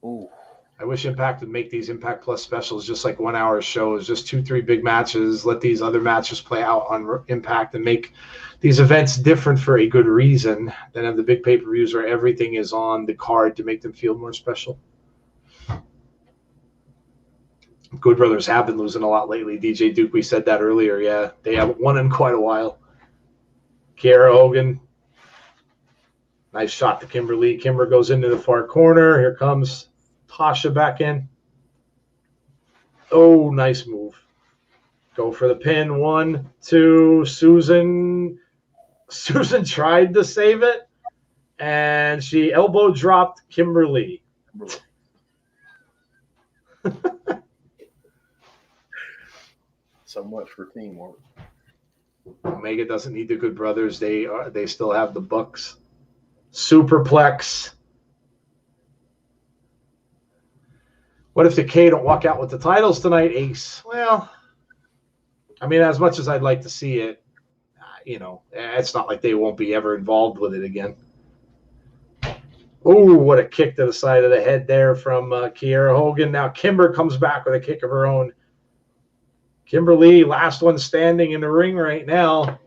Ooh. I wish Impact would make these Impact Plus specials just like 1 hour shows, just 2-3 big matches. Let these other matches play out on Impact and make these events different for a good reason. Then have the big pay-per-views where everything is on the card to make them feel more special. Good Brothers have been losing a lot lately. DJ Duke, we said that earlier. Yeah, they haven't won in quite a while. Kiera Hogan. Nice shot to Kimberly. Kimber goes into the far corner. Here comes Tasha back in. Oh, nice move. Go for the pin. 1, 2. Susan tried to save it, and she elbow dropped Kimberly. So much for teamwork. Omega doesn't need the Good Brothers. They still have the Bucks. Superplex. What if Decay don't walk out with the titles tonight, Ace? Well, I mean, as much as I'd like to see it, it's not like they won't be ever involved with it again. Oh, what a kick to the side of the head there from Kiera Hogan. Now Kimber comes back with a kick of her own. Kimberly, last one standing in the ring right now.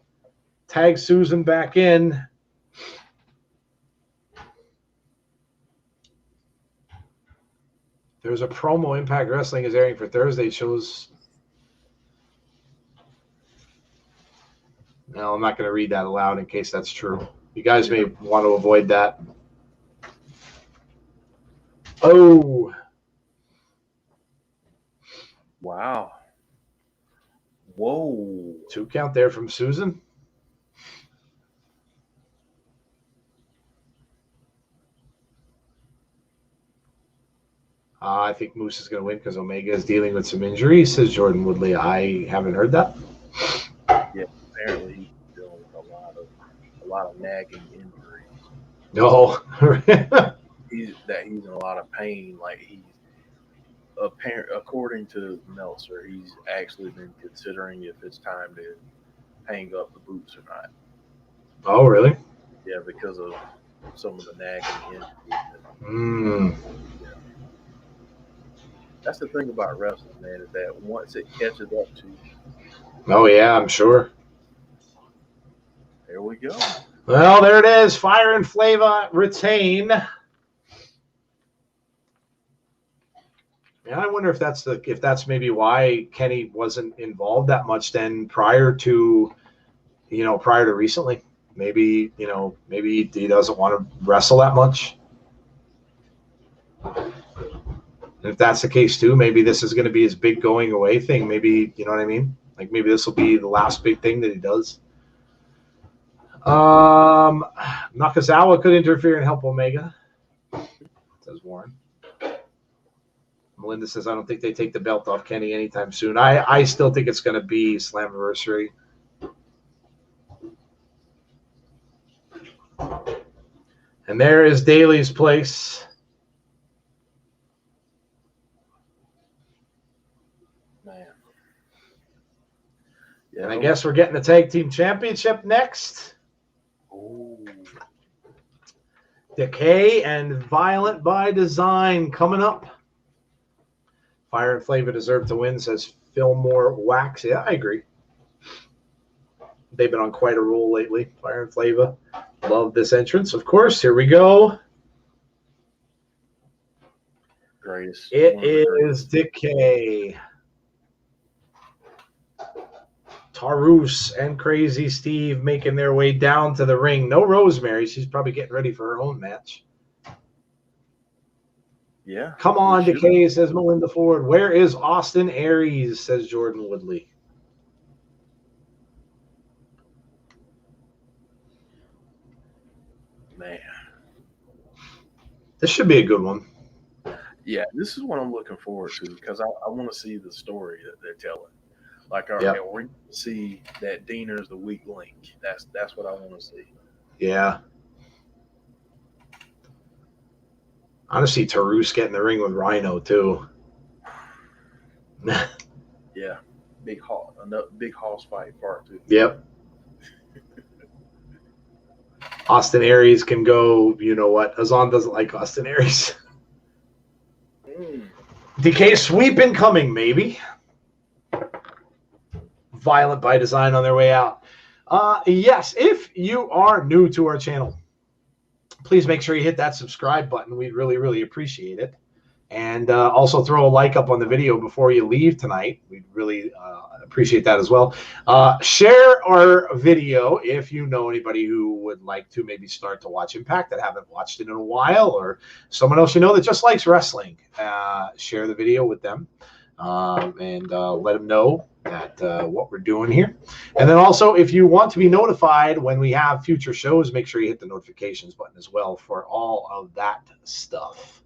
Tag Susan back in. There's a promo Impact Wrestling is airing for Thursday shows. No, I'm not going to read that aloud in case that's true. You guys may want to avoid that. Oh. Wow. Whoa. 2 count there from Susan. I think Moose is going to win because Omega is dealing with some injuries, says Jordan Woodley. I haven't heard that. Yeah, apparently he's dealing with a lot of nagging injuries. No. he's in a lot of pain. Like he's according to Meltzer, he's actually been considering if it's time to hang up the boots or not. Oh, really? Yeah, because of some of the nagging injuries. Yeah. That's the thing about wrestling, man, is that once it catches up to you. Oh, yeah, I'm sure. There we go. Well, there it is. Fire and Flava retain. Yeah, I wonder if that's maybe why Kenny wasn't involved that much then prior to recently. Maybe he doesn't want to wrestle that much. And if that's the case too, maybe this is going to be his big going away thing. Maybe, you know what I mean? Like maybe this will be the last big thing that he does. Nakazawa could interfere and help Omega, says Warren. Melinda says, I don't think they take the belt off Kenny anytime soon. I still think it's going to be Slammiversary. And there is Daly's place. Man. And I guess we're getting the Tag Team Championship next. Ooh. Decay and Violent by Design coming up. Fire and Flava deserve to win, says Fillmore Wax. Yeah, I agree. They've been on quite a roll lately. Fire and Flava. Love this entrance, of course. Here we go. Greatest. It is Decay. Tarus and Crazy Steve making their way down to the ring. No Rosemary. She's probably getting ready for her own match. Yeah. Come on, Decay, says Melinda Ford. Where is Austin Aries, says Jordan Woodley. Man. This should be a good one. Yeah, this is what I'm looking forward to because I want to see the story that they're telling. Like, all right, Yep. we're going to see that Diener's the weak link. That's what I want to see. Yeah. I want to see Tarus get in the ring with Rhino, too. Yeah. big hoss fight part 2. Yep. Austin Aries can go, you know what? Azan doesn't like Austin Aries. Decay sweep incoming, maybe. Violent by Design on their way out. Yes, if you are new to our channel, please make sure you hit that subscribe button. We'd really, really appreciate it. And also throw a like up on the video before you leave tonight. We'd really appreciate that as well. Share our video if you know anybody who would like to maybe start to watch Impact that haven't watched it in a while, or someone else you know that just likes wrestling. Share the video with them and let them know that what we're doing here. And then also, if you want to be notified when we have future shows, make sure you hit the notifications button as well for all of that stuff.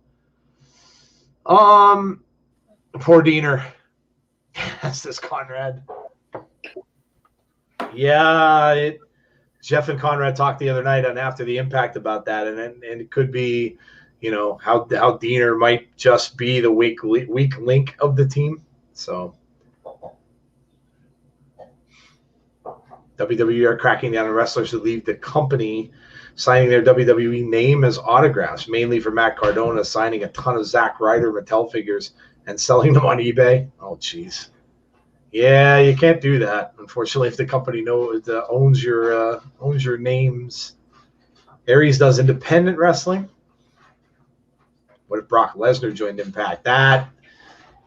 Poor Diener. That's this Conrad. Yeah, Jeff and Conrad talked the other night and after the Impact about that, and it could be, you know, how Diener might just be the weak link of the team. So WWE are cracking down on wrestlers who leave the company, signing their WWE name as autographs, mainly for Matt Cardona, signing a ton of Zack Ryder Mattel figures and selling them on eBay. Oh, jeez. Yeah, you can't do that, unfortunately, if the company owns your names. Aries does independent wrestling. What if Brock Lesnar joined Impact? That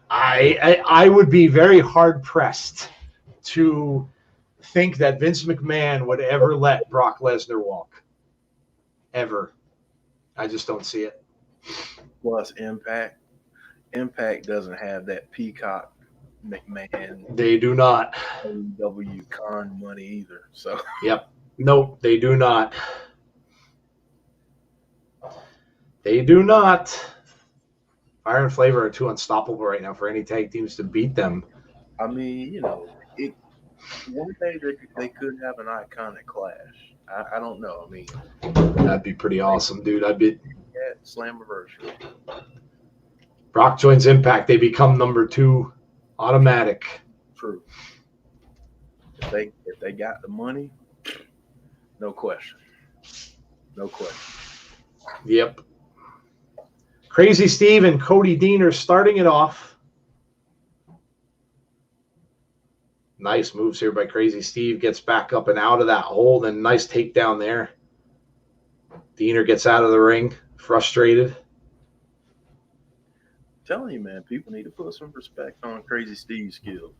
I would be very hard pressed to think that Vince McMahon would ever let Brock Lesnar walk. Ever. I just don't see it. Plus Impact doesn't have that Peacock McMahon. They do not. AEW con money either. So yep. Nope, they do not. They do not. Fire and Flavor are too unstoppable right now for any tag teams to beat them. I mean, you know, one day they could have an iconic clash. I don't know. I mean, that'd be pretty awesome, dude. I'd be Slammiversary. Brock joins Impact. They become number 2 automatic. True. If they got the money, no question. No question. Yep. Crazy Steve and Cody Deaner starting it off. Nice moves here by Crazy Steve. Gets back up and out of that hole. Then nice takedown there. Deaner gets out of the ring, frustrated. I'm telling you, man, people need to put some respect on Crazy Steve's skills.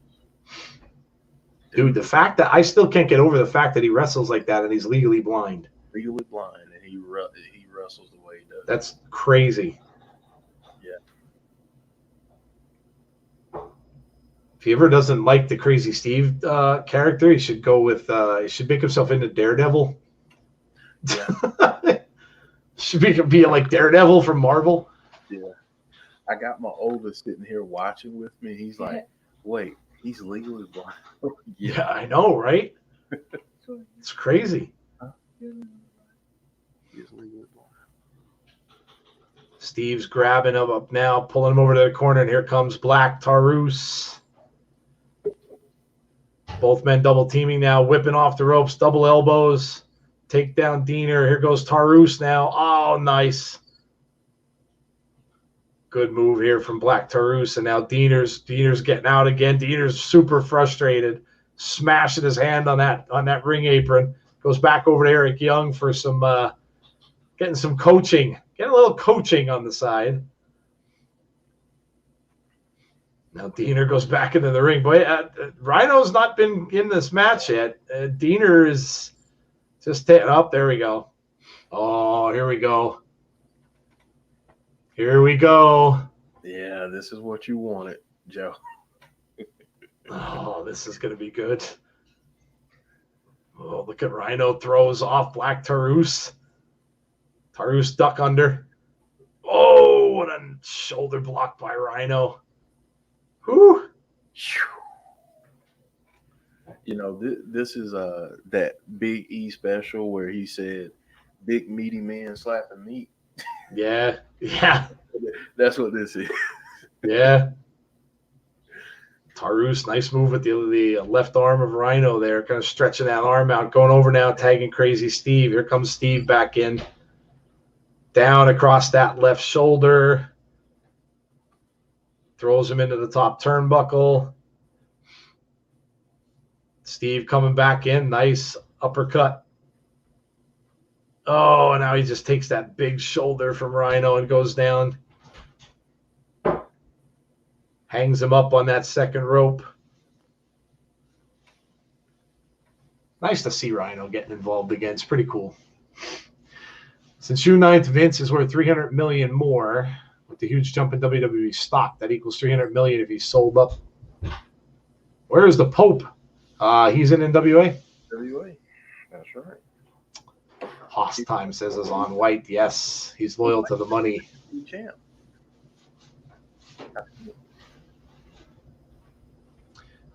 Dude, the fact that I still can't get over the fact that he wrestles like that and he's legally blind. Legally blind, and he wrestles the way he does. That's crazy. If he ever doesn't like the Crazy Steve character, he should go with he should make himself into Daredevil. Yeah. Should be like Daredevil from Marvel. Yeah. I got my oldest sitting here watching with me. He's like, wait, he's legally blind. Yeah, I know, right? It's crazy. He's legally blind. Steve's grabbing him up now, pulling him over to the corner, and here comes Black Taurus. Both men double teaming now, whipping off the ropes, double elbows, take down Deaner. Here goes Taurus now. Oh, nice. Good move here from Black Taurus, and now Deaner's getting out again. Deaner's super frustrated, smashing his hand on that ring apron. Goes back over to Eric Young for some getting some coaching, getting a little coaching on the side. Now Deaner goes back into the ring. Boy, Rhino's not been in this match yet. Deaner is just taking up. There we go. Oh, here we go. Here we go. Yeah, this is what you wanted, Joe. Oh, this is going to be good. Oh, look at Rhino throws off Black Taurus. Taurus duck under. Oh, what a shoulder block by Rhino. Whew. You know, this is that Big E special where he said, "Big meaty man slapping meat." Yeah. That's what this is. Yeah. Tarus, nice move with the left arm of Rhino there, kind of stretching that arm out, going over now, tagging Crazy Steve. Here comes Steve back in. Down across that left shoulder. Throws him into the top turnbuckle. Steve coming back in. Nice uppercut. Oh, now he just takes that big shoulder from Rhino and goes down. Hangs him up on that second rope. Nice to see Rhino getting involved again. It's pretty cool. Since June 9th, Vince is worth $300 million more with the huge jump in WWE stock. That equals $300 million if he's sold up. Where is the Pope? He's in NWA. NWA. That's right. Hoss time says is on White. Yes, he's loyal to the money. Champ.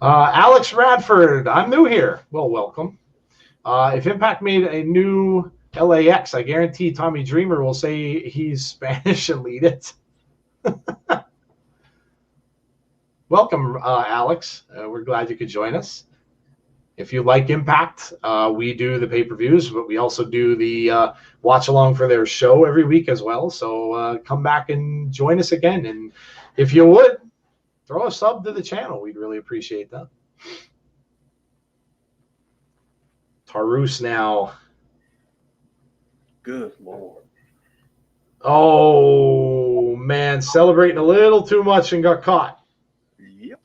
Alex Radford, I'm new here. Well, welcome. If Impact made a new LAX, I guarantee Tommy Dreamer will say he's Spanish and lead it. Welcome, Alex. We're glad you could join us. If you like Impact, we do the pay-per-views, but we also do the watch-along for their show every week as well. So come back and join us again. And if you would, throw a sub to the channel. We'd really appreciate that. Tarus now. Good Lord. Oh, man. Celebrating a little too much and got caught. Yep.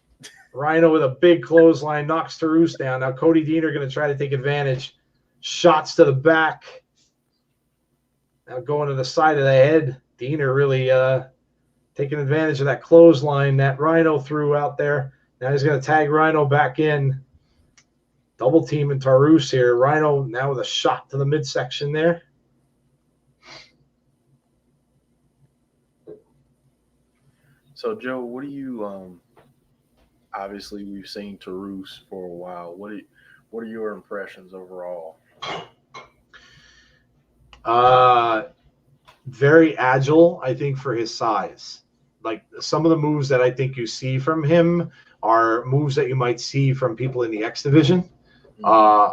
Rhino with a big clothesline knocks Tarus down. Now Cody Dean are going to try to take advantage. Shots to the back. Now going to the side of the head. Deaner really taking advantage of that clothesline that Rhino threw out there. Now he's going to tag Rhino back in. Double teaming Tarus here. Rhino now with a shot to the midsection there. So, Joe, what do you obviously we've seen Tarus for a while. What are your impressions overall? Very agile, I think, for his size. Like some of the moves that I think you see from him are moves that you might see from people in the X division,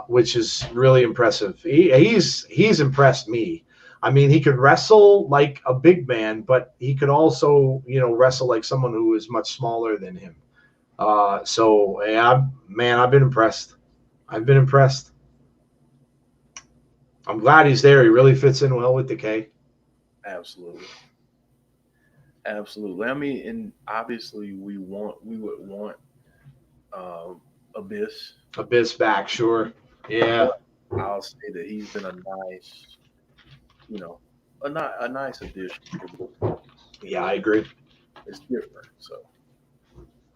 which is really impressive. He's impressed me. I mean, he could wrestle like a big man, but he could also, wrestle like someone who is much smaller than him. So, yeah, man, I've been impressed. I'm glad he's there. He really fits in well with Decay. Absolutely. I mean, and obviously we would want Abyss back, sure. Yeah. But I'll say that he's been a nice addition. Yeah, I agree. It's different, so.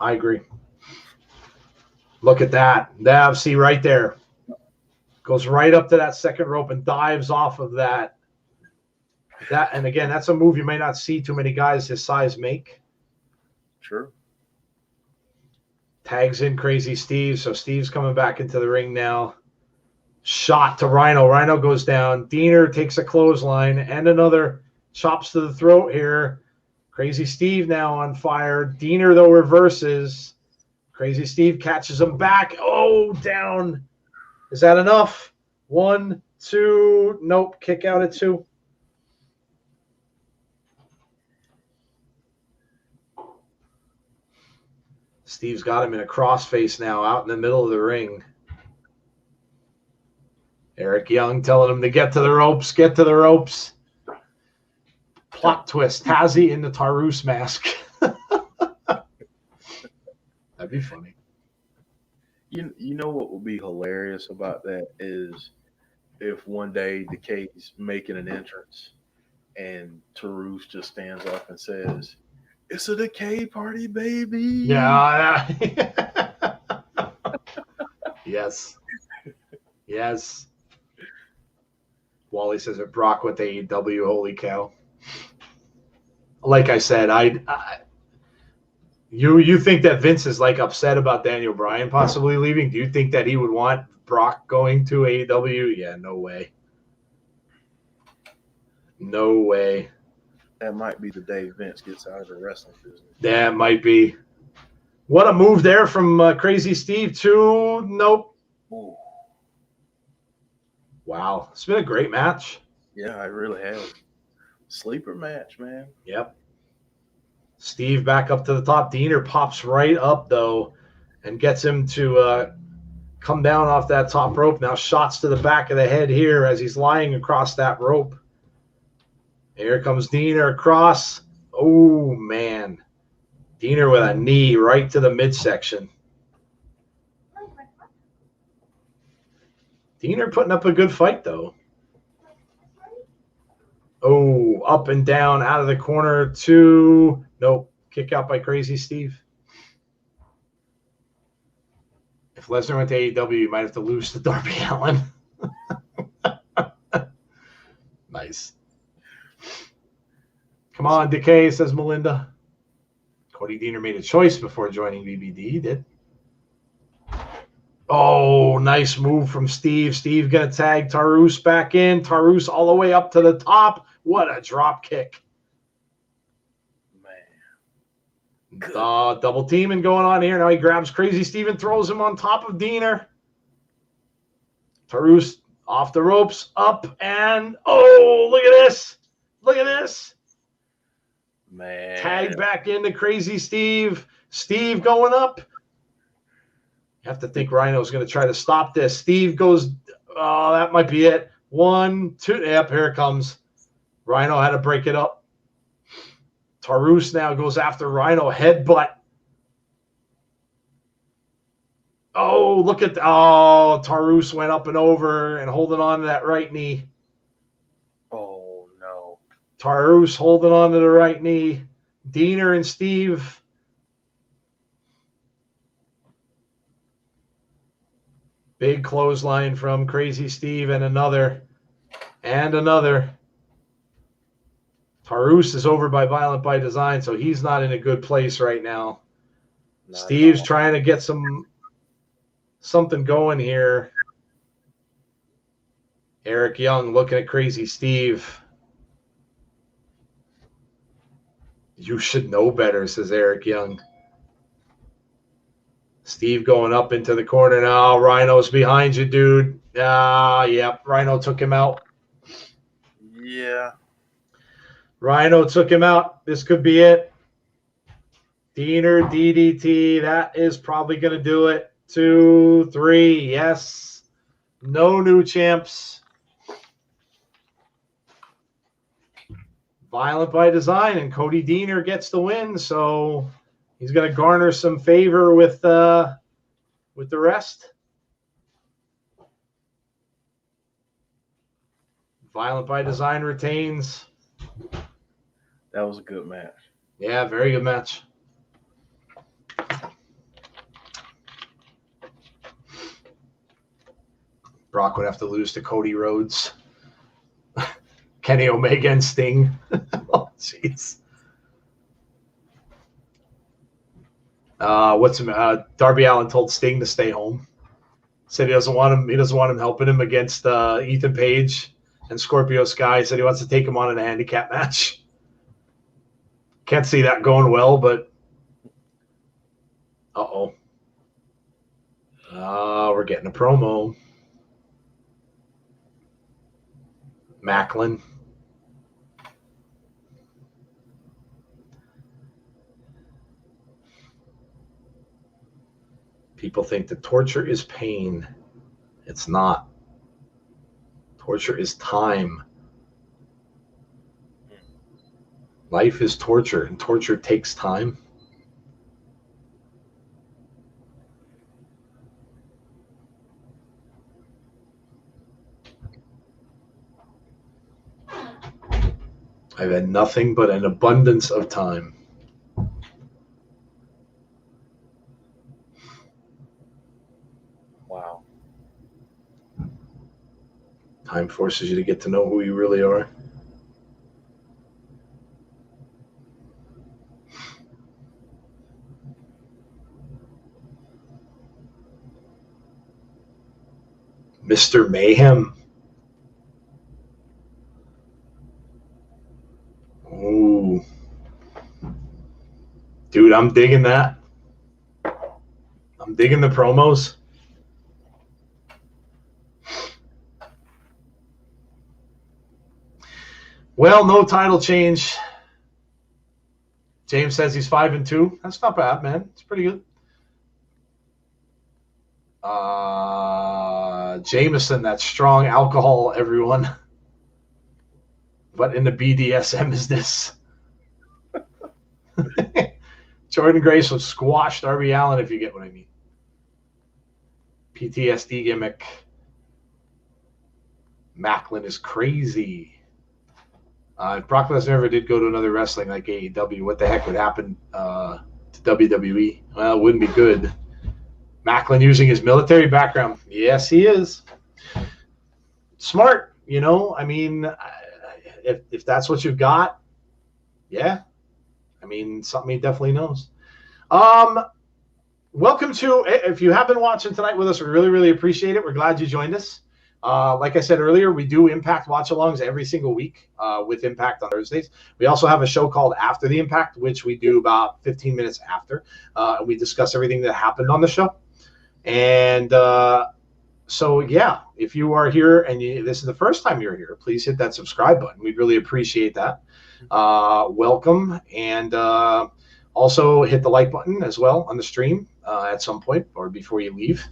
I agree. Look at that. Nav, see right there. Goes right up to that second rope and dives off of that. And again, that's a move you may not see too many guys his size make. Sure. Tags in Crazy Steve. So Steve's coming back into the ring now. Shot to Rhino. Rhino goes down. Deaner takes a clothesline and another chops to the throat here. Crazy Steve now on fire. Deaner, though, reverses. Crazy Steve catches him back. Oh, down. Is that enough? 1, 2. Nope. Kick out at 2. Steve's got him in a crossface now out in the middle of the ring. Eric Young telling him to get to the ropes. Get to the ropes. Plot twist. Tazzy in the Tarus mask. That'd be funny. You know what would be hilarious about that is if one day Decay's making an entrance and Tarus just stands up and says, "It's a Decay party, baby." Yeah. Yes. Wally says it. Brock with AEW. Holy cow. Like I said, you think that Vince is like upset about Daniel Bryan possibly leaving? Do you think that he would want Brock going to AEW? Yeah, no way. No way. That might be the day Vince gets out of the wrestling business. That might be. What a move there from Crazy Steve to nope. Ooh. Wow. It's been a great match. Yeah, I really have. Sleeper match, man. Yep. Steve back up to the top. Diener pops right up, though, and gets him to come down off that top rope. Now shots to the back of the head here as he's lying across that rope. Here comes Diener across. Oh, man. Diener with a knee right to the midsection. Diener putting up a good fight, though. Oh, up and down, out of the corner to... Nope, kick out by Crazy Steve. If Lesnar went to AEW, you might have to lose to Darby Allin. Nice. Come on, Decay, says Melinda. Cody Diener made a choice before joining BBD. He did. Oh, nice move from Steve. Steve going to tag Tarus back in. Tarus all the way up to the top. What a drop kick. Man. Double teaming going on here. Now he grabs Crazy Steve and throws him on top of Diener. Tarus off the ropes, up, and oh, look at this. Look at this. Man. Tag back into Crazy Steve. Steve going up. You have to think Rhino's going to try to stop this. Steve goes, oh, that might be it. 1, 2. Yep, here it comes. Rhino had to break it up. Tarus now goes after Rhino. Headbutt. Oh, look at Tarus went up and over and holding on to that right knee. Oh, no. Tarus holding on to the right knee. Diener and Steve. Big clothesline from Crazy Steve and another. And another. Tarus is over by Violent by Design, so he's not in a good place right now. Steve's trying to get something going here. Eric Young looking at Crazy Steve. You should know better, says Eric Young. Steve going up into the corner now. Rhino's behind you, dude. Yep. Rhino took him out. Yeah. Rhino took him out. This could be it. Diener, DDT. That is probably going to do it. 2, 3. Yes. No new champs. Violent by Design, and Cody Diener gets the win, so he's going to garner some favor with the rest. Violent by Design retains. That was a good match. Yeah, very good match. Brock would have to lose to Cody Rhodes. Kenny Omega and Sting. Oh, jeez. Darby Allin told Sting to stay home. Said he doesn't want him helping him against Ethan Page and Scorpio Sky. Said he wants to take him on in a handicap match. Can't see that going well, but we're getting a promo. Macklin. People think that torture is pain. It's not. Torture is time. Life is torture, and torture takes time. I've had nothing but an abundance of time. Wow. Time forces you to get to know who you really are. Mr. Mayhem. Ooh. Dude, I'm digging that. I'm digging the promos. Well, no title change. James says he's 5-2. That's not bad, man. It's pretty good. Jameson, that strong alcohol, everyone. What in the BDSM is this? Jordan Grace was squashed Darby Allin, if you get what I mean. PTSD gimmick. Macklin is crazy. If Brock Lesnar ever did go to another wrestling like AEW, what the heck would happen to WWE? Well, it wouldn't be good. Macklin using his military background. Yes, he is. Smart, you know. I mean, if that's what you've got, yeah. I mean, something he definitely knows. Welcome to, if you have been watching tonight with us, we really, really appreciate it. We're glad you joined us. Like I said earlier, we do Impact watch-alongs every single week with Impact on Thursdays. We also have a show called After the Impact, which we do about 15 minutes after. And we discuss everything that happened on the show. And so, yeah, if you are here and this is the first time you're here, please hit that subscribe button. We'd really appreciate that. Welcome. And also hit the like button as well on the stream at some point or before you leave.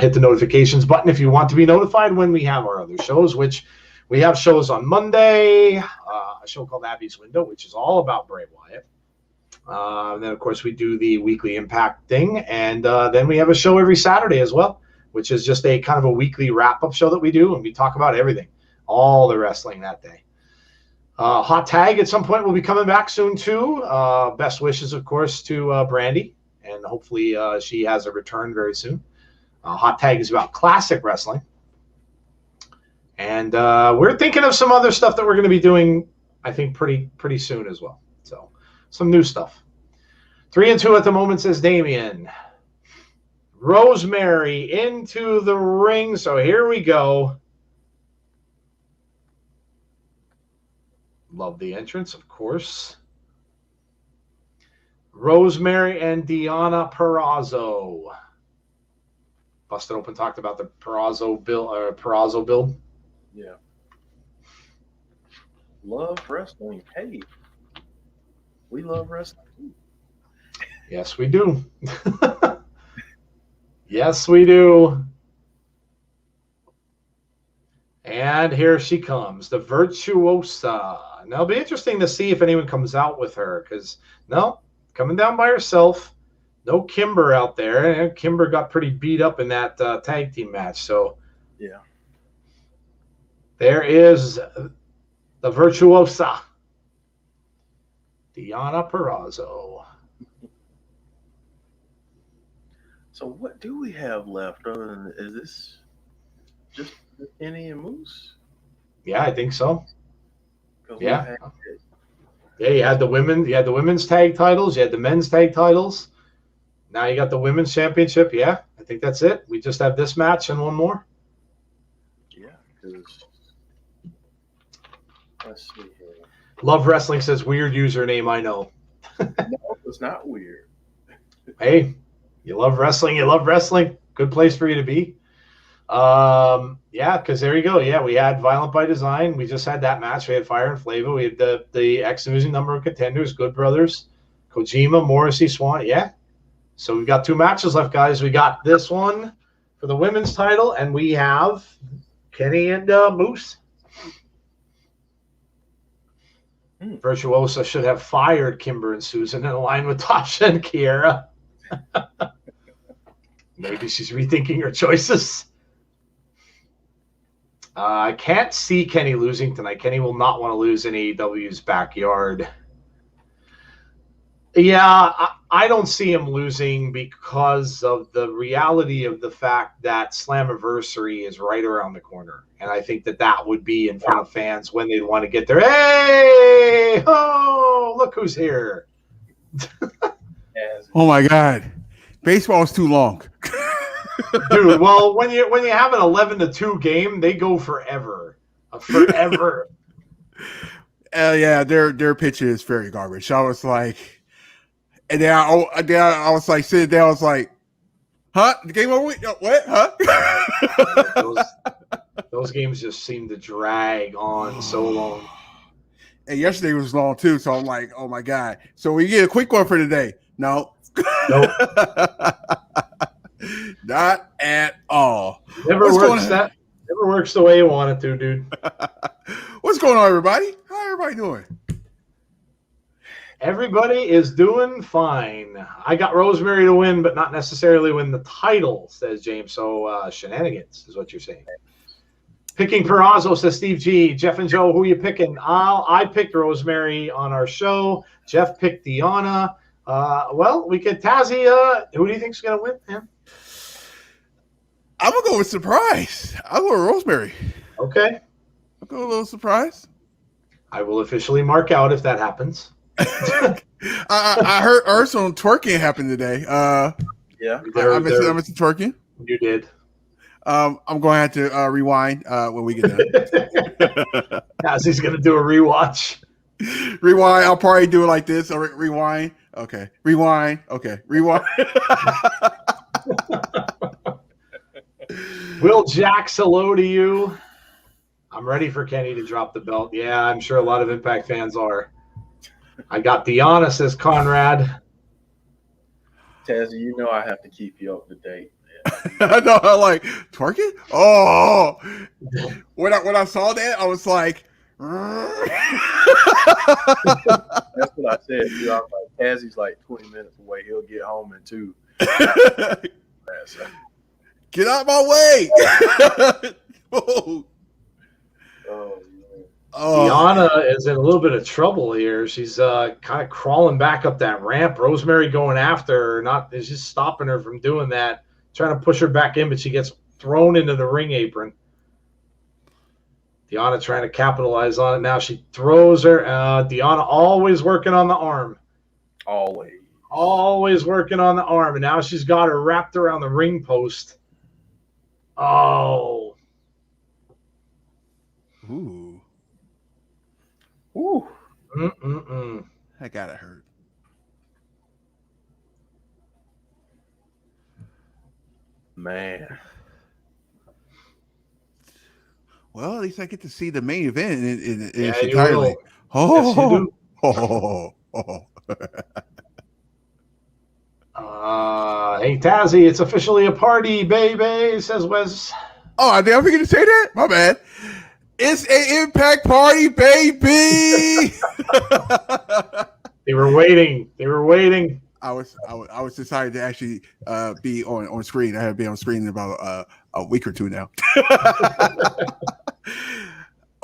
Hit the notifications button if you want to be notified when we have our other shows, which we have shows on Monday, a show called Abby's Window, which is all about Bray Wyatt. And then, of course, we do the weekly Impact thing. And then we have a show every Saturday as well, which is just a kind of a weekly wrap-up show that we do. And we talk about everything, all the wrestling that day. Hot Tag at some point will be coming back soon, too. Best wishes, of course, to Brandy. And hopefully she has a return very soon. Hot Tag is about classic wrestling. And we're thinking of some other stuff that we're going to be doing, I think, pretty soon as well. So some new stuff. 3-2 at the moment, says Damien. Rosemary into the ring. So here we go. Love the entrance, of course. Rosemary and Deonna Purrazzo. Busted Open talked about the Purrazzo build. Yeah. Love wrestling. Hey, we love wrestling too. Yes, we do. Yes, we do. And here she comes, the Virtuosa. Now, it'll be interesting to see if anyone comes out with her, because, no, coming down by herself. No Kimber out there. And Kimber got pretty beat up in that tag team match. So, yeah. There is the Virtuosa, Deonna Purrazzo. So what do we have left? Other than, is this just Kenny and Moose? Yeah, I think so. Yeah. Yeah, you had the women's tag titles. You had the men's tag titles. Now you got the women's championship. Yeah, I think that's it. We just have this match and one more. Yeah, because let's see here. Love Wrestling says weird username. I know. No, it's not weird. Hey, you love wrestling. You love wrestling. Good place for you to be. Yeah, because there you go. Yeah, we had Violent by Design. We just had that match. We had Fire and Flava. We had the X-Division number of contenders, Good Brothers, Kojima, Morrissey, Swann. Yeah. So we've got 2 matches left, guys. We got this one for the women's title, and we have Kenny and Moose. Virtuosa should have fired Kimber and Susan and aligned with Tasha and Kiera. Maybe she's rethinking her choices. I can't see Kenny losing tonight. Kenny will not want to lose in AEW's backyard. Yeah, I don't see him losing because of the reality of the fact that Slammiversary is right around the corner. And I think that would be in front of fans when they want to get there. Hey, oh, look who's here. Oh, my God. Baseball is too long. Dude, well, when you have an 11-2 game, they go forever. Forever. Yeah, their pitch is very garbage. I was like, and then I was like sitting there, I was like, Huh? The game over? What? Huh? those games just seem to drag on so long. And yesterday was long too, so I'm like, oh my god. So we get a quick one for today. No. Nope. Not at all. Never works the way you want it to, dude. What's going on, everybody? How everybody doing? Everybody is doing fine. I got Rosemary to win, but not necessarily win the title, says James. So shenanigans is what you're saying. Picking Purrazzo, says Steve G. Jeff and Joe, who are you picking? I picked Rosemary on our show. Jeff picked Deonna. Well, we could Tazzy. Who do you think's going to win, man? I'm going to go with surprise. I'll go with Rosemary. Okay. I'll go with a little surprise. I will officially mark out if that happens. I heard some twerking happened today. Yeah. I missed the twerking. You did. I'm going to have to rewind when we get done. He's going to do a rewatch. Rewind. I'll probably do it like this. Rewind. Okay. Rewind. Okay. Rewind. Will Jax, hello to you. I'm ready for Kenny to drop the belt. Yeah, I'm sure a lot of Impact fans are. I got Deonna, says Conrad. Tazzy, you know I have to keep you up to date. I know, I'm like, twerking? Oh, when I saw that, I was like, that's what I said. Dude. I was like, Tazzy's like 20 minutes away. He'll get home in 2. Get out my way. Oh. Deonna is in a little bit of trouble here. She's kind of crawling back up that ramp. Rosemary going after her, is just stopping her from doing that. Trying to push her back in, but she gets thrown into the ring apron. Deonna trying to capitalize on it. Now she throws her. Deonna always working on the arm. Always working on the arm. And now she's got her wrapped around the ring post. Oh. Ooh. That gotta hurt. Man. Well, at least I get to see the main event in its entirety. Oh, yes, hey, Tazzy, it's officially a party, baby, says Wes. Oh, I did I forget to say that? My bad. It's an Impact party, baby. They were waiting. I was decided to actually be on screen. I have been on screen in about a week or two now.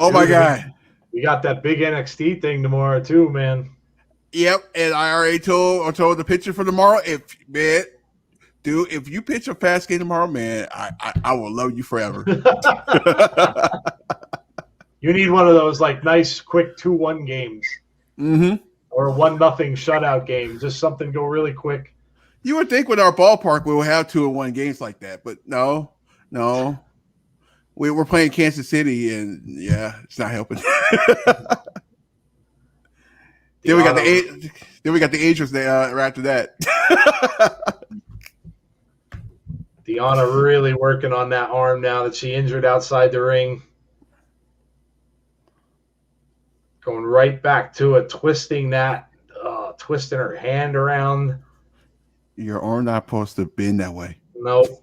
Oh my god! We got that big NXT thing tomorrow too, man. Yep, and I already told the pitcher for tomorrow. If you pitch a fast game tomorrow, man, I will love you forever. You need one of those like nice, quick 2-1 games. Mm-hmm. Or a 1-0 shutout game. Just something go really quick. You would think with our ballpark we will have 2-1 games like that, but no. We're playing Kansas City, and yeah, it's not helping. Then we got the Angels there after that. Deonna really working on that arm now that she injured outside the ring. Going right back to it, twisting her hand around. Your arm not supposed to bend that way. Nope.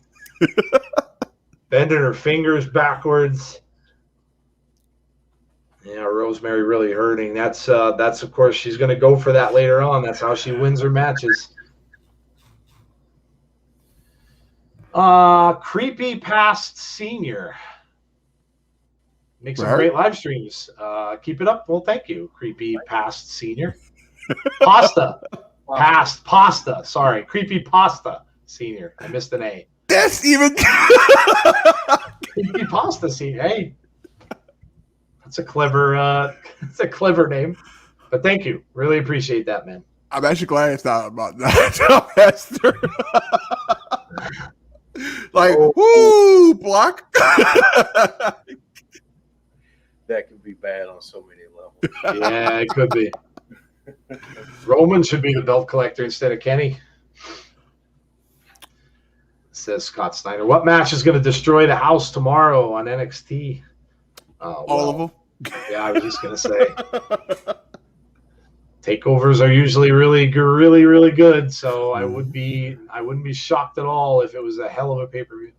Bending her fingers backwards. Yeah, Rosemary really hurting. That's of course she's going to go for that later on. That's how she wins her matches. Creepy Past Senior. Make some great live streams. Keep it up. Well, thank you, Creepy Past Senior. Pasta. Pasta. Sorry, Creepy Pasta Senior. I missed an A. That's even Creepy Pasta Senior. Hey, that's a clever name. But thank you. Really appreciate that, man. I'm actually glad it's not about that. Like, woo, block. That could be bad on so many levels. Yeah, it could be. Roman should be the belt collector instead of Kenny. says Scott Steiner. What match is going to destroy the house tomorrow on NXT? All of them. Yeah, I was just going to say. Takeovers are usually really good, so I wouldn't be shocked at all if it was a hell of a pay-per-view.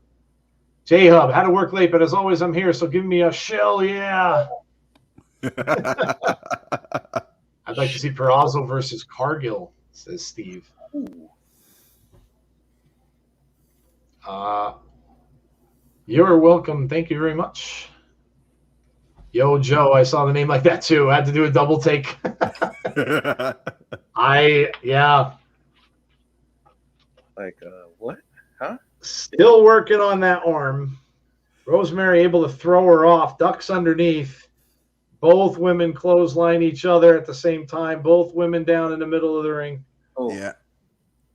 J-Hub, had to work late, but as always, I'm here, so give me a shill, yeah. I'd like to see Purrazzo versus Cargill, says Steve. You're welcome. Thank you very much. Yo, Joe, I saw the name like that too. I had to do a double take. Like, what? Huh? Still working on that arm. Rosemary able to throw her off, ducks underneath. Both women clothesline each other at the same time. Both women down in the middle of the ring. Oh. Yeah.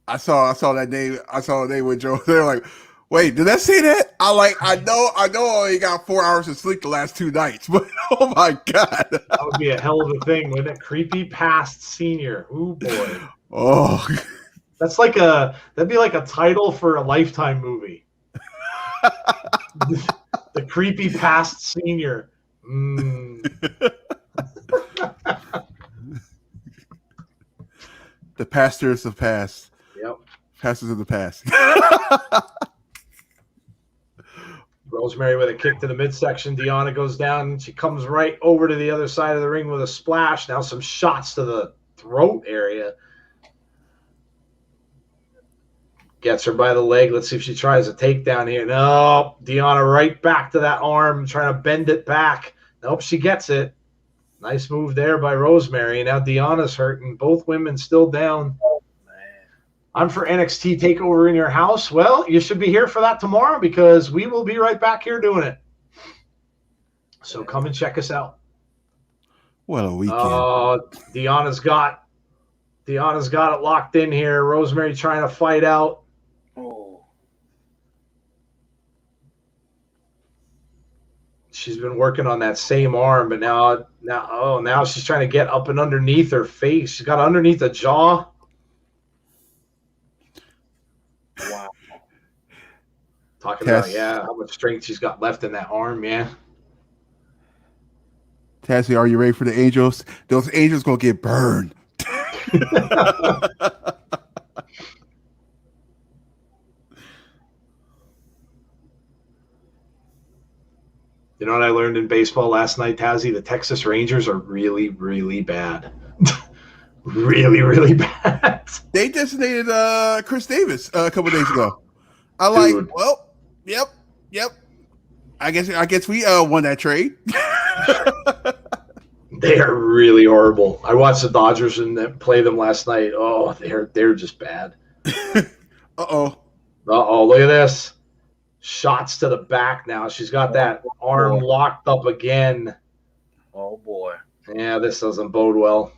I saw that name. I saw the name with Joe. They're like, wait, did that say that? I know I only got 4 hours of sleep the last 2 nights, but oh my God. That would be a hell of a thing, wouldn't it? Creepy past senior. Ooh boy. Oh. That'd be like a title for a Lifetime movie. The creepy past senior. The pastors of past. Yep. Pastors of the past. Rosemary with a kick to the midsection. Deonna goes down. She comes right over to the other side of the ring with a splash. Now some shots to the throat area. Gets her by the leg. Let's see if she tries a takedown here. No. Deonna right back to that arm, trying to bend it back. Nope, she gets it. Nice move there by Rosemary. Now Deonna's hurting. Both women still down. I'm for NXT TakeOver in your house. Well, you should be here for that tomorrow because we will be right back here doing it. So come and check us out. What a weekend. Deonna's got it locked in here. Rosemary trying to fight out. Oh. She's been working on that same arm, but now she's trying to get up and underneath her face. She's got underneath the jaw. Wow. Talking about, how much strength she's got left in that arm, yeah. Tassie, are you ready for the Angels? Those Angels going to get burned. You know what I learned in baseball last night, Tazzy? The Texas Rangers are really, really bad. Really, really bad. They designated Chris Davis a couple days ago. Yep. I guess we won that trade. They are really horrible. I watched the Dodgers and play them last night. Oh, they're just bad. Uh-oh, look at this. Shots to the back now. She's got that arm locked up again. Oh, boy. Yeah, this doesn't bode well.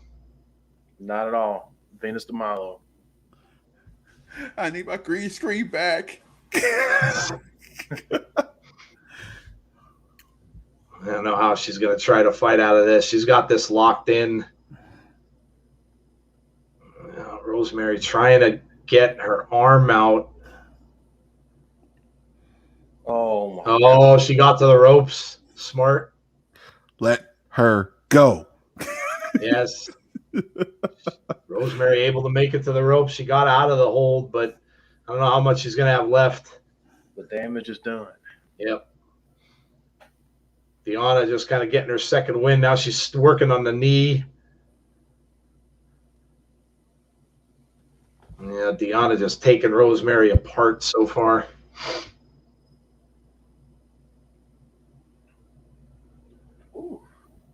Not at all. Venus de Milo. I need my green screen back. I don't know how she's going to try to fight out of this. She's got this locked in. Rosemary trying to get her arm out. Oh, she got to the ropes. Smart. Let her go. Yes. Rosemary able to make it to the ropes. She got out of the hold, but I don't know how much she's going to have left. The damage is done. Yep. Deonna just kind of getting her second win. Now she's working on the knee. Yeah, Deonna just taking Rosemary apart so far.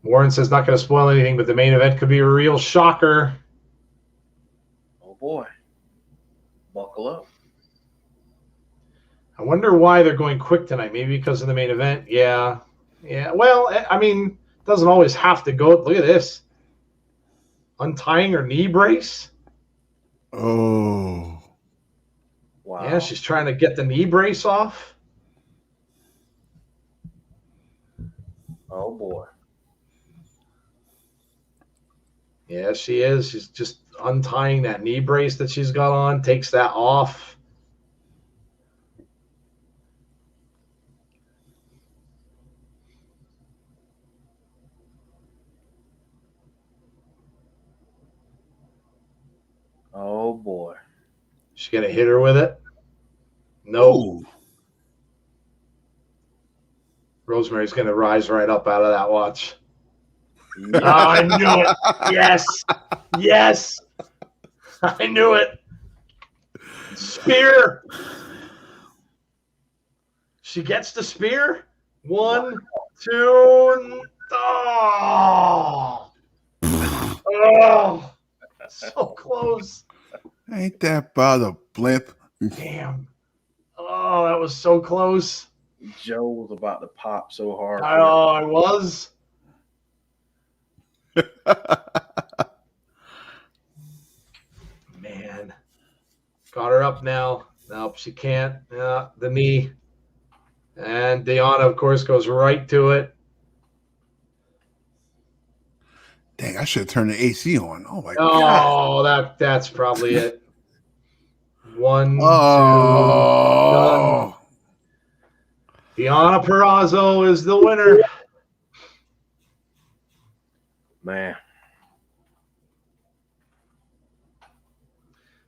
Warren says not going to spoil anything, but the main event could be a real shocker. Oh, boy. Buckle up. I wonder why they're going quick tonight. Maybe because of the main event. Yeah. Well, I mean, it doesn't always have to go. Look at this. Untying her knee brace. Oh. Wow. Yeah, she's trying to get the knee brace off. Oh, boy. Yeah, she is. She's just untying that knee brace that she's got on, takes that off. She's going to hit her with it. Nope. Ooh. Rosemary's going to rise right up out of that watch. Yeah. Oh, I knew it. Yes. Yes. I knew it. Spear. She gets the spear. 1, 2. Oh. Oh. So close. Ain't that about a blimp? Damn. Oh, that was so close. Joe was about to pop so hard. Oh, I was. Man. Got her up now. Nope, she can't. The knee. And Deonna, of course, goes right to it. Dang, I should have turned the AC on. Oh my god. Oh, that's probably it. 1, 2, Oh. done. Deonna Purrazzo is the winner. Man.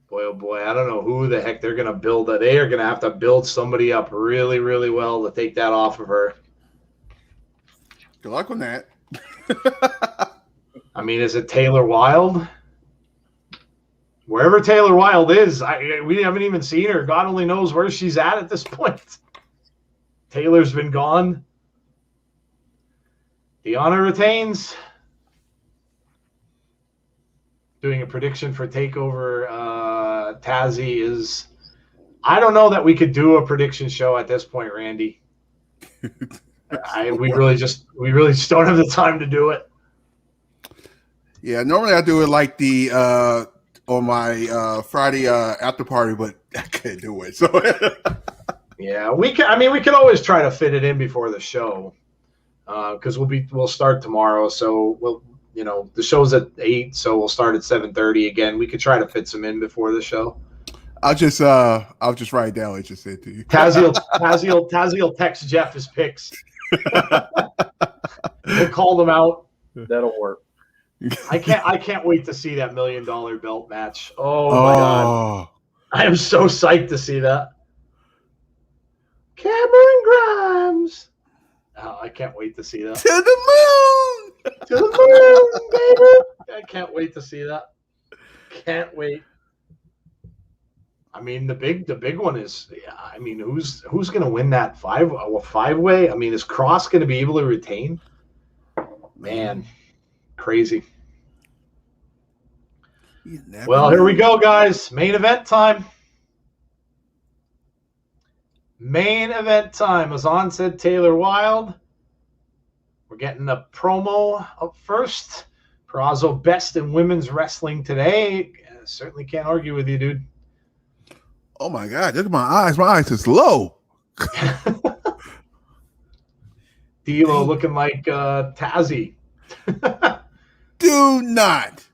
Boy, oh boy, I don't know who the heck they're going to build. They are going to have to build somebody up really, really well to take that off of her. Good luck on that. I mean, is it Taylor Wilde? Wherever Taylor Wilde is, we haven't even seen her. God only knows where she's at this point. Taylor's been gone. Deonna retains. Doing a prediction for TakeOver. Tazzy is. I don't know that we could do a prediction show at this point, Randy. We really just don't have the time to do it. Yeah, normally I do it like the on my Friday after party, but I can't do it. So yeah, we can. I mean, we could always try to fit it in before the show, because we'll start tomorrow. So the show's at 8, so we'll start at 7:30 again. We could try to fit some in before the show. I'll just write down what you said to you. Tazzy will text Jeff his picks. We'll call them out. That'll work. I can't wait to see that $1 million belt match. Oh my god. I am so psyched to see that. Cameron Grimes. Oh, I can't wait to see that. To the moon. To the moon, baby. I can't wait to see that. Can't wait. I mean, the big one is, I mean, who's going to win that five-way? I mean, is Cross going to be able to retain? Man, crazy. Well, here we go, guys. Main event time. Main event time. As on said, Taylor Wilde. We're getting a promo up first. Purrazzo, best in women's wrestling today. Certainly can't argue with you, dude. Oh my god, look at my eyes. My eyes is low. D'Lo looking like Tazzy. Do not.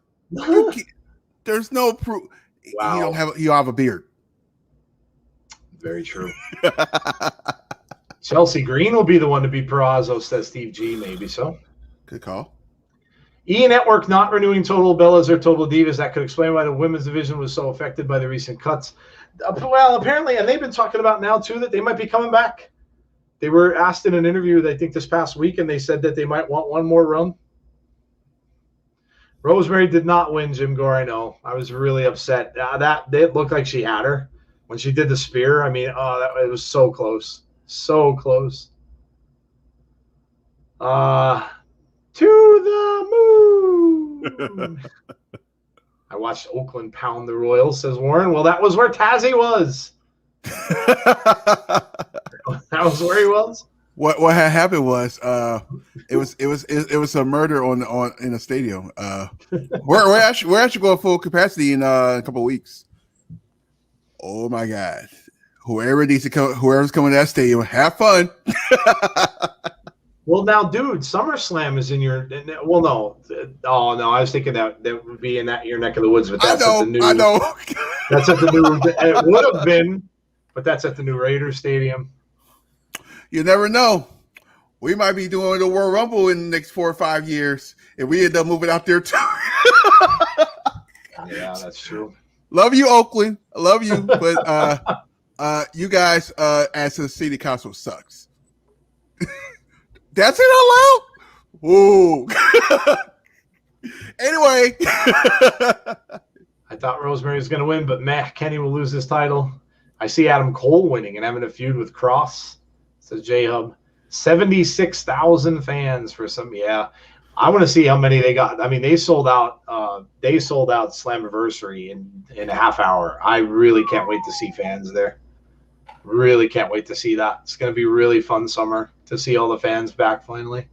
There's no proof. Wow. You don't have a beard. Very true. Chelsea Green will be the one to beat Purrazzo, says Steve G. Maybe so. Good call. E! Network not renewing Total Bellas or Total Divas. That could explain why the women's division was so affected by the recent cuts. Well, apparently, and they've been talking about now, too, that they might be coming back. They were asked in an interview, I think, this past week, and they said that they might want one more run. Rosemary did not win, Jim Gore, I know. I was really upset. It looked like she had her when she did the spear. I mean, it was so close. So close. To the moon. I watched Oakland pound the Royals, says Warren. Well, that was where Tazzy was. That was where he was. What had happened was it was a murder in a stadium. We're actually going full capacity in a couple of weeks. Oh my god! Whoever's coming to that stadium, have fun. Well, now, dude, SummerSlam is in your. Well, no. Oh no, I was thinking that would be in your neck of the woods, but that's at the new. I know. That's at the new. It would have been, but that's at the new Raiders Stadium. You never know. We might be doing the World Rumble in the next 4 or 5 years, and we end up moving out there too. Yeah, that's true. Love you, Oakland. I love you, but you guys as a city council sucks. That's it out loud. Ooh. Anyway, I thought Rosemary was going to win, but meh, Kenny will lose his title. I see Adam Cole winning and having a feud with Cross, says J Hub. 76,000 fans for some. Yeah, I want to see how many they got. I mean, they sold out. They sold out Slammiversary in a half hour. I really can't wait to see fans there. Really can't wait to see that. It's going to be a really fun summer to see all the fans back finally.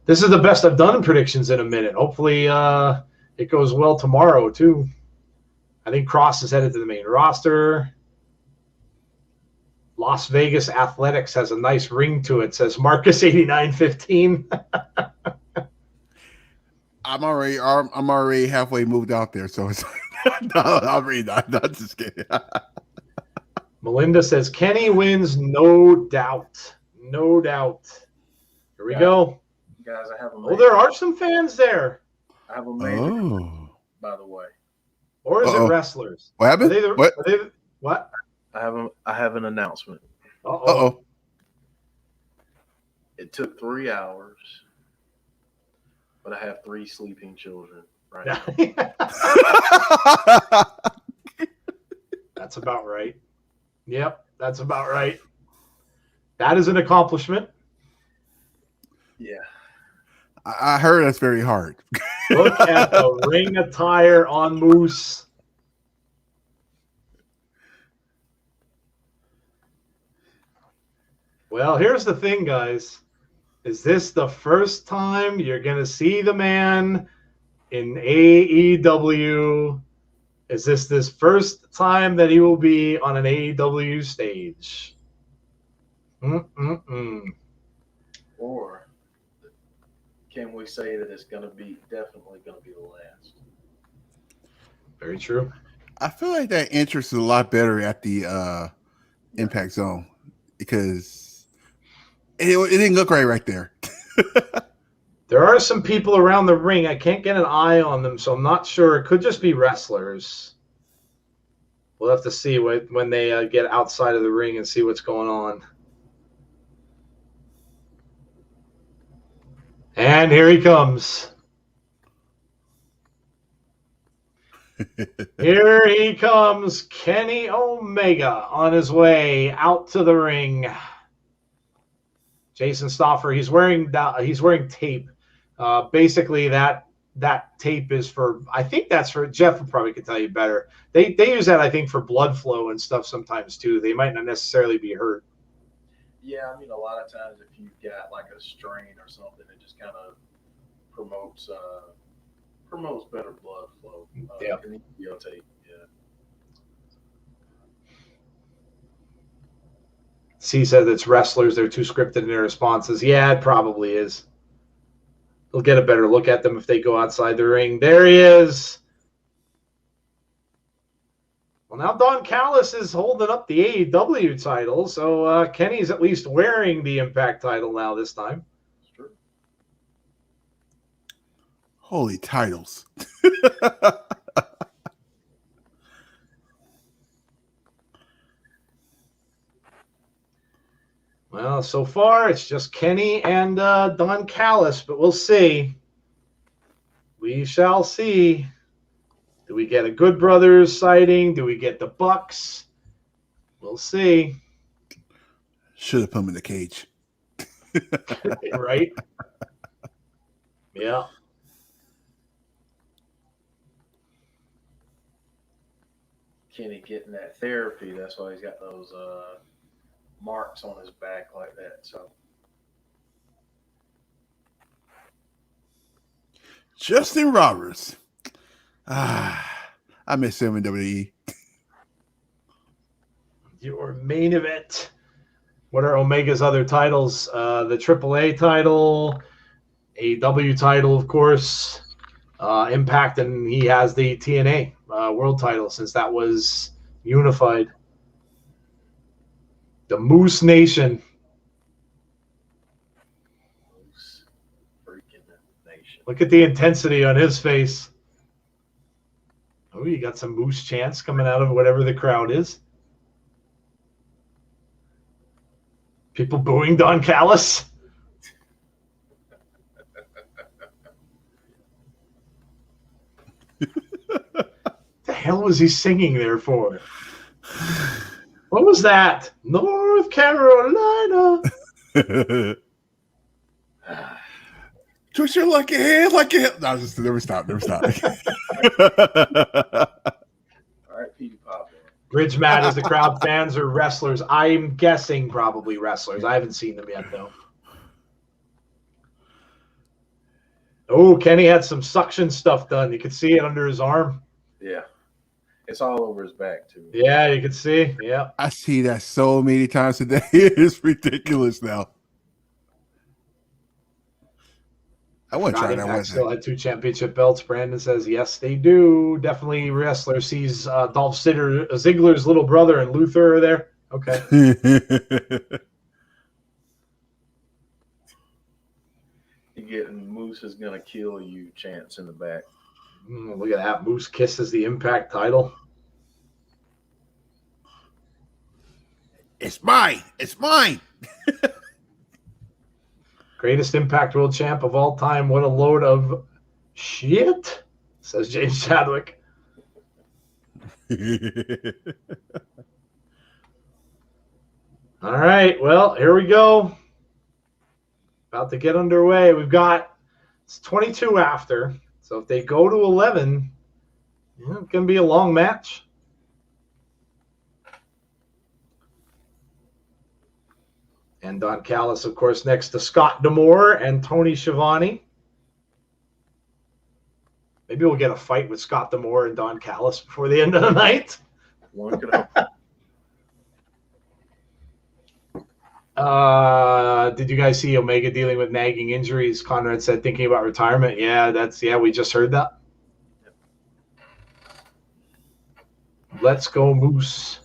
This is the best I've done in predictions in a minute. Hopefully it goes well tomorrow, too. I think Cross is headed to the main roster. Las Vegas Athletics has a nice ring to it, says Marcus 8915. I'm already halfway moved out there, so it's no, I'm not just kidding. Melinda says Kenny wins, no doubt. No doubt. Here we go. Guys, I have a Oh, there are some fans there. I have a major, by the way. Or is it wrestlers? What happened? What? I have an announcement. Uh-oh. It took 3 hours, but I have 3 sleeping children right now. That's about right. Yep, that's about right. That is an accomplishment. Yeah. I heard that's very hard. Look at the ring attire on Moose. Well, here's the thing, guys. Is this the first time you're going to see the man in AEW? Is this first time that he will be on an AEW stage? Or can we say that it's definitely going to be the last? Very true. I feel like that interest is a lot better at the Impact Zone because it didn't look right there. There are some people around the ring. I can't get an eye on them, so I'm not sure. It could just be wrestlers. We'll have to see when they get outside of the ring and see what's going on. And here he comes. Here he comes, Kenny Omega on his way out to the ring. Jason Stoffer, he's wearing tape. Basically, that tape is for. I think that's for Jeff. Probably could tell you better. They use that, I think, for blood flow and stuff sometimes too. They might not necessarily be hurt. Yeah, I mean, a lot of times if you've got like a strain or something, it just kind of promotes better blood flow. Yeah. Tape. Yeah. C said it's wrestlers. They're too scripted in their responses. Yeah, it probably is. We'll get a better look at them if they go outside the ring. There he is. Well, now Don Callis is holding up the AEW title, so Kenny's at least wearing the Impact title now this time. True. Holy titles. Well, so far it's just Kenny and Don Callis, but we'll see. We shall see. Do we get a Good Brothers sighting? Do we get the Bucks? We'll see. Should have put him in the cage. Right? Yeah. Kenny getting that therapy. That's why he's got those marks on his back like that. So Justin Roberts. I miss him in WWE. Your main event. What are Omega's other titles? The AAA title, AEW title, of course, Impact, and he has the TNA world title since that was unified. The Moose Nation. Moose freaking nation. Look at the intensity on his face. Oh, you got some Moose chants coming out of whatever the crowd is. People booing Don Callis. The hell was he singing there for? What was that? North Carolina. Twist your lucky hand like a... No, just never stop. All right, Petey Pop. Bridge Matt, is the crowd fans or wrestlers? I'm guessing probably wrestlers. I haven't seen them yet, though. Oh, Kenny had some suction stuff done. You could see it under his arm. Yeah. It's all over his back, too. Yeah, you can see. Yeah. I see that so many times a day. It's ridiculous now. I want to try that one. Still had 2 championship belts. Brandon says, yes, they do. Definitely wrestler sees Dolph Ziggler's little brother and Luther are there. Okay. You getting Moose is going to kill you chance in the back. Look at that. Moose kisses the Impact title. It's mine. It's mine. Greatest Impact World Champ of all time. What a load of shit, says James Chadwick. All right. Well, here we go. About to get underway. It's 22 after. So if they go to 11, it's going to be a long match. And Don Callis, of course, next to Scott D'Amore and Tony Schiavone. Maybe we'll get a fight with Scott D'Amore and Don Callis before the end of the night. One could hope. Did you guys see Omega dealing with nagging injuries? Conrad said thinking about retirement. Yeah, we just heard that. Let's go, Moose.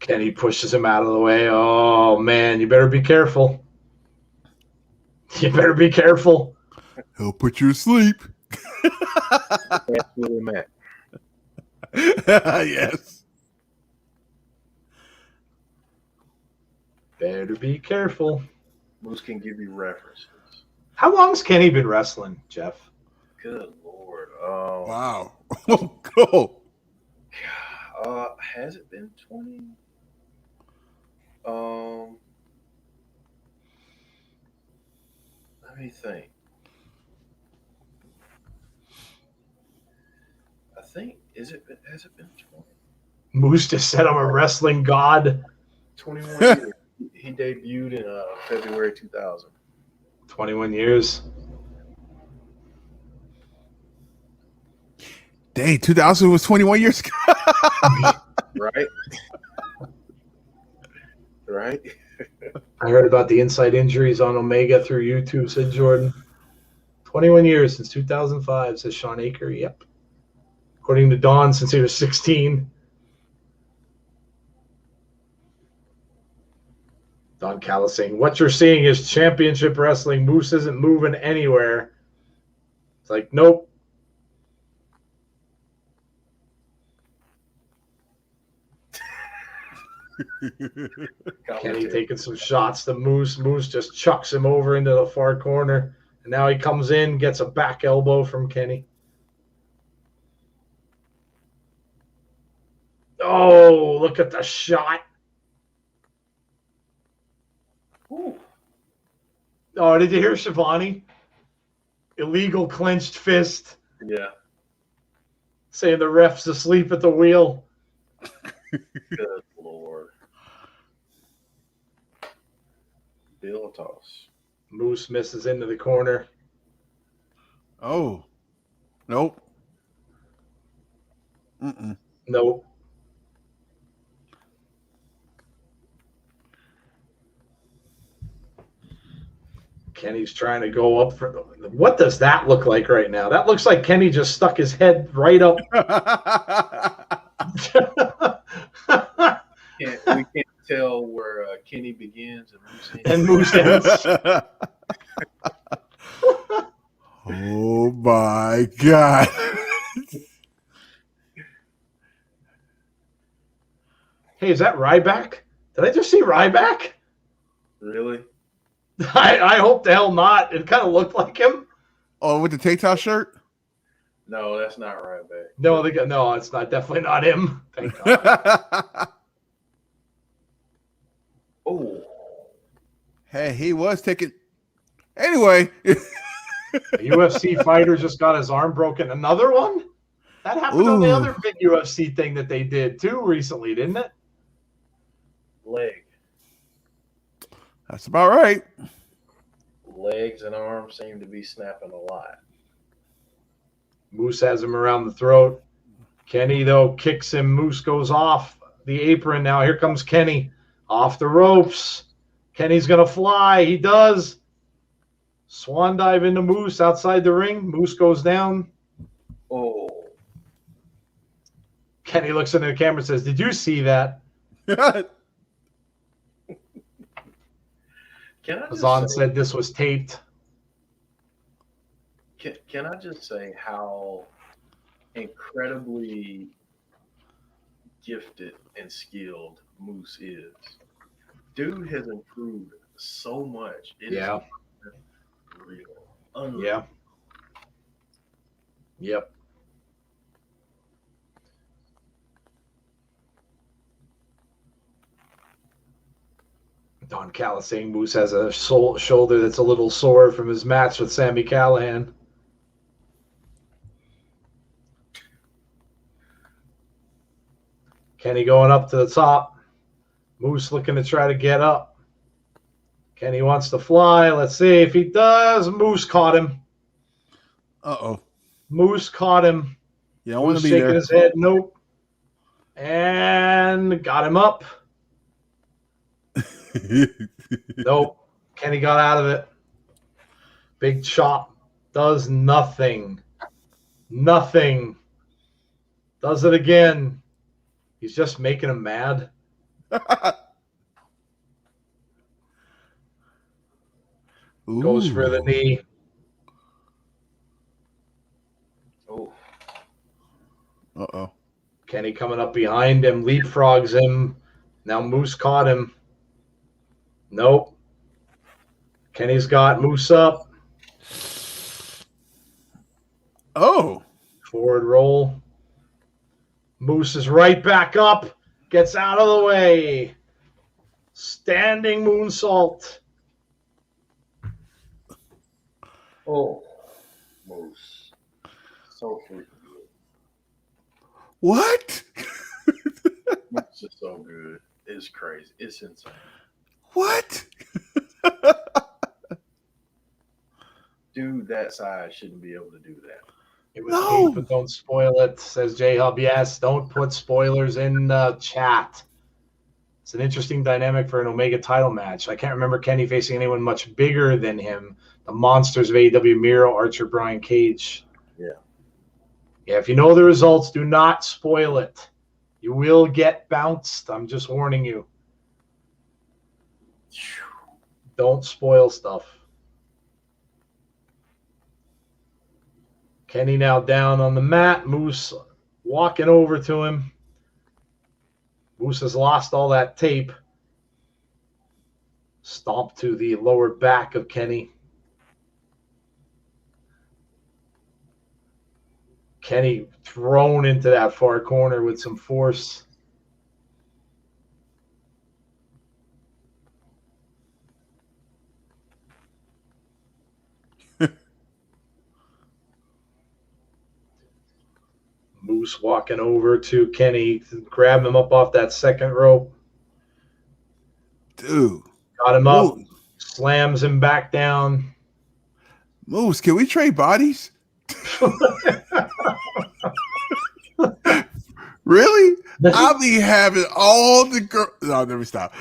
Kenny pushes him out of the way. Oh, man, you better be careful. You better be careful. He'll put you to sleep. That's really mad. Yes. Better be careful. Moose can give you references. How long's Kenny been wrestling, Jeff? Good Lord. Wow. Go. Has it been 20? Let me think. I think has it been 20? Moose just said I'm a wrestling god. 21 years. He debuted in February 2000. 21 years. Dang, 2000 was 21 years ago. Right? Right? I heard about the inside injuries on Omega through YouTube, said Jordan. 21 years since 2005, says Sean Aker. Yep. According to Don, since he was 16. Don Callis saying, what you're seeing is championship wrestling. Moose isn't moving anywhere. It's like, nope. Kenny taking some shots to Moose. Moose just chucks him over into the far corner. And now he comes in, gets a back elbow from Kenny. Oh, look at the shot. Ooh. Oh, did you hear Schiavone? Illegal clenched fist. Yeah. Saying the ref's asleep at the wheel. Good Lord. Bill toss. Moose misses into the corner. Oh. Nope. Mm-mm. Nope. Kenny's trying to go up for the. What does that look like right now? That looks like Kenny just stuck his head right up. We can't tell where Kenny begins and Moose ends. And Moose ends. my God. Hey, is that Ryback? Did I just see Ryback? Really? I hope the hell not. It kind of looked like him. Oh, with the Tay-Tay shirt? No, that's not right back. No, no, it's not. Definitely not him. Thank God. Oh, Hey, he was taking. Anyway. A UFC fighter just got his arm broken. Another one? That happened on the Ooh. other big UFC thing that they did too recently, didn't it? leg. That's about right. Legs and arms seem to be snapping a lot. Moose has him around the throat. Kenny, though, kicks him. Moose goes off the apron. Now here comes Kenny. Off the ropes. Kenny's going to fly. He does. Swan dive into Moose outside the ring. Moose goes down. Oh, Kenny looks into the camera and says, "Did you see that?" can I just Azan say, said this was taped. can I just say how incredibly gifted and skilled Moose is? Dude has improved so much. It is real. Unreal. Yeah. Yep. Don Callis saying Moose has a shoulder that's a little sore from his match with Sami Callihan. Kenny going up to the top. Moose looking to try to get up. Kenny wants to fly. Let's see if he does. Moose caught him. Uh-oh. Moose caught him. Yeah, I want Moose to be shaking there. his head. Nope. And got him up. Nope. Kenny got out of it. Big chop. Does nothing. Nothing. Does it again. He's just making him mad. Goes for the knee. Oh, Uh-oh. Kenny coming up behind him. Leapfrogs him. Now Moose caught him. Nope. Kenny's got Moose up. Oh. Forward roll. Moose is right back up. Gets out of the way. Standing moonsault. oh, Moose. So freaking good. What? Moose is so good. It's crazy. It's insane. What? Dude that size shouldn't be able to do that. It was No. hate, but don't spoil it, says J-Hub. Yes, don't put spoilers in the chat. It's an interesting dynamic for an Omega title match. I can't remember Kenny facing anyone much bigger than him. The monsters of AEW, Miro, Archer, Brian Cage. Yeah. Yeah, if you know the results, do not spoil it. You will get bounced. I'm just warning you. Don't spoil stuff. Kenny now down on the mat. Moose walking over to him. Moose has lost all that tape. Stomp to the lower back of Kenny. Kenny thrown into that far corner with some force. Moose walking over to Kenny, grab him up off that second rope. Dude. Got him up, Moose. slams him back down. Moose, can we trade bodies? Really? I'll be having all the girls. No, let me stop.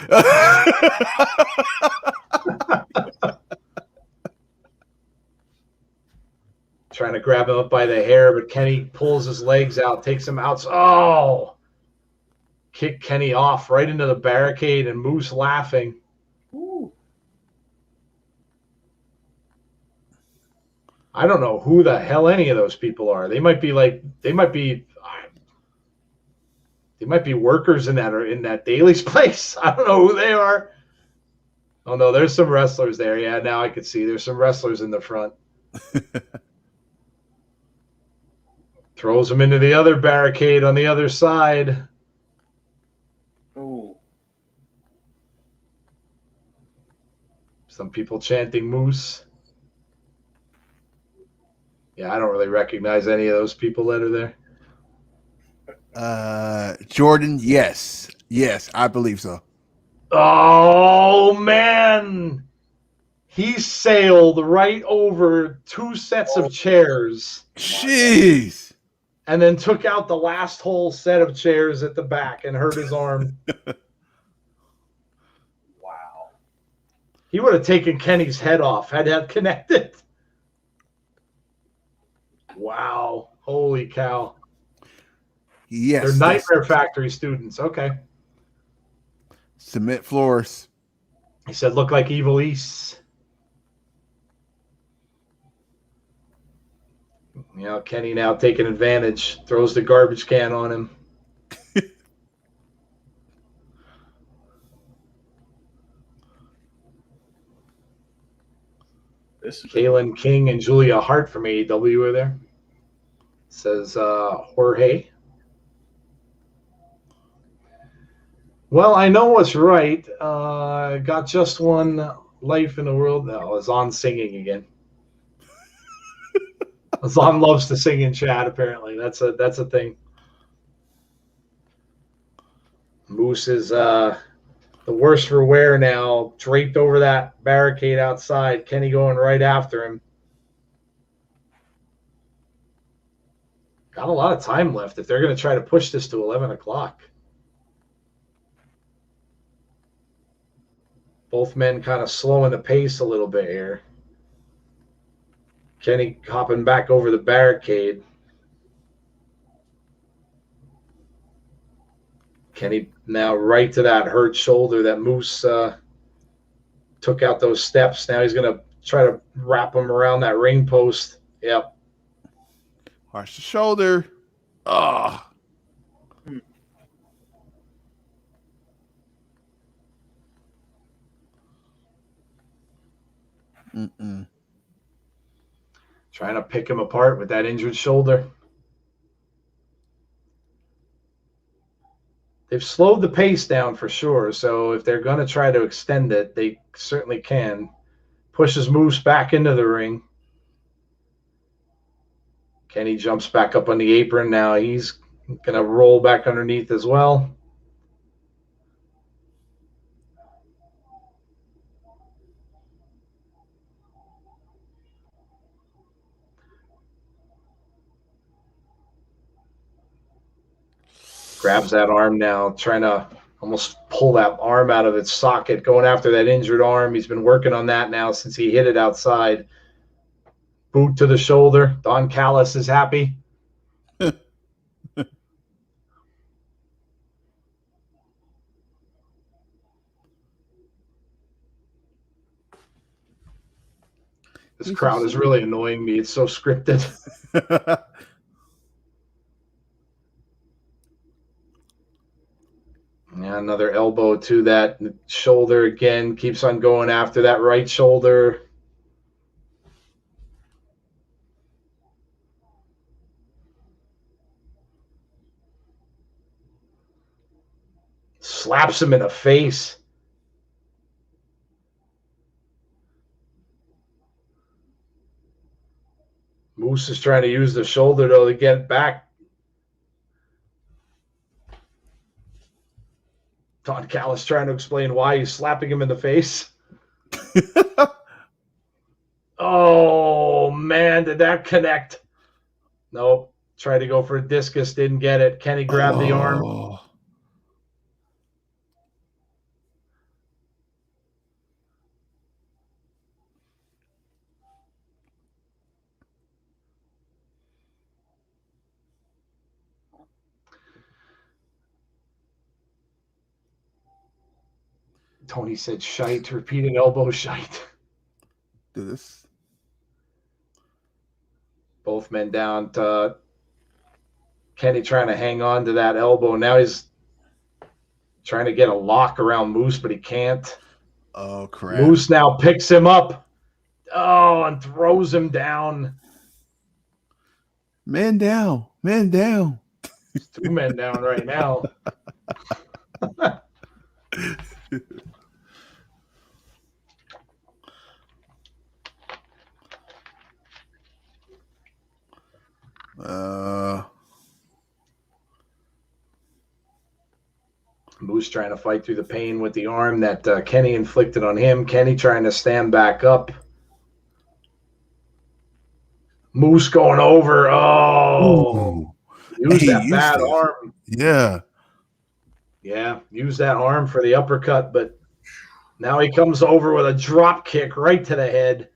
Trying to grab him up by the hair, but Kenny pulls his legs out, takes him out. Oh! Kick Kenny off right into the barricade, and Moose laughing. Ooh. I don't know who the hell any of those people are. They might be workers in that Daly's place. I don't know who they are. Oh no, there's some wrestlers there. Yeah, now I can see there's some wrestlers in the front. Throws them into the other barricade on the other side. Oh, Some people chanting Moose. Yeah, I don't really recognize any of those people that are there. Jordan, yes. Yes, I believe so. Oh, man. He sailed right over 2 sets of chairs Jeez. and then took out the last whole set of chairs at the back and hurt his arm. wow. He would have taken Kenny's head off had that connected. Wow. Holy cow. Yes. They're Nightmare Factory students. Okay. Cement floors. He said, look like Evil East. You know, Kenny now taking advantage, throws the garbage can on him. Kaylin King and Julia Hart from AEW are there. Says Jorge. Well, I know what's right. Got just one life in the world. No, it's on singing again. Azan loves to sing in chat, apparently. That's a thing. Moose is the worse for wear now, draped over that barricade outside. Kenny going right after him. Got a lot of time left if they're going to try to push this to 11 o'clock. Both men kind of slowing the pace a little bit here. Kenny hopping back over the barricade. Kenny now right to that hurt shoulder that Moose took out those steps. Now he's going to try to wrap him around that ring post. Yep. Watch the shoulder. Oh. Mm-mm. Trying to pick him apart with that injured shoulder. They've slowed the pace down for sure, so if they're going to try to extend it, they certainly can. Pushes Moose back into the ring. Kenny jumps back up on the apron now. He's going to roll back underneath as well. Grabs that arm now, trying to almost pull that arm out of its socket, going after that injured arm. He's been working on that now since he hit it outside. Boot to the shoulder. Don Callis is happy. This crowd is really annoying me. It's so scripted. Yeah, another elbow to that shoulder again. Keeps on going after that right shoulder. Slaps him in the face. Moose is trying to use the shoulder, though, to get back. Don Callis trying to explain why he's slapping him in the face. Oh, man, did that connect? Nope. Tried to go for a discus, didn't get it. Kenny grabbed the arm. Tony said shite, repeated elbow shite. This. Both men down to Kenny trying to hang on to that elbow. Now he's trying to get a lock around Moose, but he can't. Oh, crap. Moose now picks him up. Oh, and throws him down. Man down. Man down. There's 2 men down right now. Moose trying to fight through the pain with the arm that Kenny inflicted on him. Kenny trying to stand back up. Moose going over. Oh, use that bad arm. Yeah. Yeah, use that arm for the uppercut, but now he comes over with a drop kick right to the head.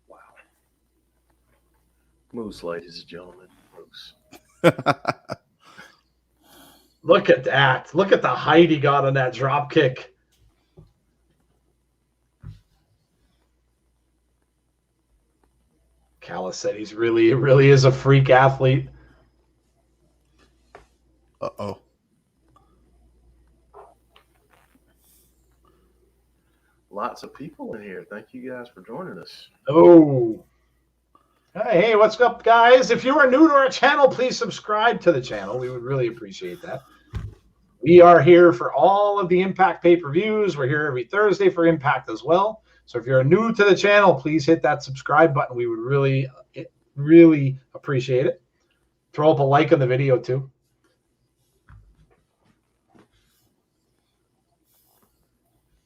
Wow. Moose, ladies and gentlemen. Moose. Look at that. Look at the height he got on that drop kick. Callis said he really is a freak athlete. Uh-oh. Lots of people in here. Thank you guys for joining us. Oh. Hey, what's up, guys? If you are new to our channel, please subscribe to the channel. We would really appreciate that. We are here for all of the Impact pay-per-views. We're here every Thursday for Impact as well. So if you're new to the channel, please hit that subscribe button. We would really appreciate it. Throw up a like on the video, too.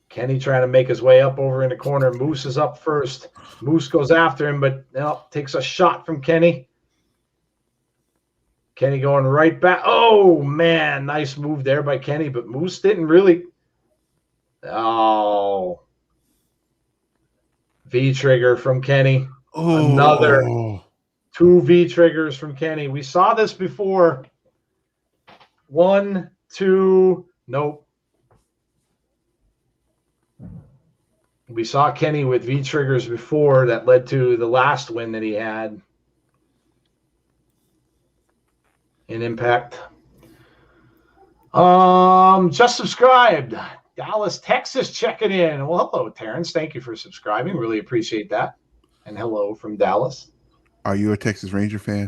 Kenny trying to make his way up over in the corner. Moose is up first. Moose goes after him, but takes a shot from Kenny. Kenny going right back. Oh, man. Nice move there by Kenny, but Moose didn't really. Oh. V-trigger from Kenny. Oh. Another 2 V-triggers from Kenny. We saw this before. 1, 2. Nope. We saw Kenny with V-triggers before that led to the last win that he had in Impact. Just subscribed. Dallas, Texas checking in. Well, hello, Terrence. Thank you for subscribing. Really appreciate that. And hello from Dallas. Are you a Texas Ranger fan?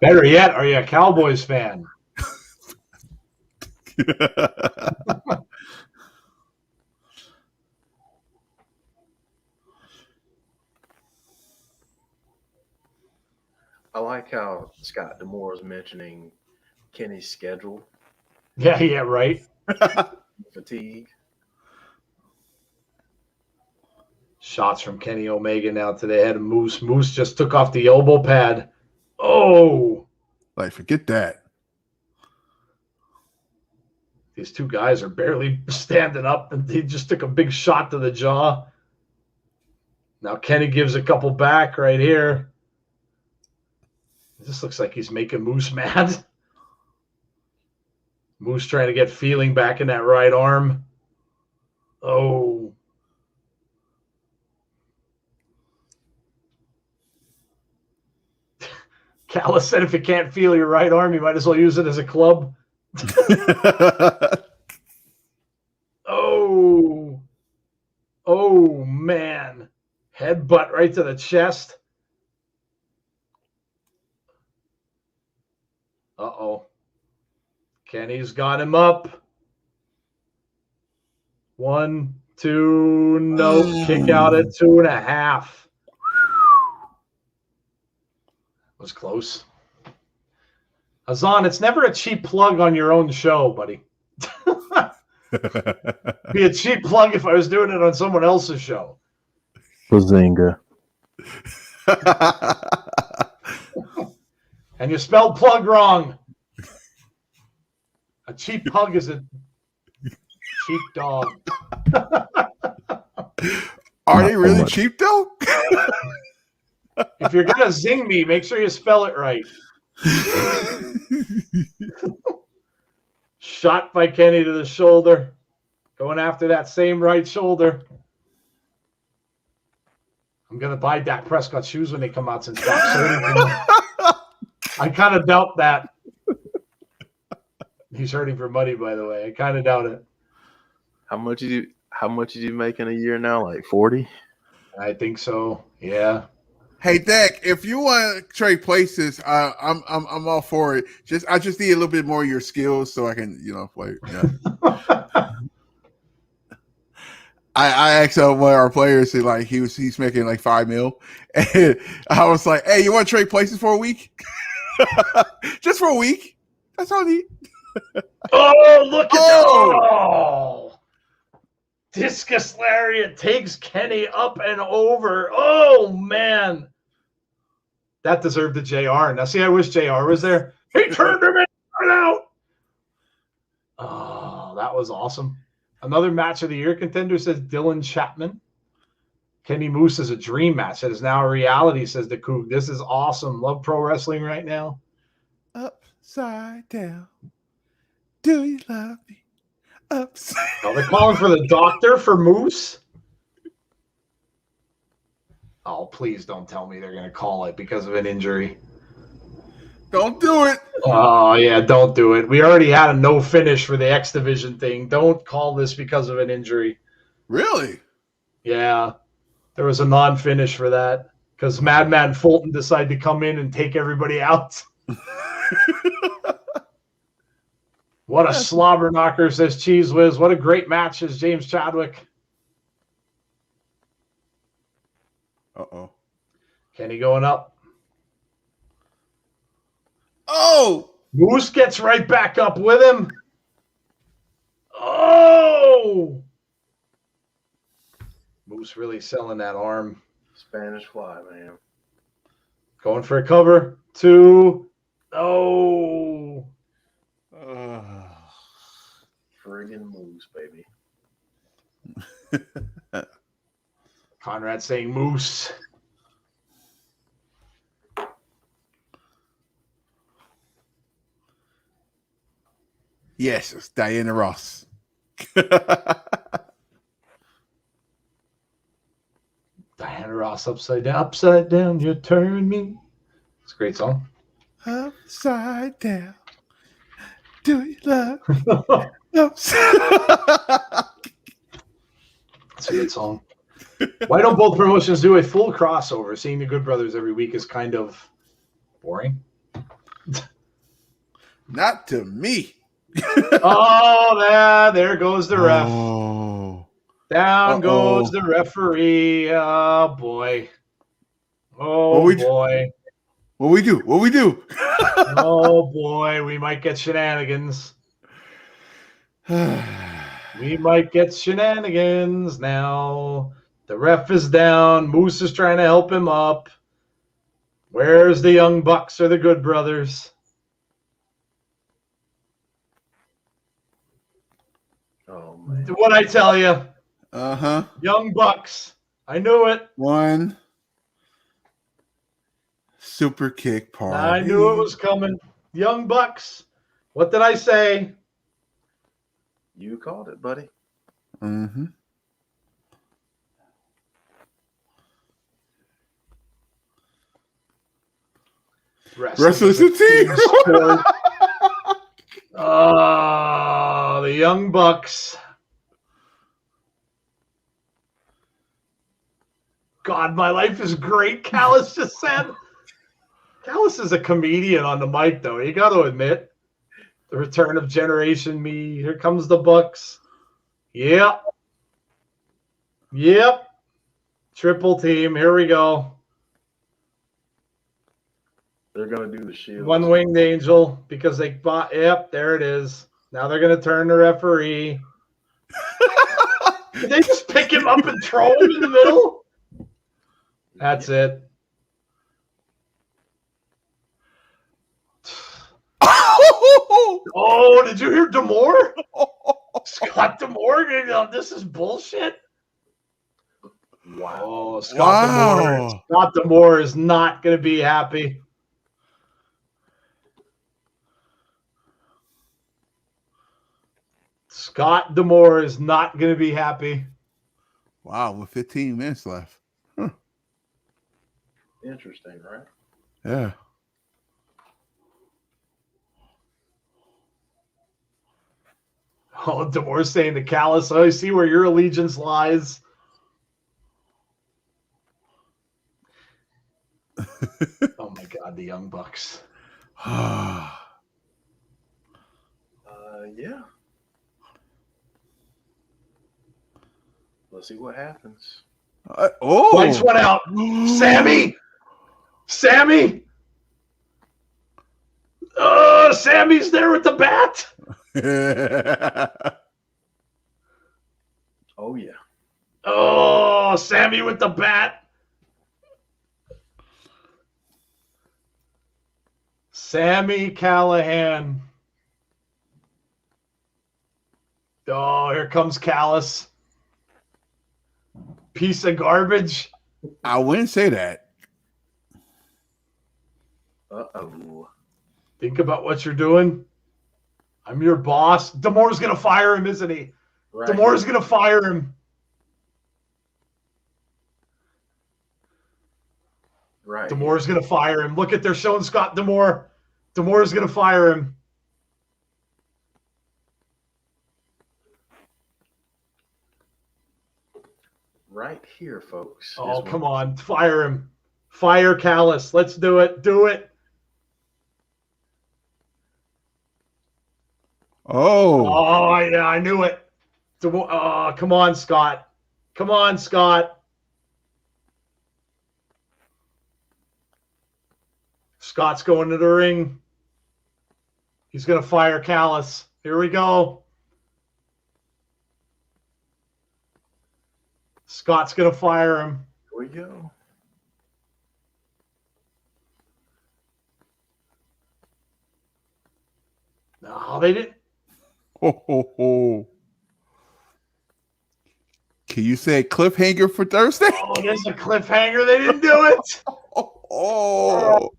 Better yet, are you a Cowboys fan? I like how Scott D'Amore is mentioning Kenny's schedule. Yeah, right. Fatigue. Shots from Kenny Omega now to the head of Moose. Moose just took off the elbow pad. Oh. Like, forget that. These 2 guys are barely standing up, and he just took a big shot to the jaw. Now Kenny gives a couple back right here. This looks like he's making Moose mad. Moose trying to get feeling back in that right arm. Oh. Callis said if you can't feel your right arm, you might as well use it as a club. Oh. Oh, man. Headbutt right to the chest. Uh-oh. Kenny's got him up. 1, 2, nope. Kick out at 2.5. Was close. Azan, it's never a cheap plug on your own show, buddy. Be a cheap plug if I was doing it on someone else's show. Bazinga. And you spelled plug wrong. A cheap pug is a cheap dog. Are they really cheap, though? If you're going to zing me, make sure you spell it right. Shot by Kenny to the shoulder. Going after that same right shoulder. I'm going to buy Dak Prescott shoes when they come out since Dak's hurting. I kind of doubt that. He's hurting for money, by the way. I kind of doubt it. How much did you make in a year now? Like 40? I think so. Yeah. Hey Dak, if you want to trade places, I'm all for it. I just need a little bit more of your skills so I can, play. Yeah. I asked one of our players, and like he's making like $5 million, and I was like, "Hey, you want to trade places for a week? Just for a week? That's all I need." Oh, look at that! Oh, discus lariat takes Kenny up and over. Oh man, that deserved a JR. Now, see, I wish JR was there. He turned him in and out. Oh, that was awesome. Another match of the year contender, says Dylan Chapman. Kenny Moose is a dream match. That is now a reality, says the Coug. This is awesome. Love pro wrestling right now. Upside down. Do you love me? Upside. Oh, they're calling for the doctor for Moose? Oh, please don't tell me they're going to call it because of an injury. Don't do it. Oh, yeah, don't do it. We already had a no finish for the X Division thing. Don't call this because of an injury. Really? Yeah. There was a non-finish for that because Madman Fulton decided to come in and take everybody out. What a slobber knocker, says Cheese Whiz. What a great match, says James Chadwick. Uh-oh. Kenny going up. Oh! Moose gets right back up with him. Oh! Moose really selling that arm. Spanish Fly, man. Going for a cover. 2. Oh! Friggin' Moose, baby. Conrad saying Moose. Yes, it's Diana Ross. Diana Ross, upside down, you turn me. It's a great song. Upside down. Do you love me? Upside. It's a good song. Why don't both promotions do a full crossover? Seeing the Good Brothers every week is kind of boring. Not to me. Oh, there goes the ref. Oh. Down goes the referee. Oh, boy. Oh, boy. What we do? Oh, boy. We might get shenanigans. We might get shenanigans now. The ref is down. Moose is trying to help him up. Where's the Young Bucks or the Good Brothers? Oh, man. What'd I tell you? Uh-huh. Young Bucks. I knew it. One super kick party. I knew it was coming. Young Bucks. What did I say? You called it, buddy. Mm-hmm. Rest of the team. Oh, the Young Bucks. God, my life is great, Callis just said. Callis is a comedian on the mic, though. You got to admit. The return of Generation Me. Here comes the Bucks. Yep. Triple team. Here we go. They're going to do the shield. One winged angel because they bought. Yep, there it is. Now they're going to turn the referee. Did they just pick him up and throw him in the middle? That's it. Oh, did you hear D'Amore? Scott D'Amore? This is bullshit. Wow. Oh, Scott D'Amore is not going to be happy. Scott D'Amore is not going to be happy. Wow, with 15 minutes left. Huh. Interesting, right? Yeah. Oh, D'Amore saying to Callis, I see where your allegiance lies. Oh my God, the Young Bucks. Yeah. Let's see what happens. Lights went out. Sammy! Sammy! Sammy's there with the bat. Oh, yeah. Oh, Sammy with the bat. Sammy Callahan. Oh, here comes Callis. Piece of garbage. I wouldn't say that. Uh-oh. Think about what you're doing. I'm your boss. D'Amore's going to fire him, isn't he? Right. D'Amore's going to fire him. Right. D'Amore's going to fire him. Look at, they're showing Scott D'Amore. D'Amore's going to fire him. Right here, folks. Oh, come on. Fire him. Fire Callis. Let's do it. Do it. Oh, yeah, I knew it. Come on, Scott. Come on, Scott. Scott's going to the ring. He's going to fire Callis. Here we go. Scott's going to fire him. Here we go. No, they didn't. Can you say cliffhanger for Thursday? Oh, there's a cliffhanger. They didn't do it. Oh.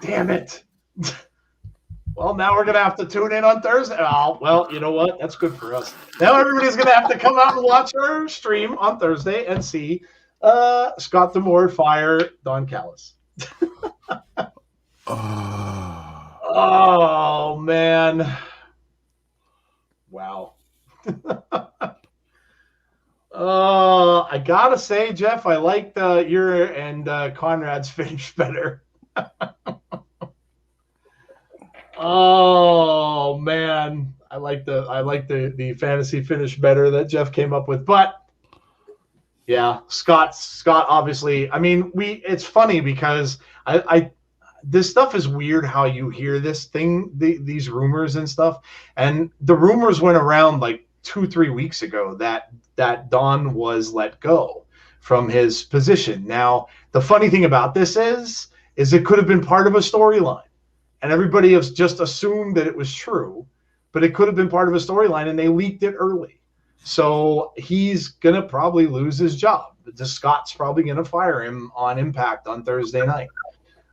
Damn it. Well, now we're going to have to tune in on Thursday. Oh, well, you know what? That's good for us. Now everybody's going to have to come out and watch our stream on Thursday and see Scott D'Amore fire Don Callis. Oh, man. Wow. I gotta say, Jeff, I liked your and Conrad's finish better. Oh man, I like the fantasy finish better that Jeff came up with. But yeah, Scott obviously. I mean, it's funny because I this stuff is weird how you hear this thing, these rumors and stuff, and the rumors went around like 2-3 weeks ago that Don was let go from his position. Now, the funny thing about this is it could have been part of a storyline, and everybody has just assumed that it was true, but it could have been part of a storyline, and they leaked it early. So he's gonna probably lose his job. Scott's probably gonna fire him on Impact on Thursday night.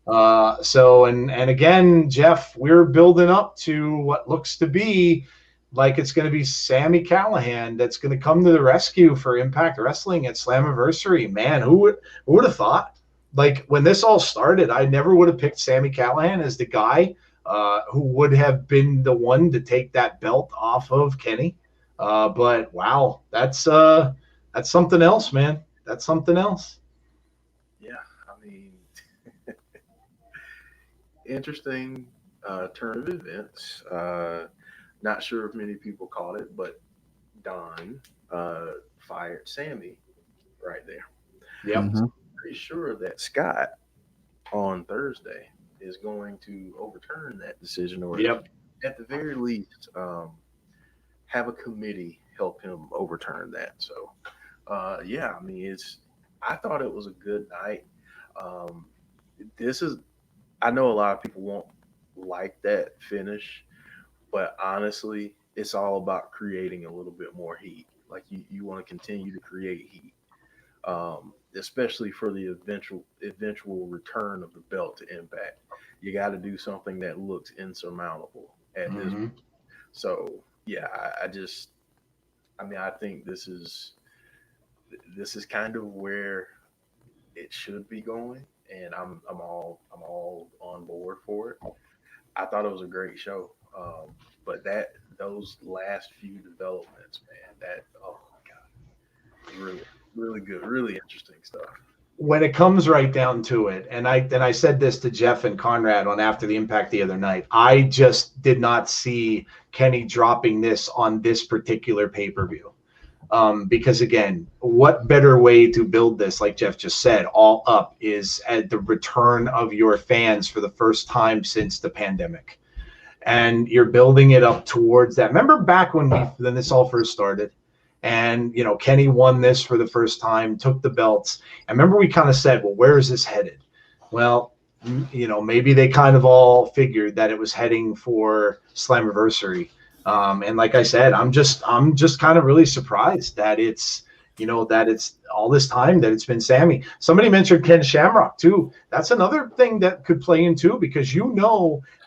And again, Jeff, we're building up to what looks to be like it's going to be Sammy Callahan that's going to come to the rescue for Impact Wrestling at Slammiversary. Man, who would have thought? Like when this all started, I never would have picked Sammy Callahan as the guy who would have been the one to take that belt off of Kenny. But wow, that's something else, man. That's something else. Yeah, I mean, interesting turn of events. Not sure if many people caught it, but Don fired Sammy right there. Yep. Mm-hmm. Pretty sure that Scott on Thursday is going to overturn that decision, or at the very least have a committee help him overturn that. So yeah, I mean, I thought it was a good night. I know a lot of people won't like that finish, but honestly, it's all about creating a little bit more heat. Like you want to continue to create heat, especially for the eventual return of the belt to Impact. You got to do something that looks insurmountable. at this. So yeah, I think this is kind of where it should be going, and I'm all on board for it. I thought it was a great show, but those last few developments, man, oh my god, really really good, really interesting stuff. When it comes right down to it, and I said this to Jeff and Conrad on After the Impact the other night, I just did not see Kenny dropping this on this particular pay-per-view. Because again, what better way to build this, like Jeff just said, all up, is at the return of your fans for the first time since the pandemic. And you're building it up towards that. Remember back when this all first started? And, Kenny won this for the first time, took the belts. I remember we kind of said, well, where is this headed? Well, maybe they kind of all figured that it was heading for Slammiversary. And like I said, I'm just kind of really surprised that it's all this time that it's been Sammy. Somebody mentioned Ken Shamrock too. That's another thing that could play into, because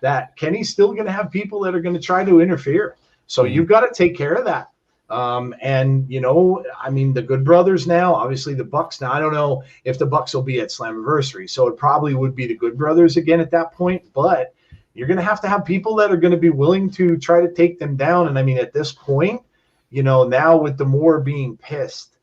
that Kenny's still going to have people that are going to try to interfere. So you've got to take care of that. The Good Brothers now, obviously the Bucks now. I don't know if the Bucks will be at Slammiversary, so it probably would be the Good Brothers again at that point. But you're going to have people that are going to be willing to try to take them down. And I mean, at this point, now with the Moore being pissed,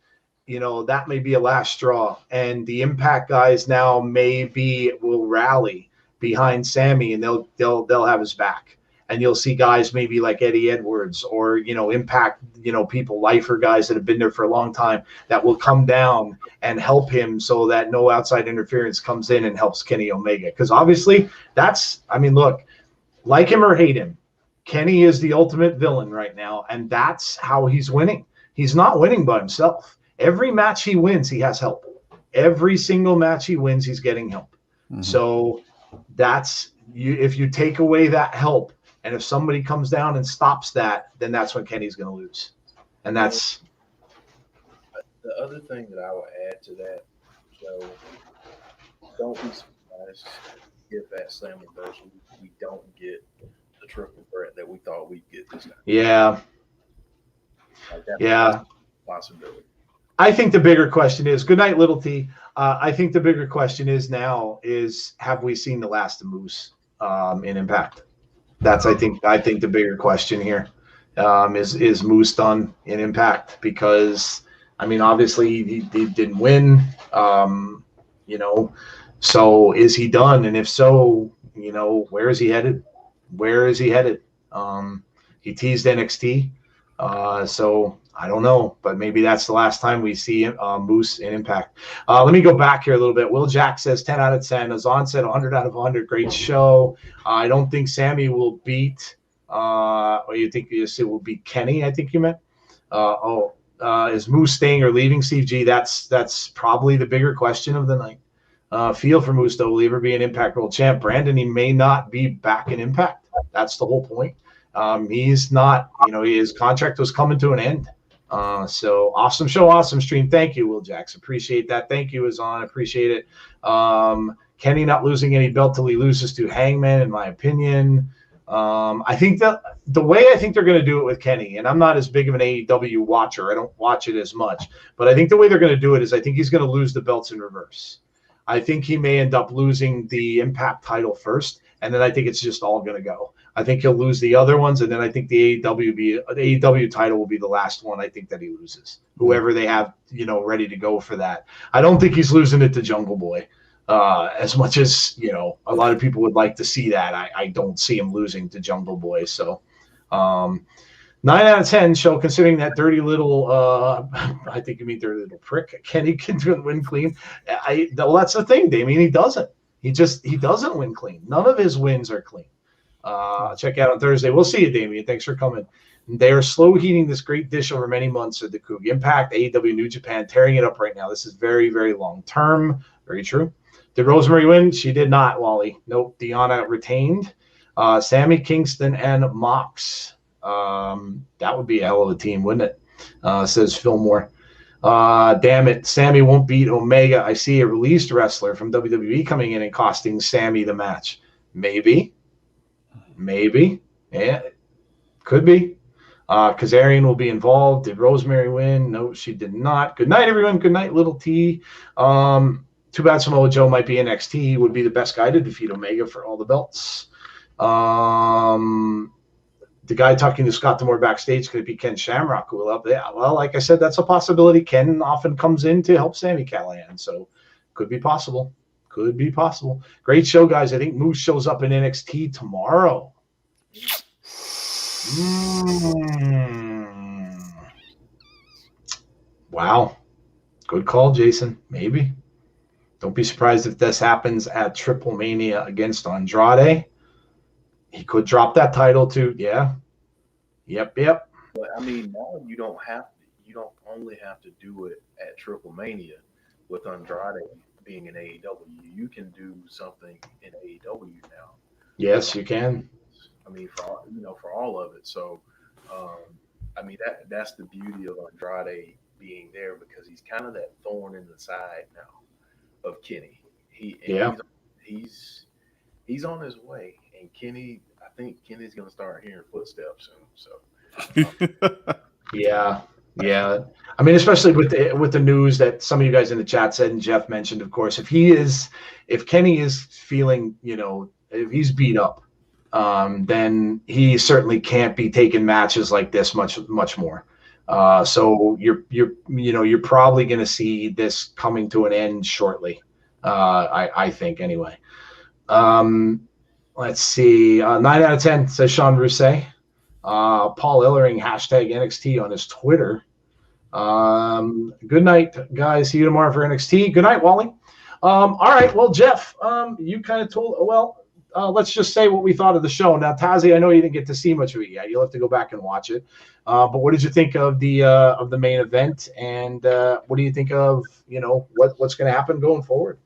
that may be a last straw. And the Impact guys now will rally behind Sammy, and they'll have his back. And you'll see guys maybe like Eddie Edwards or, Impact, people, lifer guys that have been there for a long time that will come down and help him so that no outside interference comes in and helps Kenny Omega. Because obviously look, like him or hate him, Kenny is the ultimate villain right now. And that's how he's winning. He's not winning by himself. Every match he wins, he has help. Every single match he wins, he's getting help. Mm-hmm. So if you take away that help, and if somebody comes down and stops that, then that's when Kenny's going to lose. And that's the other thing that I will add to that. So don't be surprised if at Slammiversary we don't get the triple threat that we thought we'd get this time. Yeah. Yeah. Possibility. I think the bigger question is, good night, Little T. I think the bigger question is have we seen the last of Moose in Impact? That's I think the bigger question here. Is Moose done in Impact? Because obviously he didn't win. So is he done? And if so, where is he headed? He teased NXT. So I don't know, but maybe that's the last time we see Moose in Impact. Let me go back here a little bit. Will Jack says 10 out of 10. Azan said 100 out of 100. Great show. I don't think Sammy will beat. Or you think it will beat Kenny? I think you meant. Is Moose staying or leaving? CG. That's probably the bigger question of the night. Feel for Moose though. Will he ever be an Impact World Champ? Brandon, he may not be back in Impact. That's the whole point. He's not. His contract was coming to an end. So awesome show, awesome stream. Thank you, Will Jacks. Appreciate that. Thank you, Azan. Appreciate it. Kenny not losing any belt till he loses to Hangman, in my opinion. I think that the way I think they're going to do it with Kenny, and I'm not as big of an AEW watcher. I don't watch it as much, but I think the way they're going to do it is I think he's going to lose the belts in reverse. I think he may end up losing the Impact title first, and then I think it's just all going to go. I think he'll lose the other ones, and then I think the AEW title will be the last one I think that he loses. Whoever they have, ready to go for that. I don't think he's losing it to Jungle Boy. As much as, a lot of people would like to see that, I don't see him losing to Jungle Boy. So 9 out of 10 show, considering that dirty little, I think you mean dirty little prick, Kenny can win clean. That's the thing, Damien. He doesn't. He doesn't win clean. None of his wins are clean. Check out on Thursday. We'll see you, Damien. Thanks for coming. They are slow heating this great dish over many months at the Coug. Impact, AEW, New Japan, tearing it up right now. This is very, very long term. Very true. Did Rosemary win? She did not, Wally. Nope. Deonna retained. Sammy, Kingston, and Mox. That would be a hell of a team, wouldn't it? Says Fillmore. Damn it. Sammy won't beat Omega. I see a released wrestler from WWE coming in and costing Sammy the match. Maybe. Yeah, could be. Kazarian will be involved. Did Rosemary win? No, she did not. Good night, everyone. Good night, Little T. Too bad Samoa Joe might be NXT. He would be the best guy to defeat Omega for all the belts. The guy talking to Scott D'Amore backstage could it be Ken Shamrock who will up there. Well, like I said, that's a possibility. Ken often comes in to help Sami Callihan, so could be possible. Could be possible. Great show, guys. I think Moose shows up in NXT tomorrow. Wow. Good call, Jason. Maybe. Don't be surprised if this happens at Triple Mania against Andrade. He could drop that title too. Yeah. Yep. But I mean, now you don't only have to do it at Triple Mania with Andrade being in AEW. You can do something in AEW now. Yes, you can. I mean, for all of it. So, I mean, that's the beauty of Andrade being there because he's kind of that thorn in the side now of Kenny. He's on his way, and I think Kenny's going to start hearing footsteps soon. So, yeah. I mean, especially with the news that some of you guys in the chat said and Jeff mentioned, of course, if Kenny is feeling, if he's beat up, then he certainly can't be taking matches like this much more. So you're probably going to see this coming to an end shortly. I think anyway. Let's see. 9 out of 10 says Sean Rousset. Paul Ellering hashtag NXT on his Twitter. Good night, guys. See you tomorrow for NXT. Good night, Wally. All right. Well, Jeff, you kind of told. Well, let's just say what we thought of the show. Now, Tazi, I know you didn't get to see much of it yet. You'll have to go back and watch it. But what did you think of the main event? And what do you think of what's going to happen going forward?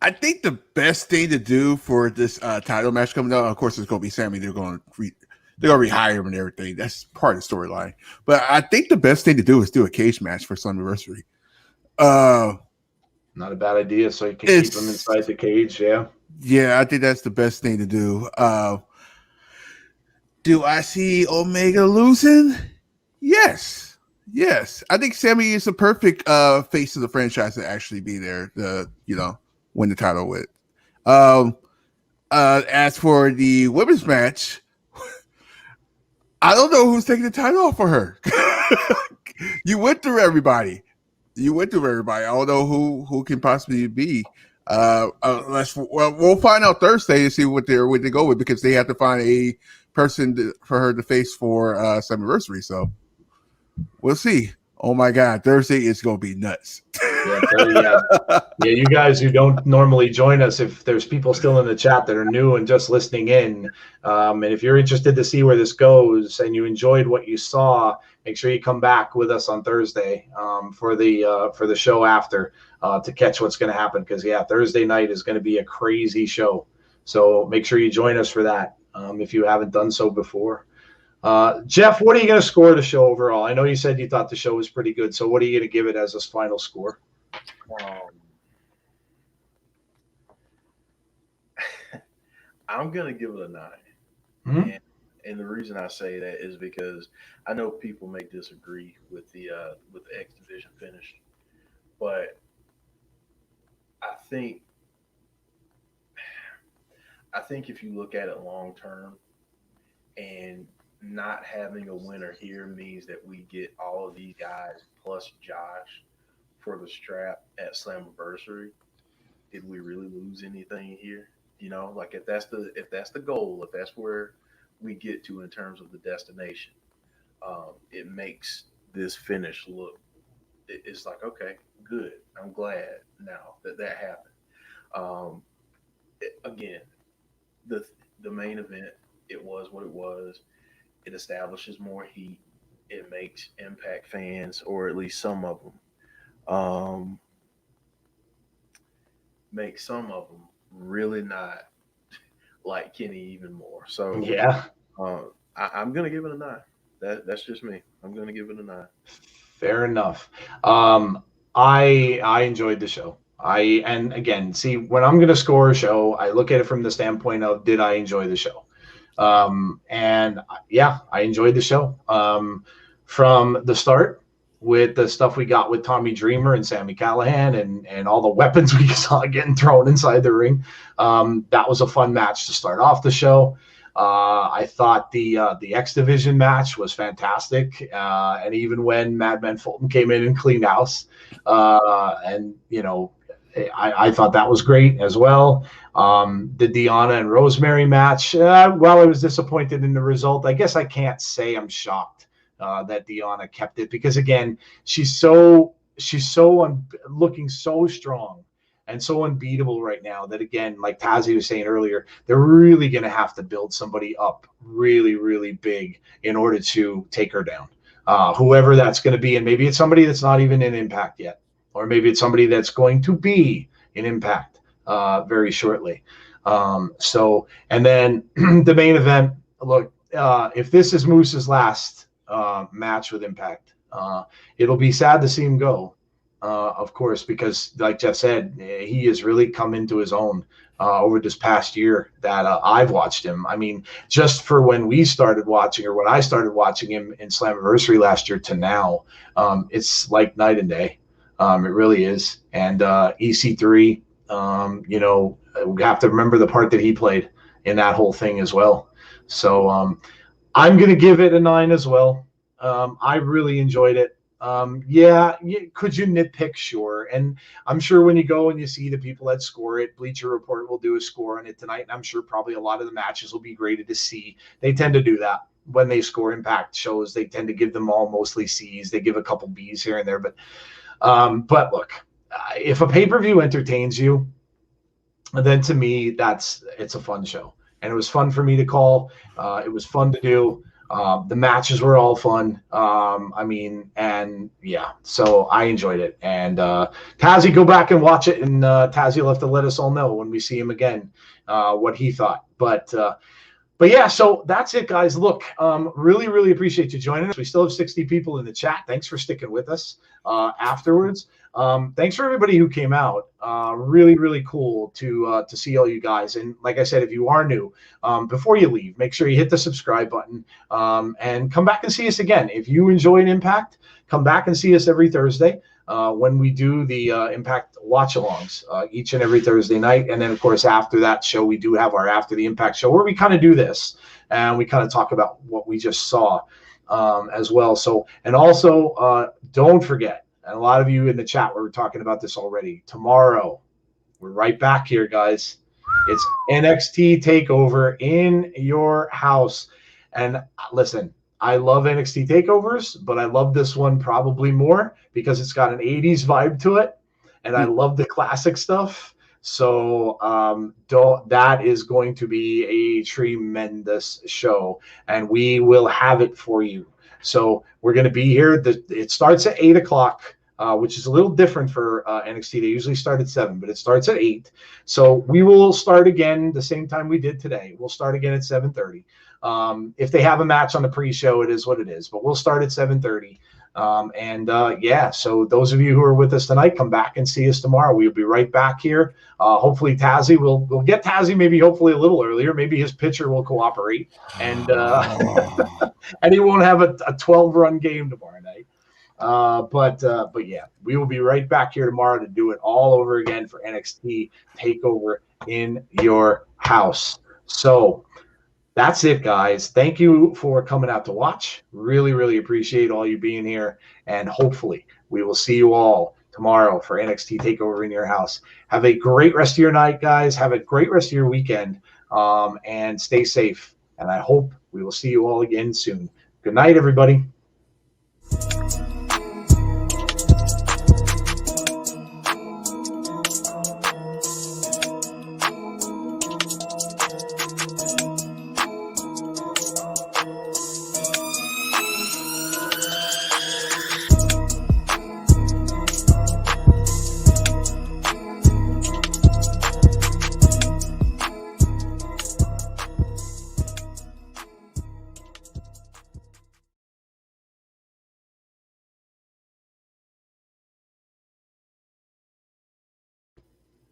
I think the best thing to do for this title match coming up, of course, it's going to be Sami. They're going to rehire him and everything. That's part of the storyline. But I think the best thing to do is do a cage match for Slammiversary. Not a bad idea. So you can keep him inside the cage. Yeah. Yeah, I think that's the best thing to do. Do I see Omega losing? Yes. I think Sami is the perfect face of the franchise to actually be there to, win the title with. As for the women's match, I don't know who's taking the title off for her. You went through everybody. I don't know who can possibly be. We'll find out Thursday to see what they go with because they have to find a person for her to face for Slammiversary. So we'll see. Oh my God, Thursday is going to be nuts. Yeah, you guys who don't normally join us, if there's people still in the chat that are new and just listening in, and if you're interested to see where this goes and you enjoyed what you saw, make sure you come back with us on Thursday for the show after to catch what's going to happen because, Thursday night is going to be a crazy show. So make sure you join us for that if you haven't done so before. Jeff, what are you going to score the show overall? I know you said you thought the show was pretty good. So what are you going to give it as a final score? I'm going to give it a 9. Mm-hmm. And the reason I say that is because I know people may disagree with the X Division finish, but I think if you look at it long term and not having a winner here means that we get all of these guys plus Josh for the strap at Slammiversary. Did we really lose anything here? Like if that's the goal, if that's where we get to in terms of the destination, it makes this finish look. It's like, okay, good. I'm glad now that happened. Again, the main event, it was what it was. It establishes more heat. It makes Impact fans, or at least some of them, really not like Kenny even more. So I'm gonna give it a 9. That's just me. I'm gonna give it a 9. Fair enough. I enjoyed the show. And again, see, when I'm going to score a show, I look at it from the standpoint of, did I enjoy the show? And yeah, I enjoyed the show from the start with the stuff we got with Tommy Dreamer and Sami Callihan and all the weapons we saw getting thrown inside the ring. That was a fun match to start off the show. I thought the X Division match was fantastic. And even when Madman Fulton came in and cleaned house, and, you know, I thought that was great as well. The Deonna and Rosemary match, while I was disappointed in the result, I guess I can't say I'm shocked that Deonna kept it, because again, she's looking so strong and so unbeatable right now that, again, like Tazzy was saying earlier, they're really going to have to build somebody up really, really big in order to take her down. Whoever that's going to be, and maybe it's somebody that's not even in Impact yet, or maybe it's somebody that's going to be in Impact very shortly. And then the main event, look, if this is Moose's last match with Impact, it'll be sad to see him go, of course, because like Jeff said, he has really come into his own over this past year that I've watched him. I mean, just for when we started watching, or when I started watching him in Slammiversary last year to now, it's like night and day. It really is. And EC3, you know, we have to remember the part that he played in that whole thing as well. So I'm going to give it a 9 as well. I really enjoyed it. Yeah, could you nitpick? Sure. And I'm sure when you go and you see the people that score it, Bleacher Report will do a score on it tonight. And I'm sure probably a lot of the matches will be graded to C. They tend to do that when they score Impact shows. They tend to give them all mostly C's. They give a couple B's here and there. But look, if a pay-per-view entertains you, then to me, it's a fun show. And it was fun for me to call. It was fun to do. The matches were all fun. I mean, and yeah, so I enjoyed it. And Tazzy, go back and watch it. And Tazzy will have to let us all know when we see him again what he thought. But yeah, so that's it, guys. Look, really, really appreciate you joining us. We still have 60 people in the chat. Thanks for sticking with us afterwards. Thanks for everybody who came out. Really, really cool to see all you guys. And like I said, if you are new, before you leave, make sure you hit the subscribe button and come back and see us again. If you enjoyed Impact, come back and see us every Thursday when we do the Impact watch-alongs each and every Thursday night. And then, of course, after that show, we do have our After the Impact show where we kind of do this and we kind of talk about what we just saw as well. So, and also don't forget, and a lot of you in the chat were talking about this already, tomorrow, we're right back here, guys. It's NXT TakeOver in your house. And listen, I love NXT TakeOvers, but I love this one probably more because it's got an 80s vibe to it. And I love the classic stuff. So that is going to be a tremendous show. And we will have it for you. So we're going to be here. It starts at 8 o'clock. Which is a little different for NXT. They usually start at 7, but it starts at 8. So we will start again the same time we did today. We'll start again at 7:30. If they have a match on the pre-show, it is what it is. But we'll start at 7:30. Yeah, so those of you who are with us tonight, come back and see us tomorrow. We'll be right back here. Hopefully Tazzy, we'll get Tazzy maybe hopefully a little earlier. Maybe his pitcher will cooperate. And and he won't have a 12-run game tomorrow night. But yeah, we will be right back here tomorrow to do it all over again for NXT TakeOver in your house. So that's it, guys. Thank you for coming out to watch. Really, really appreciate all you being here. And hopefully we will see you all tomorrow for NXT TakeOver in your house. Have a great rest of your night, guys. Have a great rest of your weekend. And stay safe. And I hope we will see you all again soon. Good night, everybody.